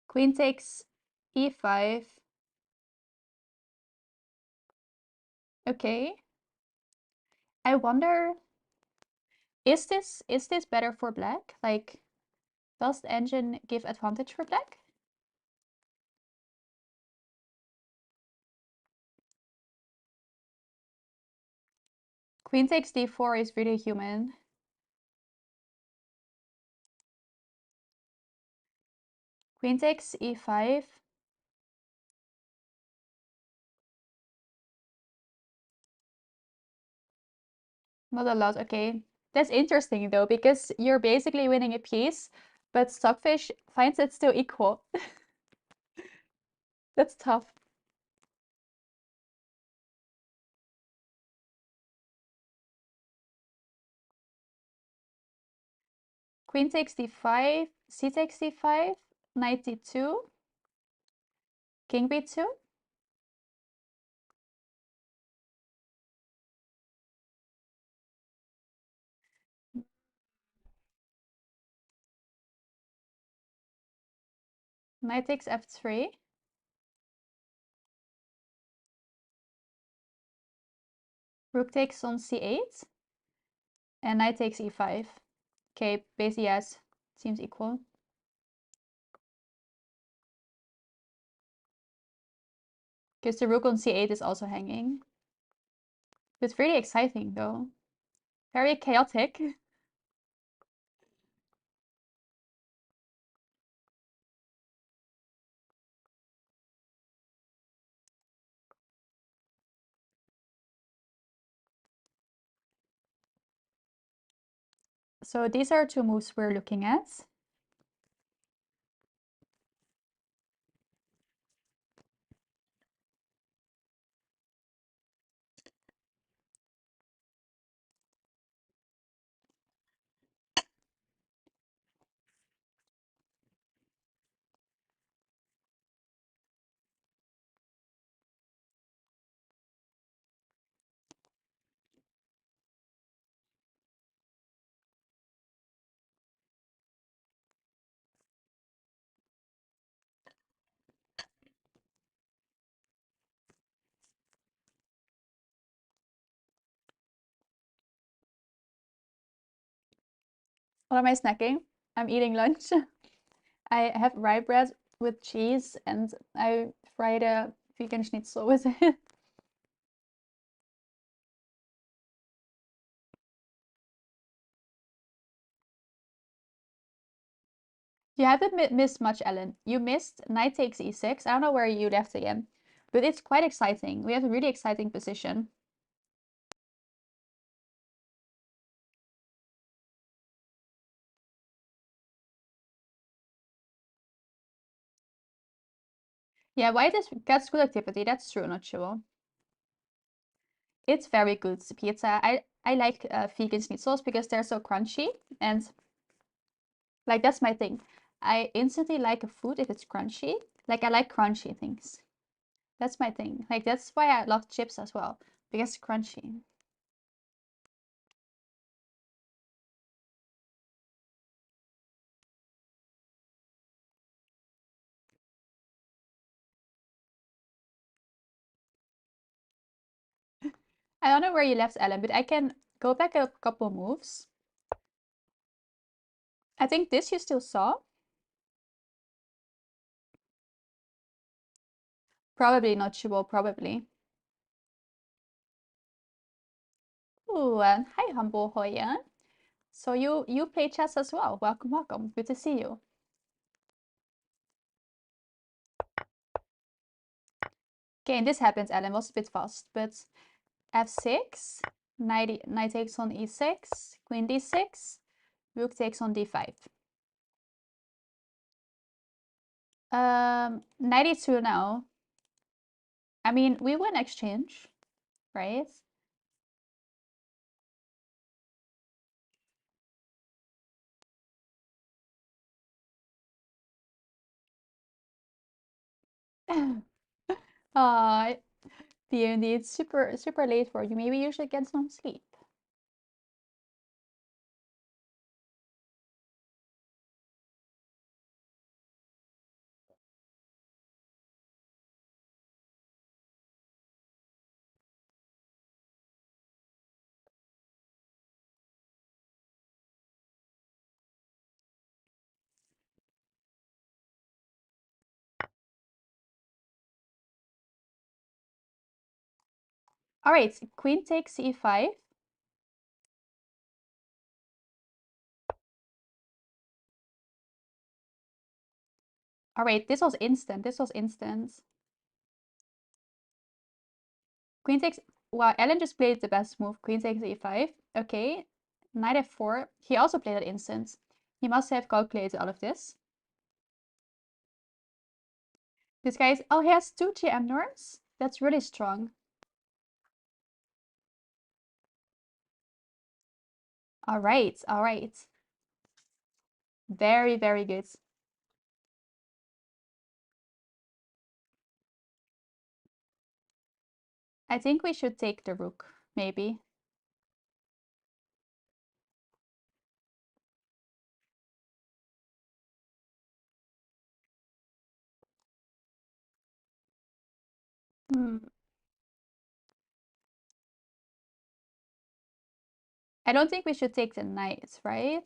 Speaker 1: Queen takes e5. Okay. I wonder, is this better for black? Like, does the engine give advantage for black? Queen takes d4 is really human. Queen takes e5. Not a lot, okay. That's interesting though, because you're basically winning a piece, but Stockfish finds it still equal. That's tough. Queen takes d5, c takes d5, knight d2, king b2. Knight takes f3. Rook takes on c8. And knight takes e5. Okay, basically yes, seems equal. Because the rook on c8 is also hanging. It's really exciting though. Very chaotic. So these are two moves we're looking at. What am I snacking? I'm eating lunch. I have rye bread with cheese and I fried a vegan schnitzel with it. You haven't missed much, Ellen. You missed knight takes e6. I don't know where you left again, but it's quite exciting. We have a really exciting position. Yeah, white gets good activity. That's true, not sure. It's very good pizza. I like vegan schnitzels because they're so crunchy and like that's my thing. I instantly like a food if it's crunchy. Like I like crunchy things. That's my thing. Like that's why I love chips as well because it's crunchy. I don't know where you left, Ellen, but I can go back a couple moves. I think this you still saw. Probably not sure, probably. Ooh, hi, Humble Hoya. So you play chess as well. Welcome, welcome. Good to see you. Okay, and this happens, Ellen. Was a bit fast, but f6, knight takes on e6, queen d6, rook takes on d5. Knight e2 now. I mean, we win exchange, right? Uh, PND, it's super late for you. Maybe you should get some sleep. All right, queen takes e5. All right, this was instant. This was instant. Queen takes. Well, Ellen just played the best move. Queen takes e5. Okay, knight f4. He also played it instant. He must have calculated all of this. This guy's. Oh, he has 2 GM norms? That's really strong. All right, all right. Very, very good. I think we should take the rook, maybe. Hmm. I don't think we should take the knight, right?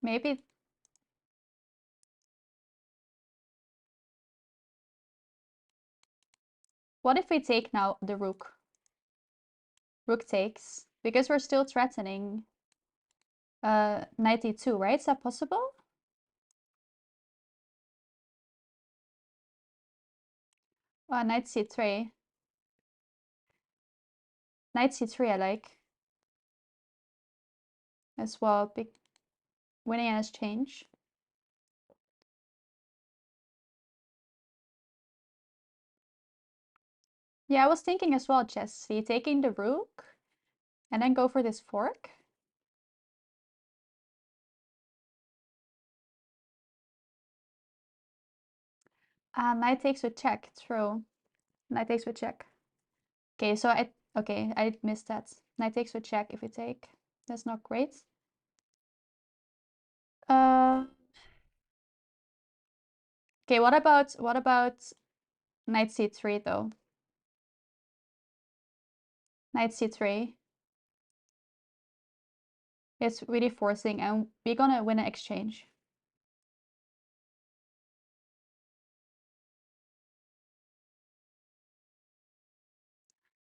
Speaker 1: Maybe. What if we take now the rook? Rook takes, because we're still threatening knight e2, right? Is that possible? Knight c3. Knight c3 I like as well. Big winning an exchange. Yeah, I was thinking as well, Jesse, taking the rook and then go for this fork. Knight takes with check, true. Knight takes with check. Okay, so I missed that. Knight takes with check if we take. That's not great. Okay, what about knight c3 though? Knight c3. It's really forcing, and we're gonna win an exchange.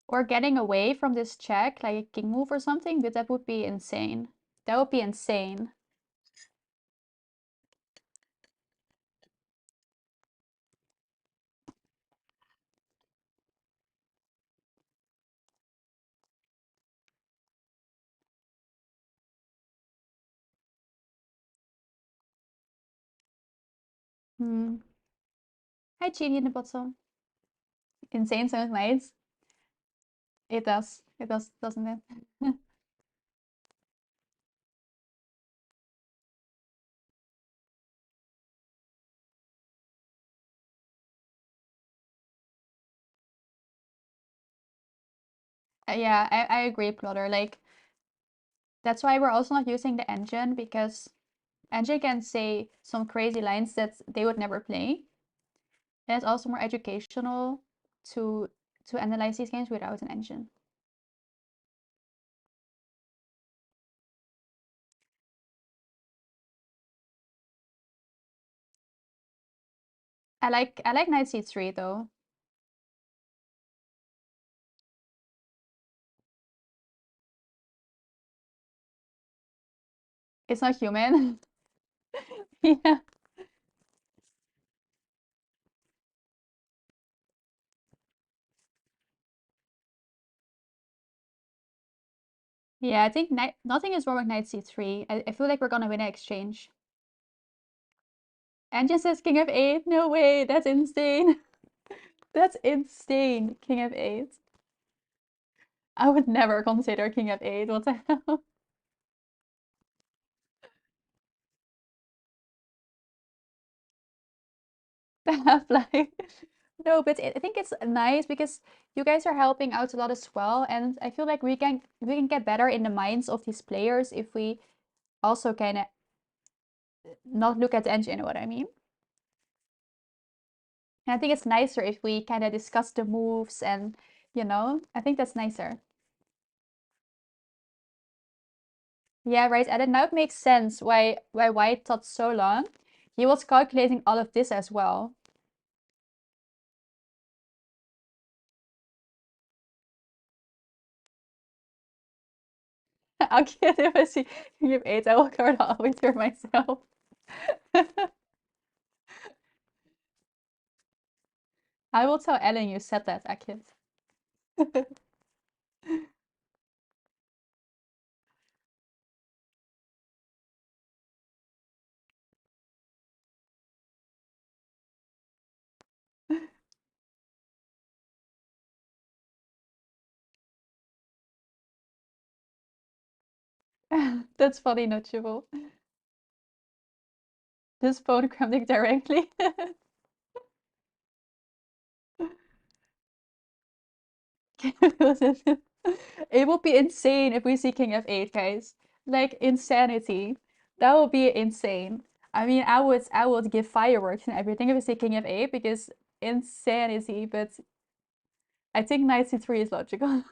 Speaker 1: Or getting away from this check, like a king move or something, but that would be insane. That would be insane. Hmm. Hi, Genie in the bottom. Insane sounds nice. It does. It does, doesn't it? Yeah, I agree, Plotter. Like, that's why we're also not using the engine, because engine can say some crazy lines that they would never play. And it's also more educational to analyze these games without an engine. I like knight c3 though. It's not human. Yeah. Yeah, I think nothing is wrong with knight c3. I feel like we're gonna win an exchange. And just says king f8. No way, that's insane. That's insane. King f8. I would never consider king f8. What the hell? Like, no, but I think it's nice because you guys are helping out a lot as well, and I feel like we can get better in the minds of these players if we also kind of not look at the engine, you know what I mean? And I think it's nicer if we kind of discuss the moves and, I think that's nicer. Yeah, right. And then now it makes sense why White thought so long. He was calculating all of this as well. I'll get if I see King of Eight, I will card always for myself. I will tell Ellen you said that, Akit. That's funny, Notchable. This phone cramping directly. It would be insane if we see King f8, guys. Like insanity. That would be insane. I mean, I would give fireworks and everything if we see King f8 because insanity, but I think knight c3 is logical.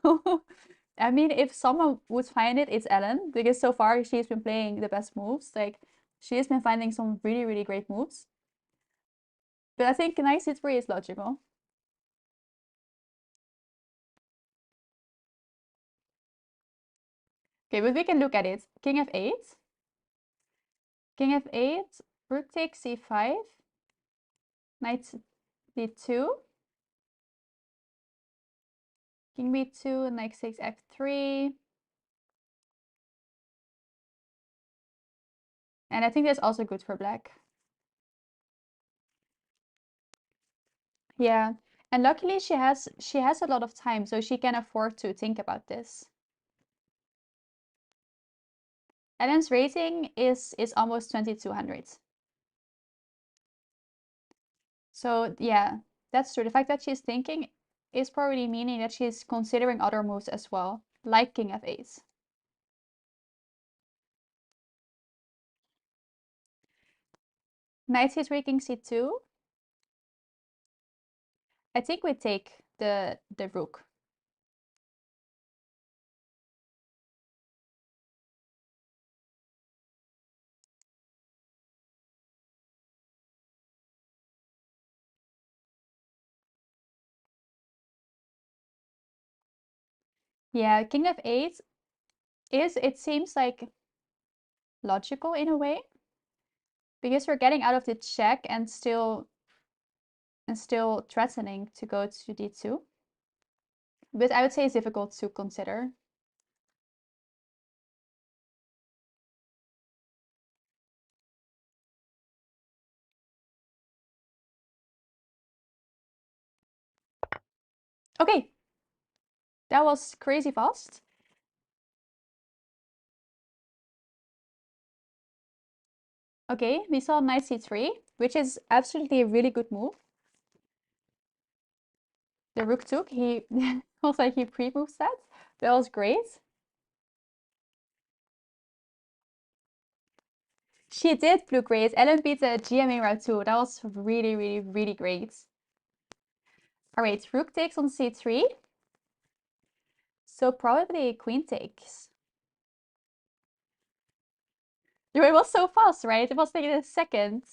Speaker 1: I mean, if someone would find it, it's Ellen, because so far she's been playing the best moves. Like, she has been finding some really, really great moves. But I think knight c3 is logical. Okay, but we can look at it. King f8, King f8, rook takes c5, knight b2, King b2, knight takes f3. And I think that's also good for black. Yeah. And luckily she has a lot of time, so she can afford to think about this. Ellen's rating is almost 2200. So yeah, that's true. The fact that she's thinking is probably meaning that she's considering other moves as well, like King f8. Knight c3, King c2. I think we take the rook. Yeah, king f8 it seems like logical in a way, because we're getting out of the check and still threatening to go to d2. But I would say it's difficult to consider. Okay, that was crazy fast. Okay, we saw knight c3, which is absolutely a really good move. The rook took, he was like he pre-moves that. That was great. She did blue great. Ellen beat the GMA round 2. That was really, really, really great. All right, rook takes on c3. So probably queen takes. It was so fast, right? It was like in a second.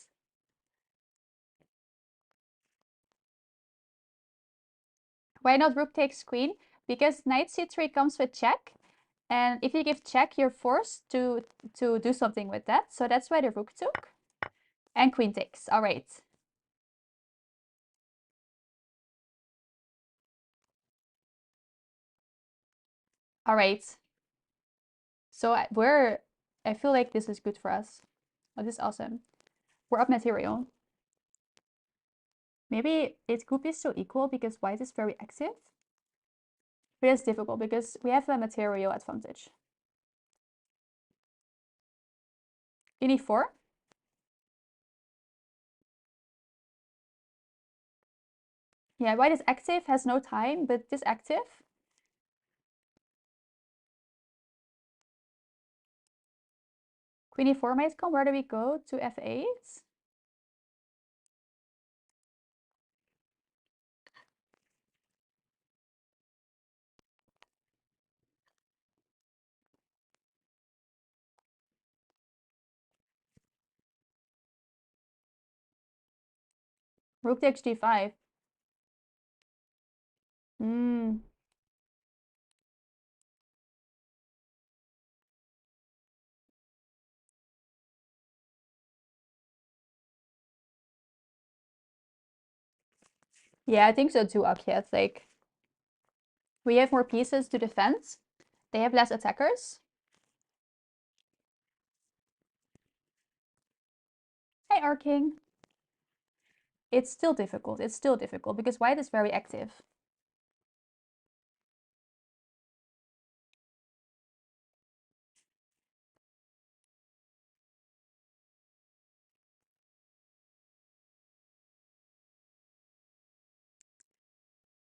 Speaker 1: Why not rook takes queen? Because knight c3 comes with check. And if you give check, you're forced to do something with that. So that's why the rook took. And queen takes. All right. All right. So I feel like this is good for us. Oh, this is awesome. We're up material. Maybe it could be still equal because white is very active. But it's difficult because we have a material advantage. In e4. Yeah, white is active, has no time, but this active. Queen e4 might come. Where do we go? To f8. Rook takes g5. Hmm. Yeah, I think so too, Akyat. Like, we have more pieces to defend. They have less attackers. Hey, our king. It's still difficult. It's still difficult because white is very active.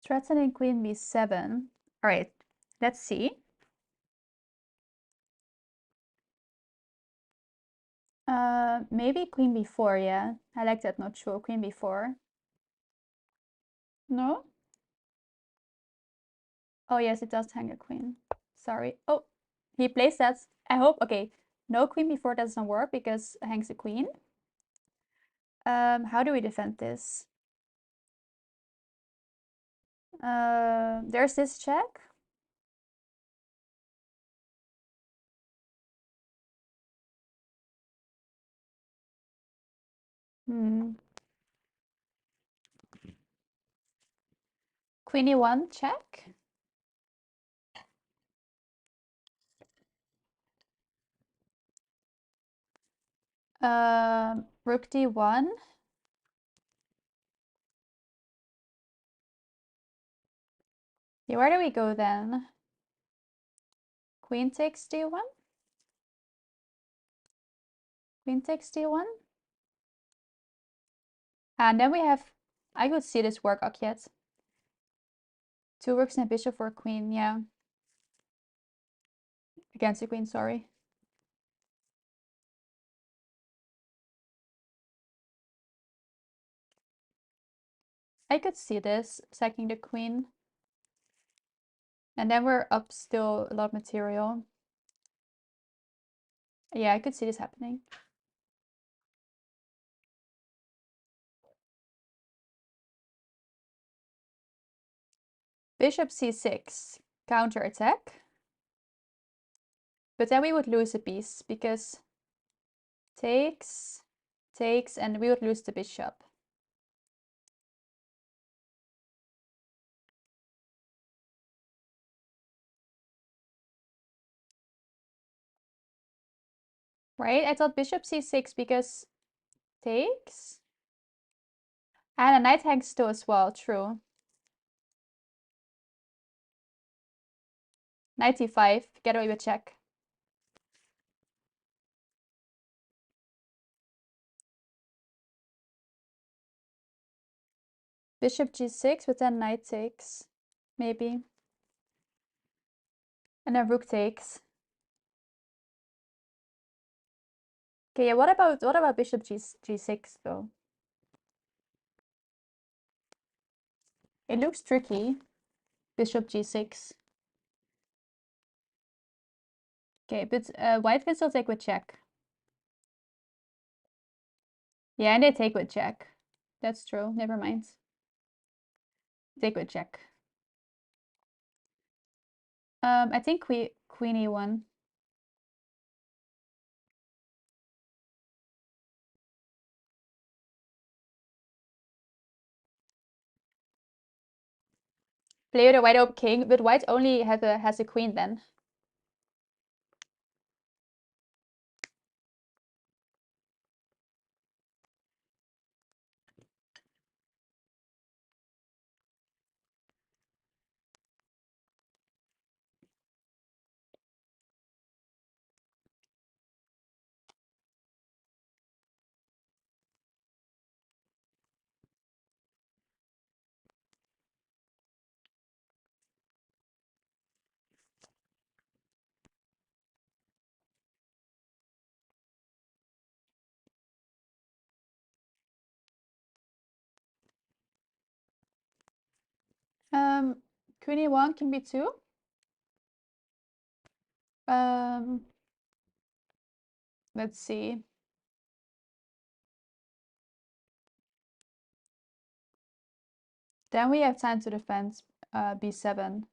Speaker 1: Threatening queen b7. All right, let's see. Maybe queen b4, yeah. I like that, not sure. Queen b4. No? Oh, yes, it does hang a queen. Sorry. Oh, he plays that. I hope. Okay, no queen b4 doesn't work because it hangs a queen. How do we defend this? There's this check. Hmm. Queen e1 check. Rook d1. Yeah, where do we go then? Queen takes d1. Queen takes d1. And then we have, I could see this work, Akyat. Two rooks and a bishop for a queen, yeah. Against the queen, sorry. I could see this, sacking the queen. And then we're up still a lot of material. Yeah, I could see this happening. Bishop c6. counter attack. But then we would lose a piece because takes, and we would lose the bishop. Right? I thought bishop c6 because takes. And a knight hangs too as well, true. Knight e5, get away with check. Bishop g6, but then knight takes, maybe. And then rook takes. Okay, yeah, what about bishop g6 though? It looks tricky. Bishop g6. Okay, but white can still take with check. Yeah, and they take with check. That's true. Never mind. Take with check. I think queen e1. Play with a wide open king, but white only has a queen then. Queen e1, king b2. Let's see. Then we have time to defend b7.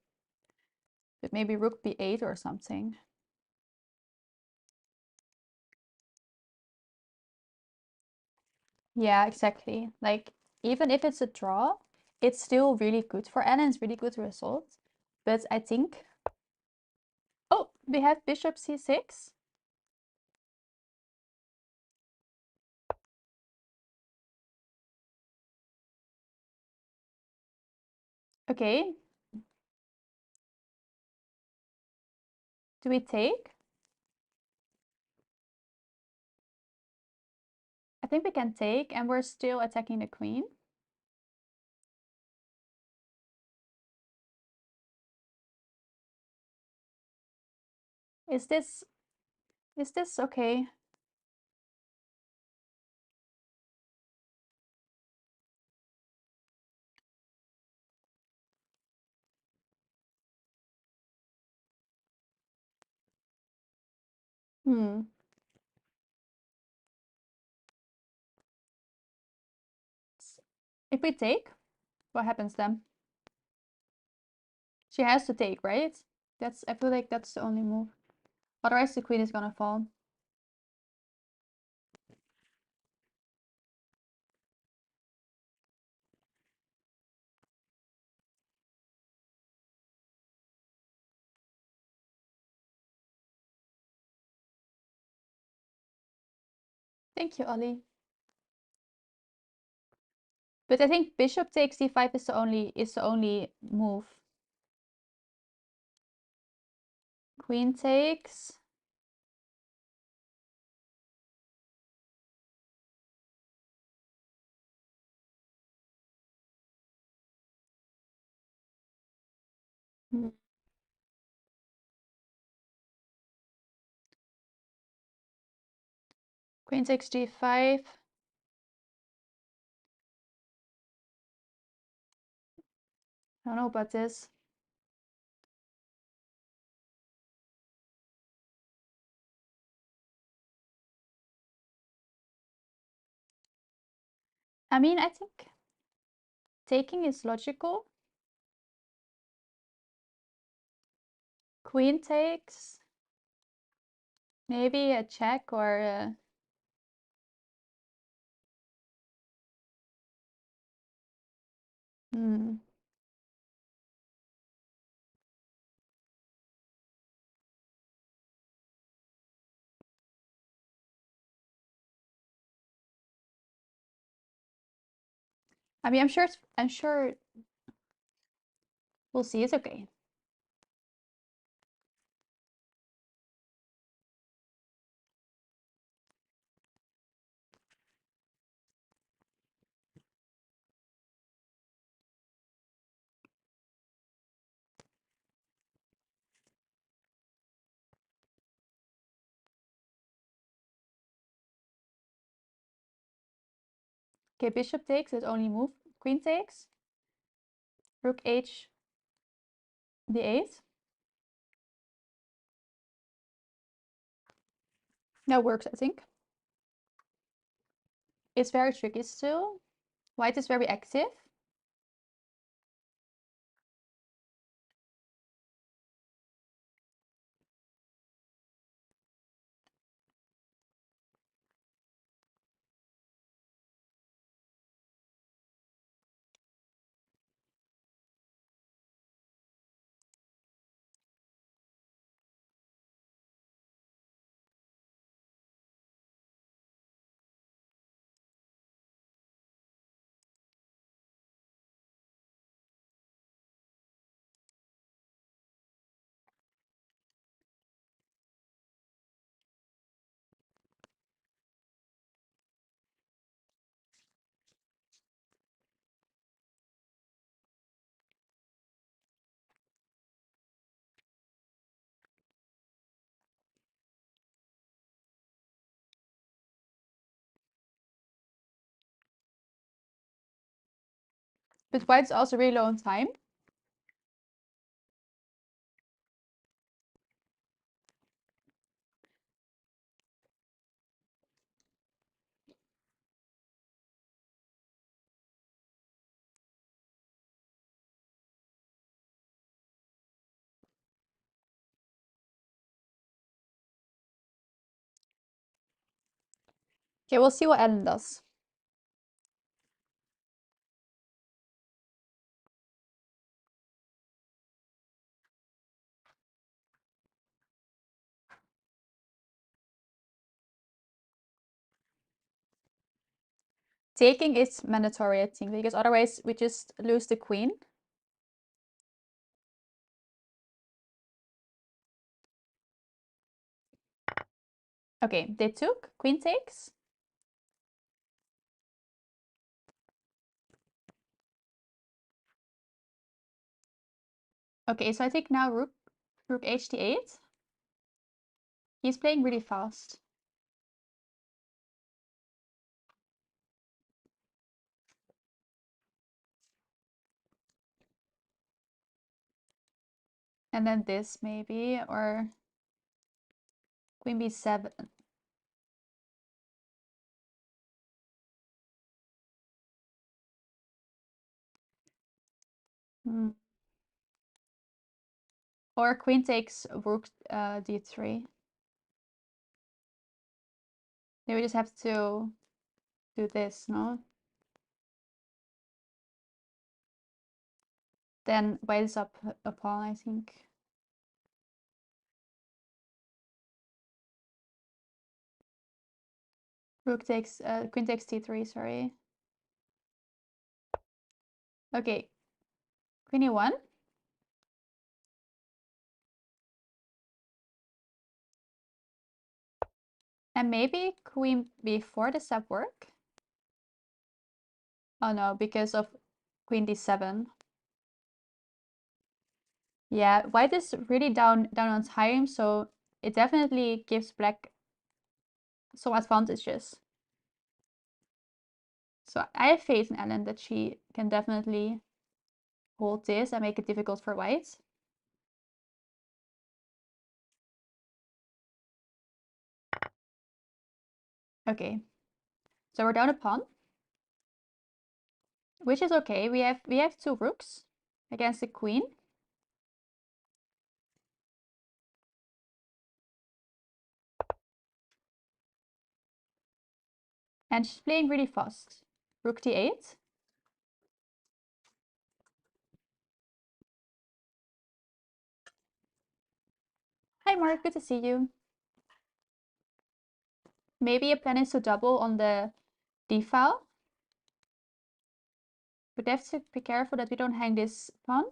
Speaker 1: But maybe rook b8 or something. Yeah, exactly. Like, even if it's a draw, it's still really good for Anna. It's really good result. But I think... Oh, we have bishop c6. Okay. Do we take? I think we can take, and we're still attacking the queen. Is this okay? If we take, what happens then? She has to take, right? I feel like that's the only move. Otherwise the queen is gonna fall. Thank you, Ollie. But I think bishop takes d5 is the only move. Queen takes. Queen takes g5. I don't know about this. I mean, I think taking is logical. Queen takes. Maybe a check or a... I mean, I'm sure we'll see. It's okay. Okay, bishop takes, it only move. Queen takes. Rook h d8. That works, I think. It's very tricky still. White is very active. But white is also really low on time. Okay, we'll see what Ellen does. Taking is mandatory, I think, because otherwise we just lose the queen. Okay, they took. Queen takes. Okay, so I take now rook h d8. He's playing really fast. And then this maybe, or queen b7. Or queen takes rook d3. Then we just have to do this, no? Then white is up a pawn, I think. Rook takes, queen takes d3, sorry. Okay, queen e1. And maybe queen b4, does that work? Oh no, because of queen d7. Yeah, white is really down on time, so it definitely gives black some advantages. So I have faith in Ellen that she can definitely hold this and make it difficult for white. Okay, so we're down a pawn, which is okay. We have two rooks against the queen. And she's playing really fast. Rook d8. Hi Mark, good to see you. Maybe a plan is to double on the d file. But we have to be careful that we don't hang this pawn.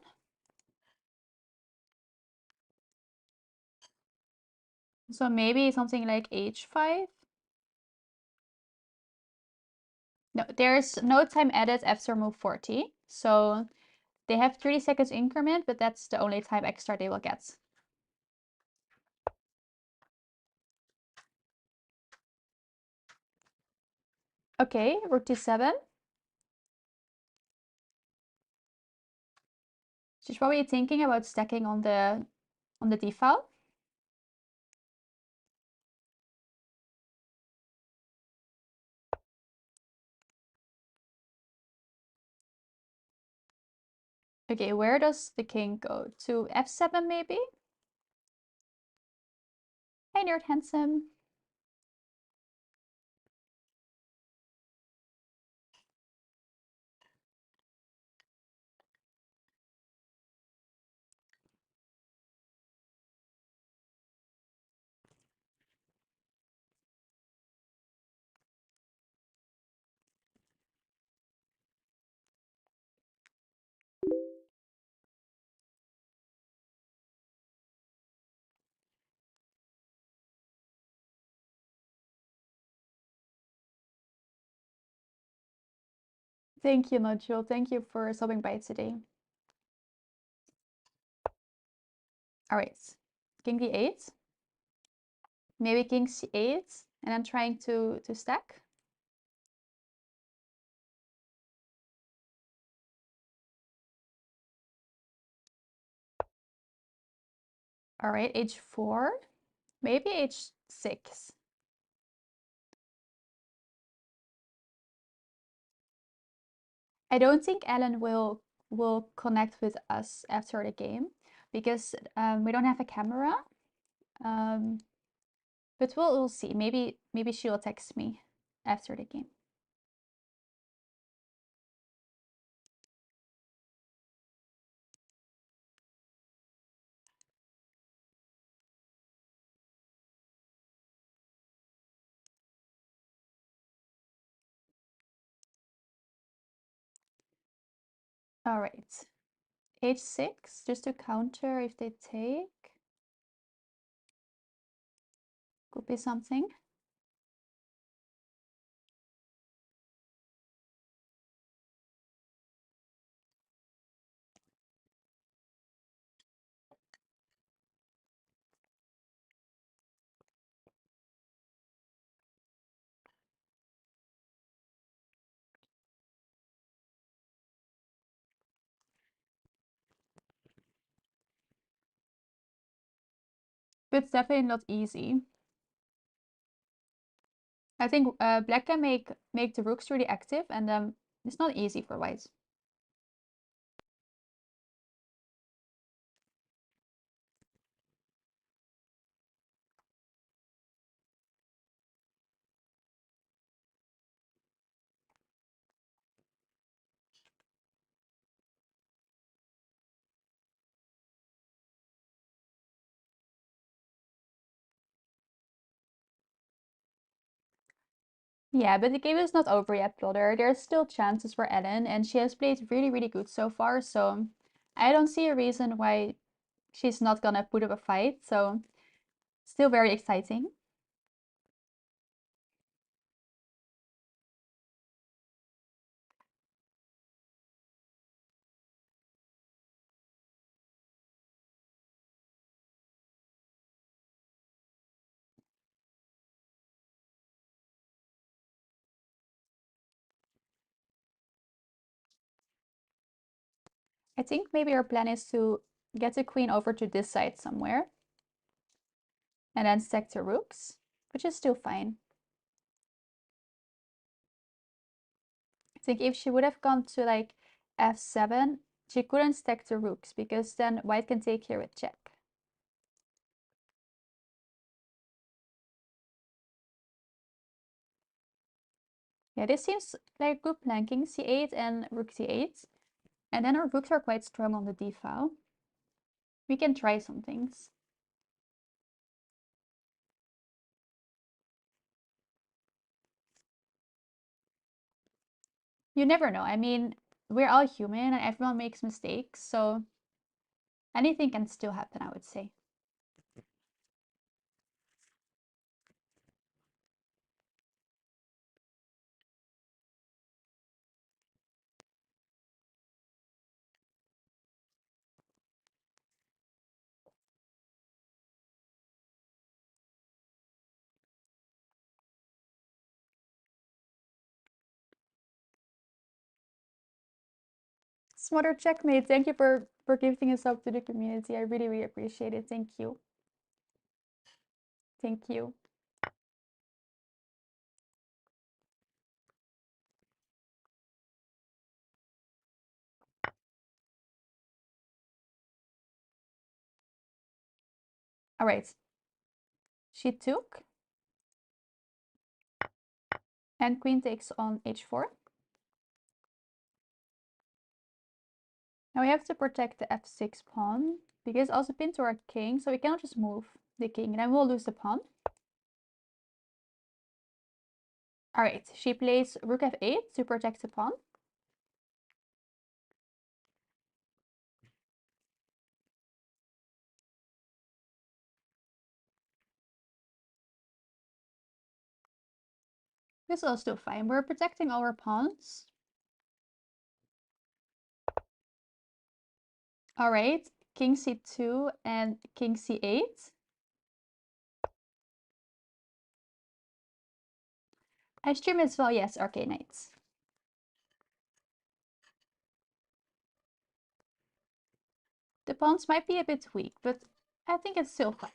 Speaker 1: So maybe something like h5. No, there's no time added after move 40. So they have 30 seconds increment, but that's the only time extra they will get. Okay, rook d7. She's probably thinking about stacking on the d file. Okay, where does the king go? To f7 maybe? Hey Nerd Handsome. Thank you, Nodule. Thank you for stopping by today. All right, king d8. Maybe king c8, and I'm trying to stack. All right, h4, maybe h6. I don't think Ellen will connect with us after the game because we don't have a camera. But we'll see. Maybe she'll text me after the game. All right, h6 just to counter if they take. Could be something. But it's definitely not easy. I think black can make the rooks really active, and it's not easy for white. Yeah, but the game is not over yet, Plodder. There's still chances for Ellen, and she has played really, really good so far, so I don't see a reason why she's not gonna put up a fight, so still very exciting. I think maybe our plan is to get the queen over to this side somewhere, and then stack the rooks, which is still fine. I think if she would have gone to like f7, she couldn't stack the rooks because then white can take here with check. Yeah, this seems like good plan. King c8 and rook c8. And then our rooks are quite strong on the d file. We can try some things. You never know. I mean, we're all human and everyone makes mistakes, so anything can still happen, I would say. Smarter checkmate. Thank you for giving us up to the community. I really, really appreciate it. Thank you. Thank you. All right. She took. And queen takes on h4. Now we have to protect the f6 pawn, because also pinned to our king, so we cannot just move the king, and then we'll lose the pawn. All right, she plays rook f8 to protect the pawn. This is also fine. We're protecting our pawns. All right, king c2 and king c8. I stream as well, yes, Arcade Knights. The pawns might be a bit weak, but I think it's still fine.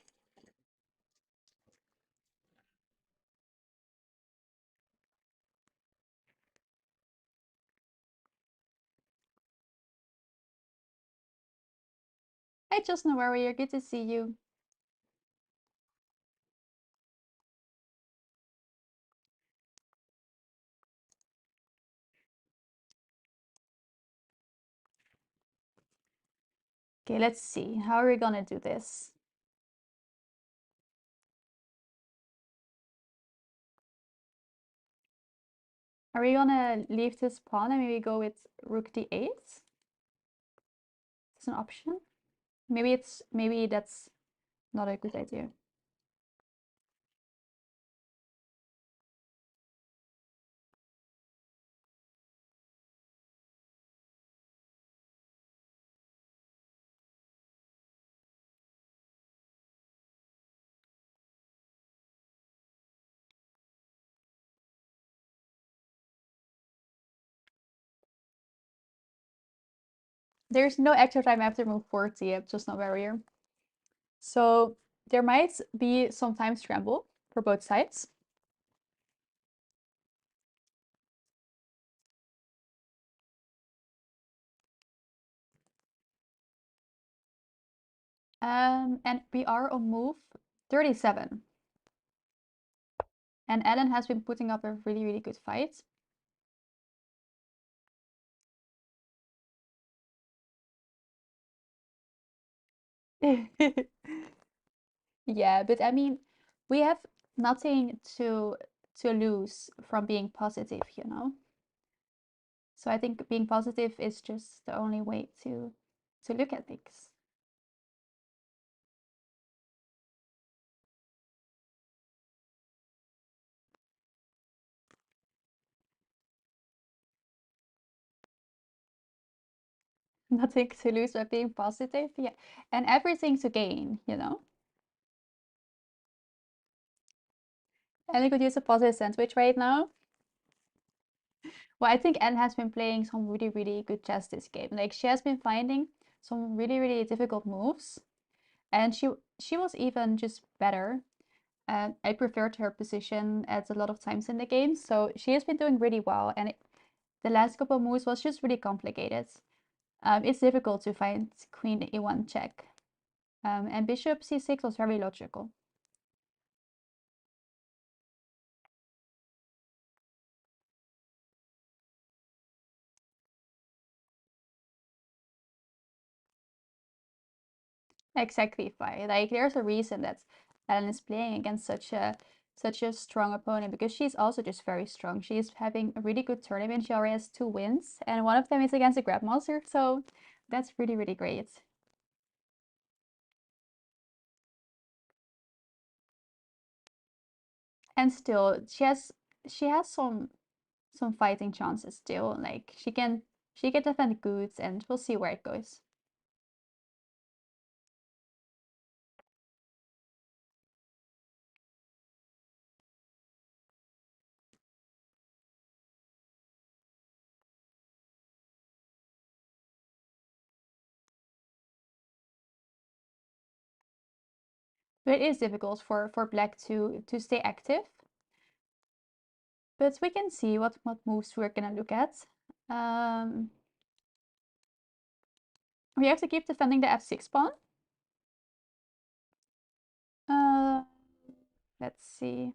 Speaker 1: Hi, Chestnut Warrior, good to see you. Okay, let's see. How are we gonna do this? Are we gonna leave this pawn and maybe go with rook d8? It's an option. Maybe that's not a good idea. There's no extra time after move 40, just not barrier. So there might be some time scramble for both sides. And we are on move 37. And Ellen has been putting up a really, really good fight. Yeah, but I mean, we have nothing to lose from being positive, you know? So I think being positive is just the only way to look at things. Nothing to lose by being positive, yeah. And everything to gain, you know? And I could use a positive sandwich right now. Well, I think Anne has been playing some really, really good chess this game. Like, she has been finding some really, really difficult moves. And she was even just better. I preferred her position at a lot of times in the game. So she has been doing really well. And the last couple of moves was just really complicated. It's difficult to find queen e1 check. And bishop c6 was very logical. Exactly, Fi. Like there's a reason that Ellen is playing against such a strong opponent because she's also just very strong. She's having a really good tournament. She already has 2 wins, and one of them is against a Grandmaster, so that's really, really great. And still, she has some fighting chances still. Like she can defend good, and we'll see where it goes. But it is difficult for black to stay active. But we can see what moves we're gonna look at. We have to keep defending the f6 pawn. Uh, let's see.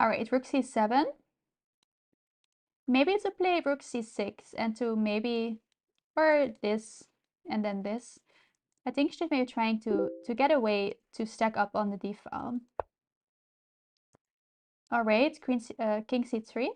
Speaker 1: All right, rook c7. Maybe to play rook c6 and to maybe, or this and then this. I think she's maybe trying to get away to stack up on the d file. All right, king c3.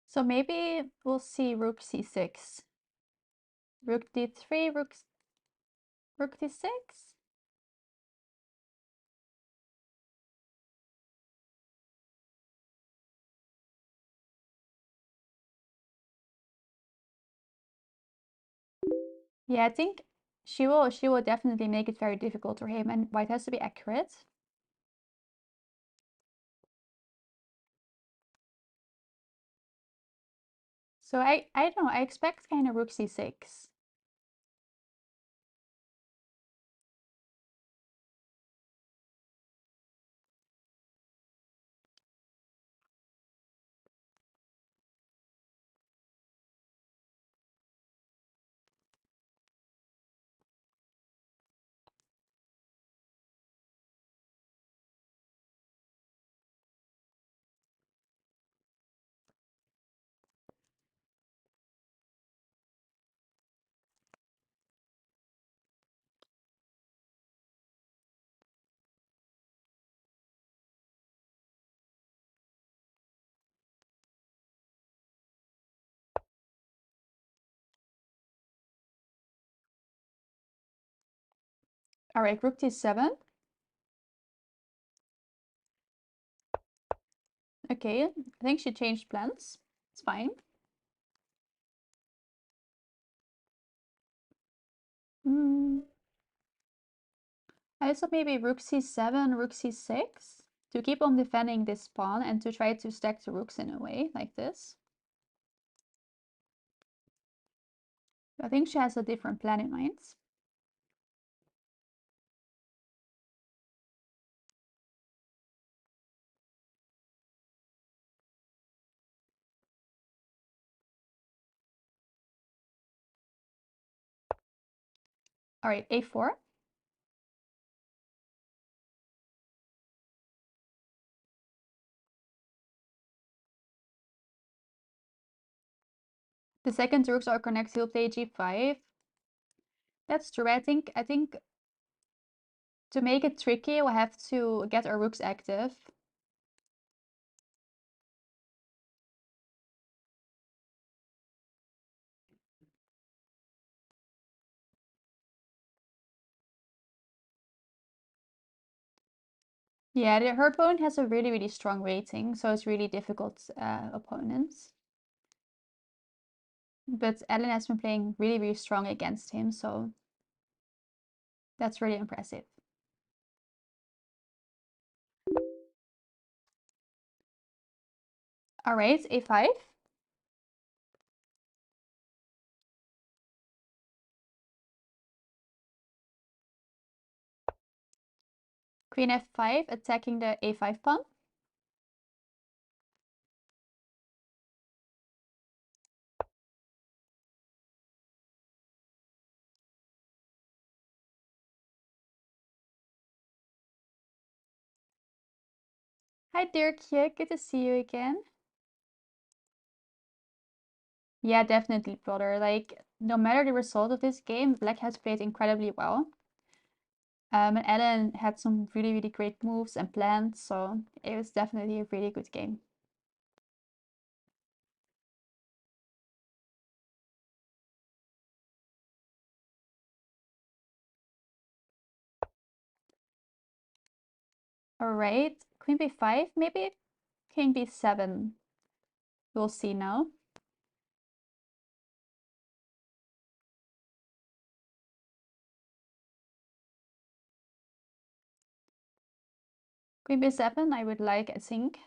Speaker 1: So maybe we'll see rook c6. Rook d3, rook d6. Yeah, I think she will definitely make it very difficult for him, and white has to be accurate. So I don't know, I expect kind of rook c6. All right, rook d7. Okay, I think she changed plans. It's fine. I thought maybe rook c7, rook c6 to keep on defending this pawn and to try to stack the rooks in a way like this. I think she has a different plan in mind. All right, a4. The second rooks are connected. He'll play g5. That's true. I think to make it tricky, we'll have to get our rooks active. Yeah, her opponent has a really, really strong rating, so it's really difficult opponents. But Ellen has been playing really, really strong against him, so that's really impressive. All right, a5. Queen f5, attacking the a5 pawn. Hi Dirkje, good to see you again. Yeah, definitely, brother. Like, no matter the result of this game, Black has played incredibly well. And Ellen had some really, really great moves and plans, so it was definitely a really good game. All right, Queen b5, maybe King b7. We'll see now. Queen b7, I would like, I think.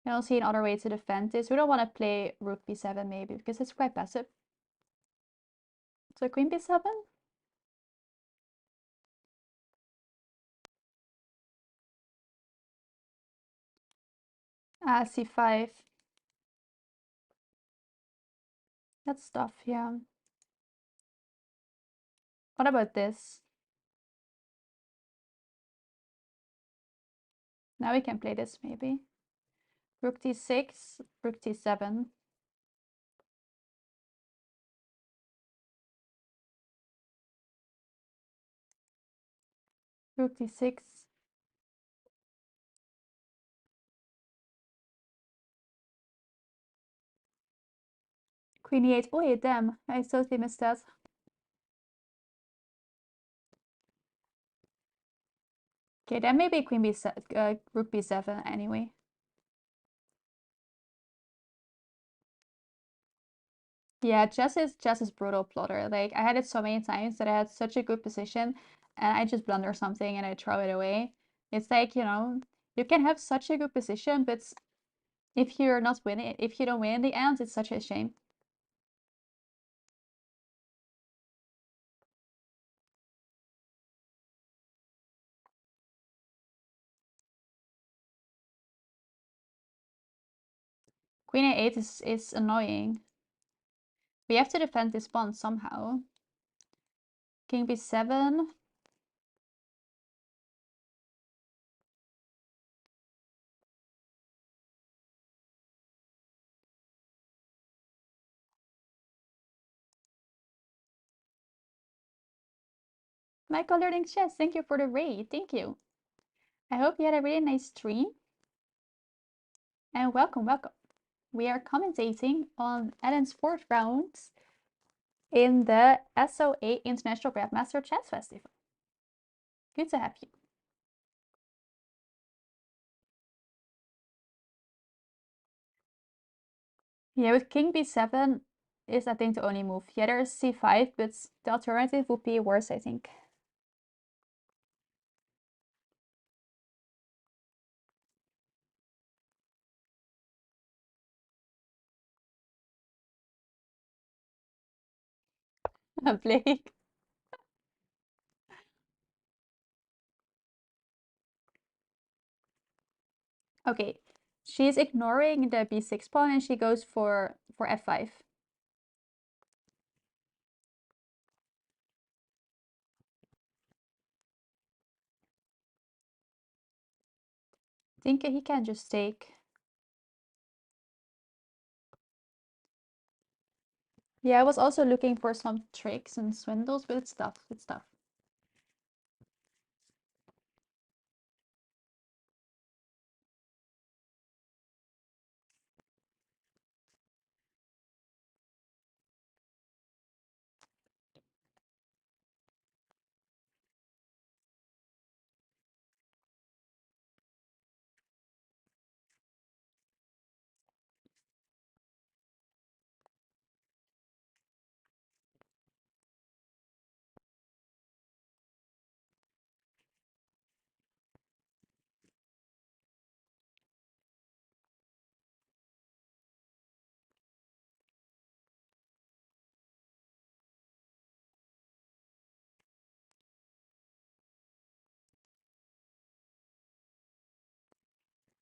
Speaker 1: I don't see another way to defend this. We don't want to play Rook b7 maybe, because it's quite passive. So Queen b7? Ah, c5. That's tough, yeah. What about this? Now we can play this maybe. Rook d6, Rook d7. Rook d6. Queen e8. Oh, damn. I totally missed that. Okay, then maybe Queen b7, Rook b7 anyway. Yeah, chess is brutal, plotter. Like, I had it so many times that I had such a good position and I just blunder something and I throw it away. It's like, you can have such a good position, but if you're not winning, if you don't win in the end, it's such a shame. Queen a8 is annoying. We have to defend this pawn somehow. King b7. Michael Learning Chess, thank you for the raid. Thank you. I hope you had a really nice stream. And welcome, welcome. We are commentating on Ellen's fourth round in the SOA International Grandmaster Chess Festival. Good to have you. Yeah, with King b7 is, I think, the only move. Yeah, there's c5, but the alternative would be worse, I think. Blake. Okay, she's ignoring the b6 pawn and she goes for f5. I think he can just take. Yeah, I was also looking for some tricks and swindles, but it's tough. It's tough.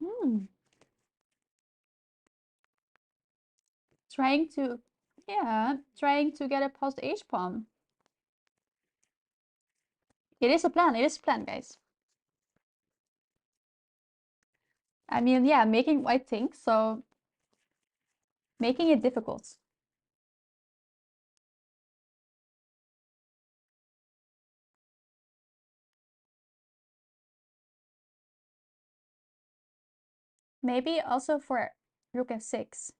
Speaker 1: Hmm. Trying to, yeah, trying to get a post H pawn. It is a plan. It is a plan, guys. I mean, yeah, making white think, so making it difficult. Maybe also for rook f6.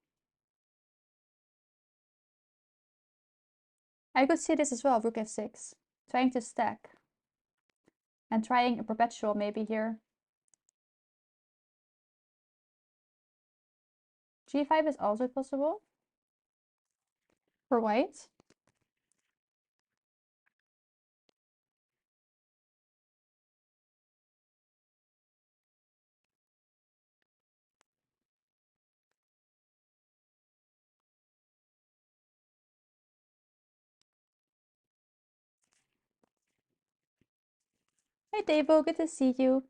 Speaker 1: I could see this as well, rook f6. Trying to stack. And trying a perpetual maybe here. g5 is also possible for white. Hey Devo, good to see you.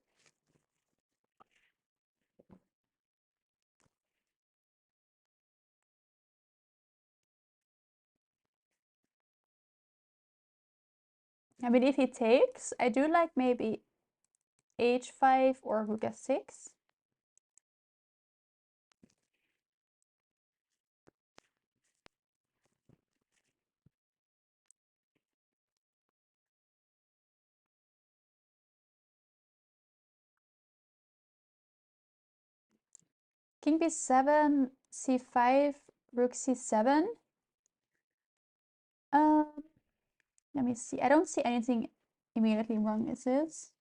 Speaker 1: I mean, if he takes, I do like maybe h5 or rook f6. King b7, c5, rook c7. Let me see. I don't see anything immediately wrong, is this?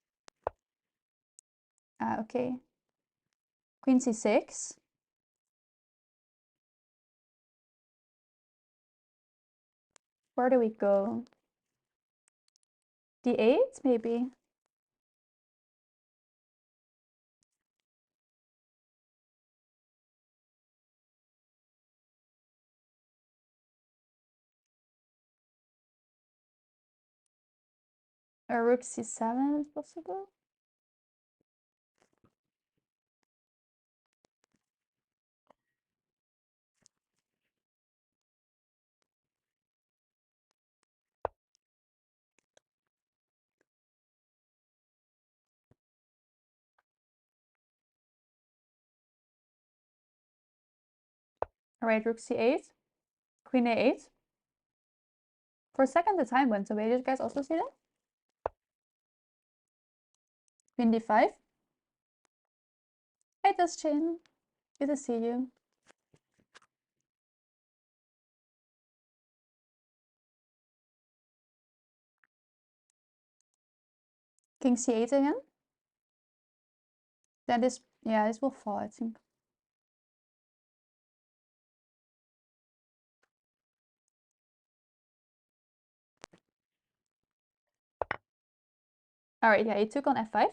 Speaker 1: Okay. Queen c6. Where do we go? d8, maybe? Or rook c7 is possible? All right, rook c8, queen a8. For a second, the time went away. Did you guys also see that? Queen d5. Hey, Dustin. Good to see you. King c8 again. Then this, yeah, this will fall, I think. All right, yeah, he took on f5.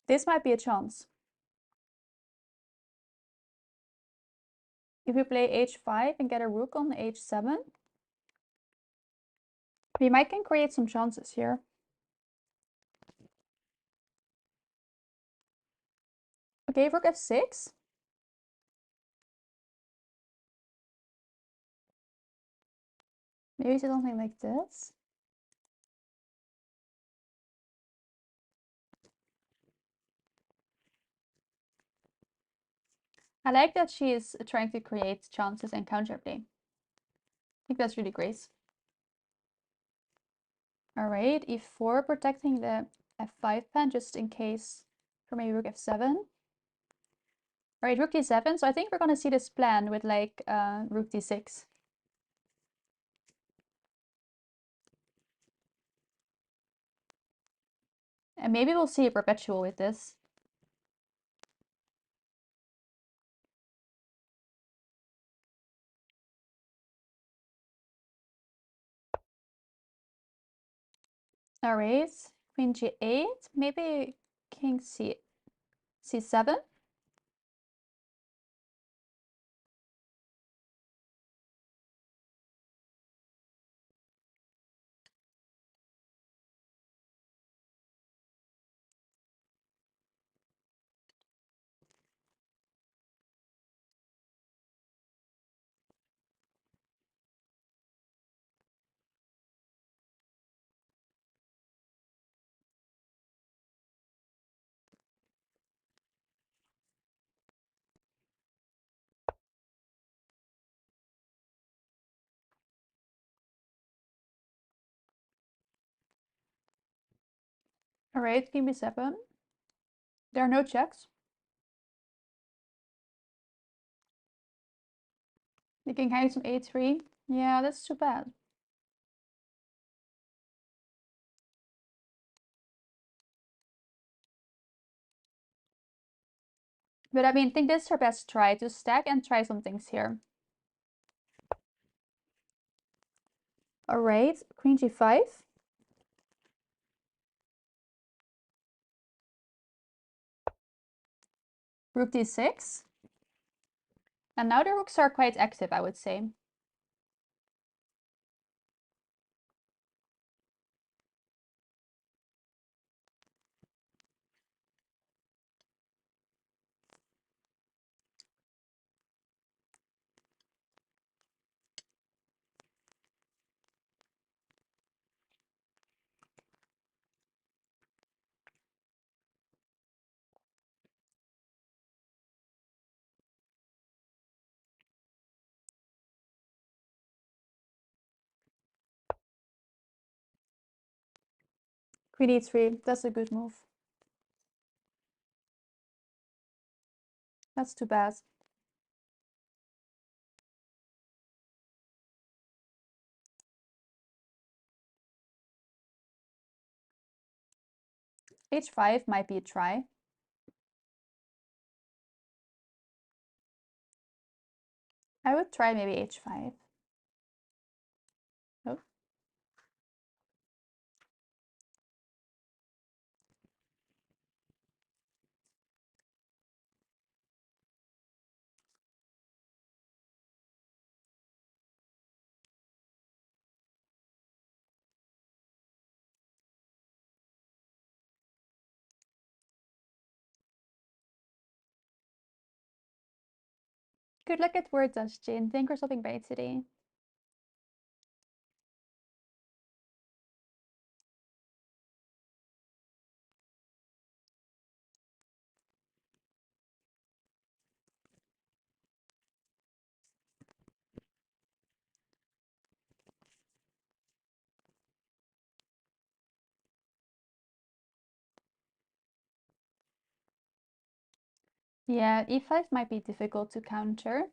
Speaker 1: This might be a chance. If we play h5 and get a rook on h7, we might can create some chances here. Okay, rook f6. Maybe something like this. I like that she is trying to create chances and counterplay. I think that's really great. All right, e4, protecting the f5 pawn just in case for maybe rook f7. All right, rook d7. So I think we're going to see this plan with like rook d6. And maybe we'll see a perpetual with this. All right, queen g8, maybe king c7. Alright, king b7. There are no checks. The king hangs on a3. Yeah, that's too bad. But I mean, I think this is her best try to stack and try some things here. Alright, queen g5. Rook d6. And now the rooks are quite active, I would say. Queen e3, that's a good move. That's too bad. h5 might be a try. I would try maybe h5. Oh. Good luck at Word Dust, Jane. Thank you for stopping by today. Yeah, e5 might be difficult to counter.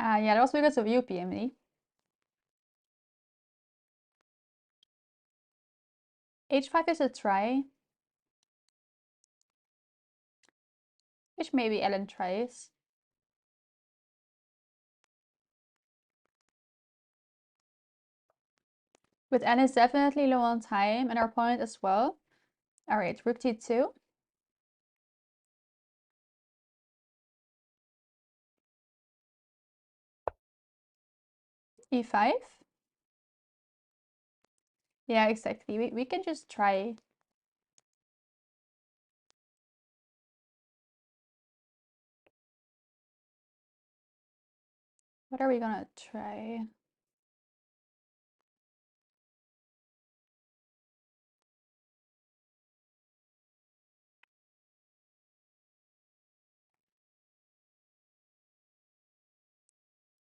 Speaker 1: Yeah, that was because of you, PME. h5 is a try, which maybe Ellen tries. But Ellen is definitely low on time, and our opponent as well. Alright, rook d2. e5. Yeah, exactly. We can just try. What are we gonna try?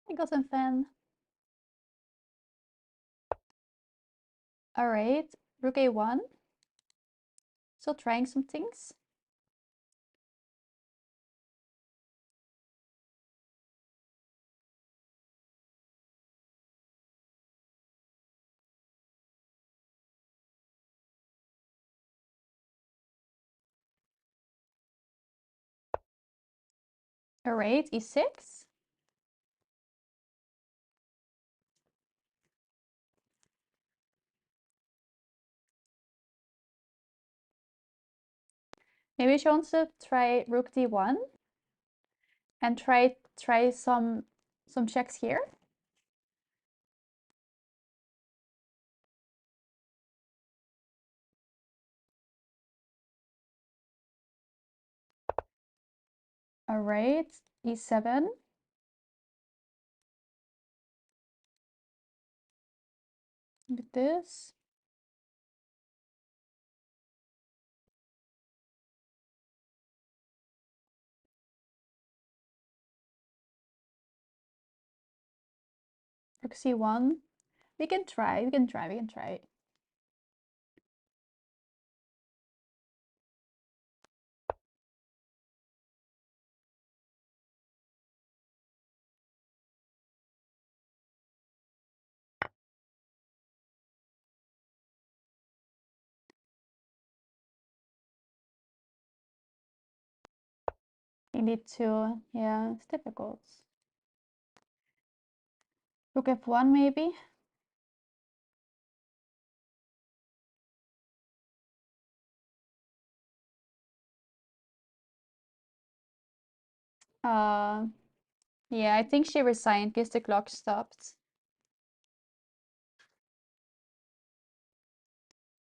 Speaker 1: Nicholson fan. Alright, rook a1. Still trying some things. Alright, e6. Maybe she wants to try rook d1 and try some checks here. All right, e7. With this. Rook c1. We can try. You need to, yeah, it's difficult. Rook f1 maybe. Yeah, I think she resigned because the clock stopped.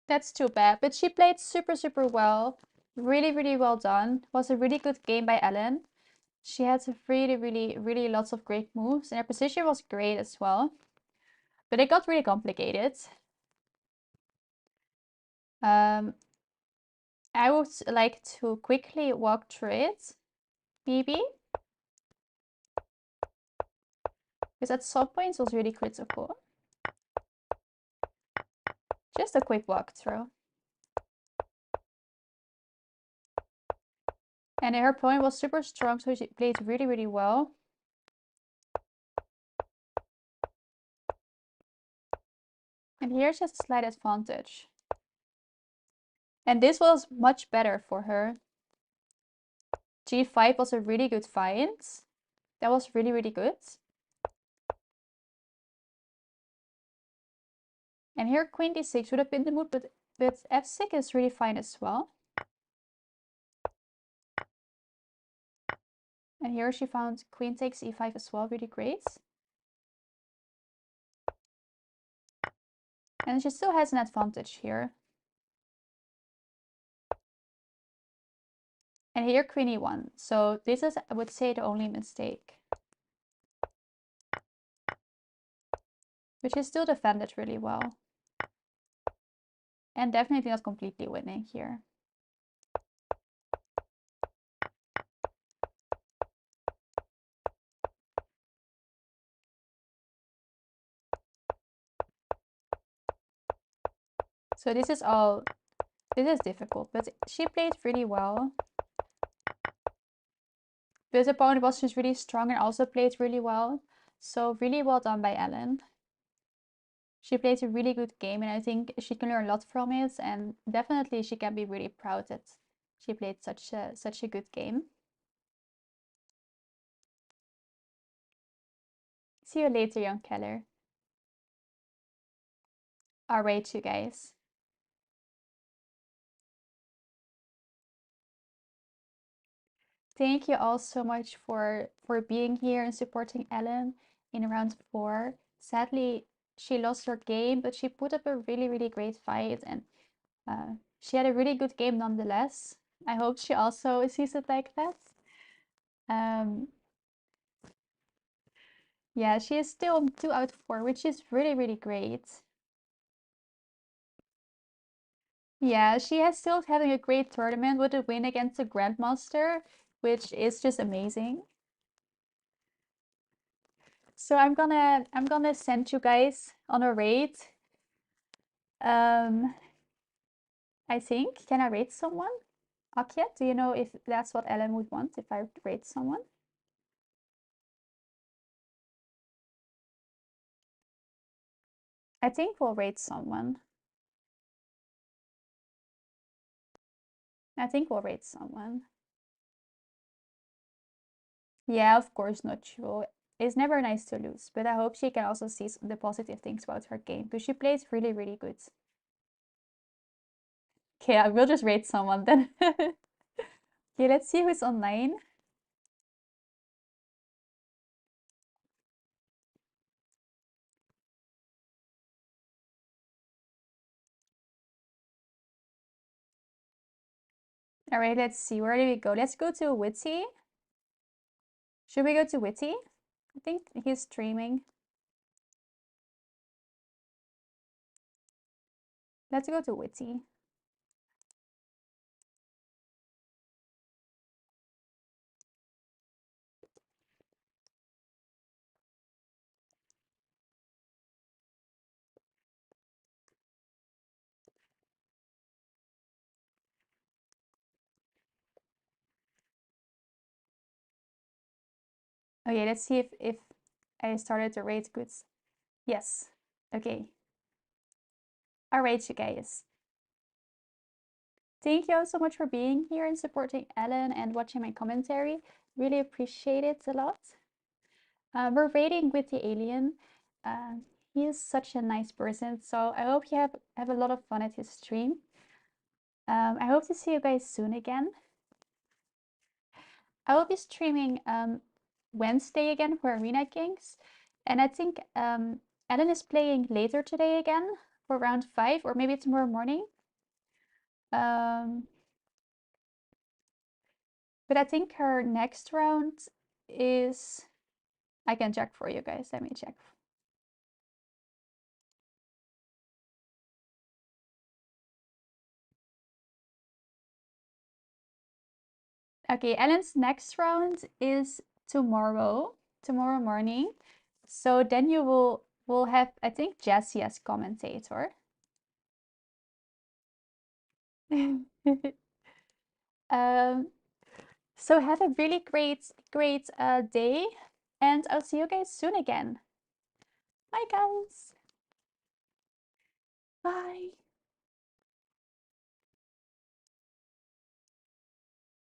Speaker 1: That's too bad, but she played super well. Really well done. It was a really good game by Ellen. She had really lots of great moves, and her position was great as well. But it got really complicated. I would like to quickly walk through it, maybe. Because at some points it was really critical. Just a quick walkthrough. And her opponent was super strong, so she played really well. And here's just a slight advantage. And this was much better for her. G5 was a really good find. That was really good. And here queen d6 would have been the move, but f6 is really fine as well. And here she found queen takes e5 as well, really great. And she still has an advantage here. And here queen e1. So this is, I would say, the only mistake. But she still defended really well. And definitely not completely winning here. So this is difficult, but she played really well. This opponent was just really strong and also played really well. So really well done by Ellen. She played a really good game, and I think she can learn a lot from it, and definitely she can be really proud that she played such a good game. See you later, young Keller. All right, you guys. Thank you all so much for being here and supporting Ellen in round 4. Sadly, she lost her game, but she put up a really great fight, and she had a really good game nonetheless. I hope she also sees it like that. Yeah, she is still 2 out of 4, which is really great. Yeah, she is still having a great tournament with a win against the Grandmaster, which is just amazing. So I'm gonna send you guys on a raid. I think. Can I raid someone? Akya, do you know if that's what Ellen would want if I raid someone? I think we'll raid someone. I think we'll raid someone. Yeah, of course, not true. It's never nice to lose, but I hope she can also see the positive things about her game because she plays really good. Okay, I will just raid someone then. Okay, let's see who's online. All right, let's see. Where do we go? Let's go to Witty. Should we go to Witty? I think he's streaming. Let's go to Witty. Okay, let's see if I started to rate goods. Yes. Okay. All right, you guys. Thank you all so much for being here and supporting Ellen and watching my commentary. Really appreciate it a lot. We're rating with the alien. He is such a nice person, so I hope you have a lot of fun at his stream. I hope to see you guys soon again. I will be streaming Wednesday again for Arena Kings, and I think Ellen is playing later today again for round 5, or maybe tomorrow morning. But I think her next round is, I can check for you guys. Let me check. Okay, Ellen's next round is tomorrow morning. So then you will have, I think, Jessie as commentator. So have a really great day, and I'll see you guys soon again. Bye, guys. Bye.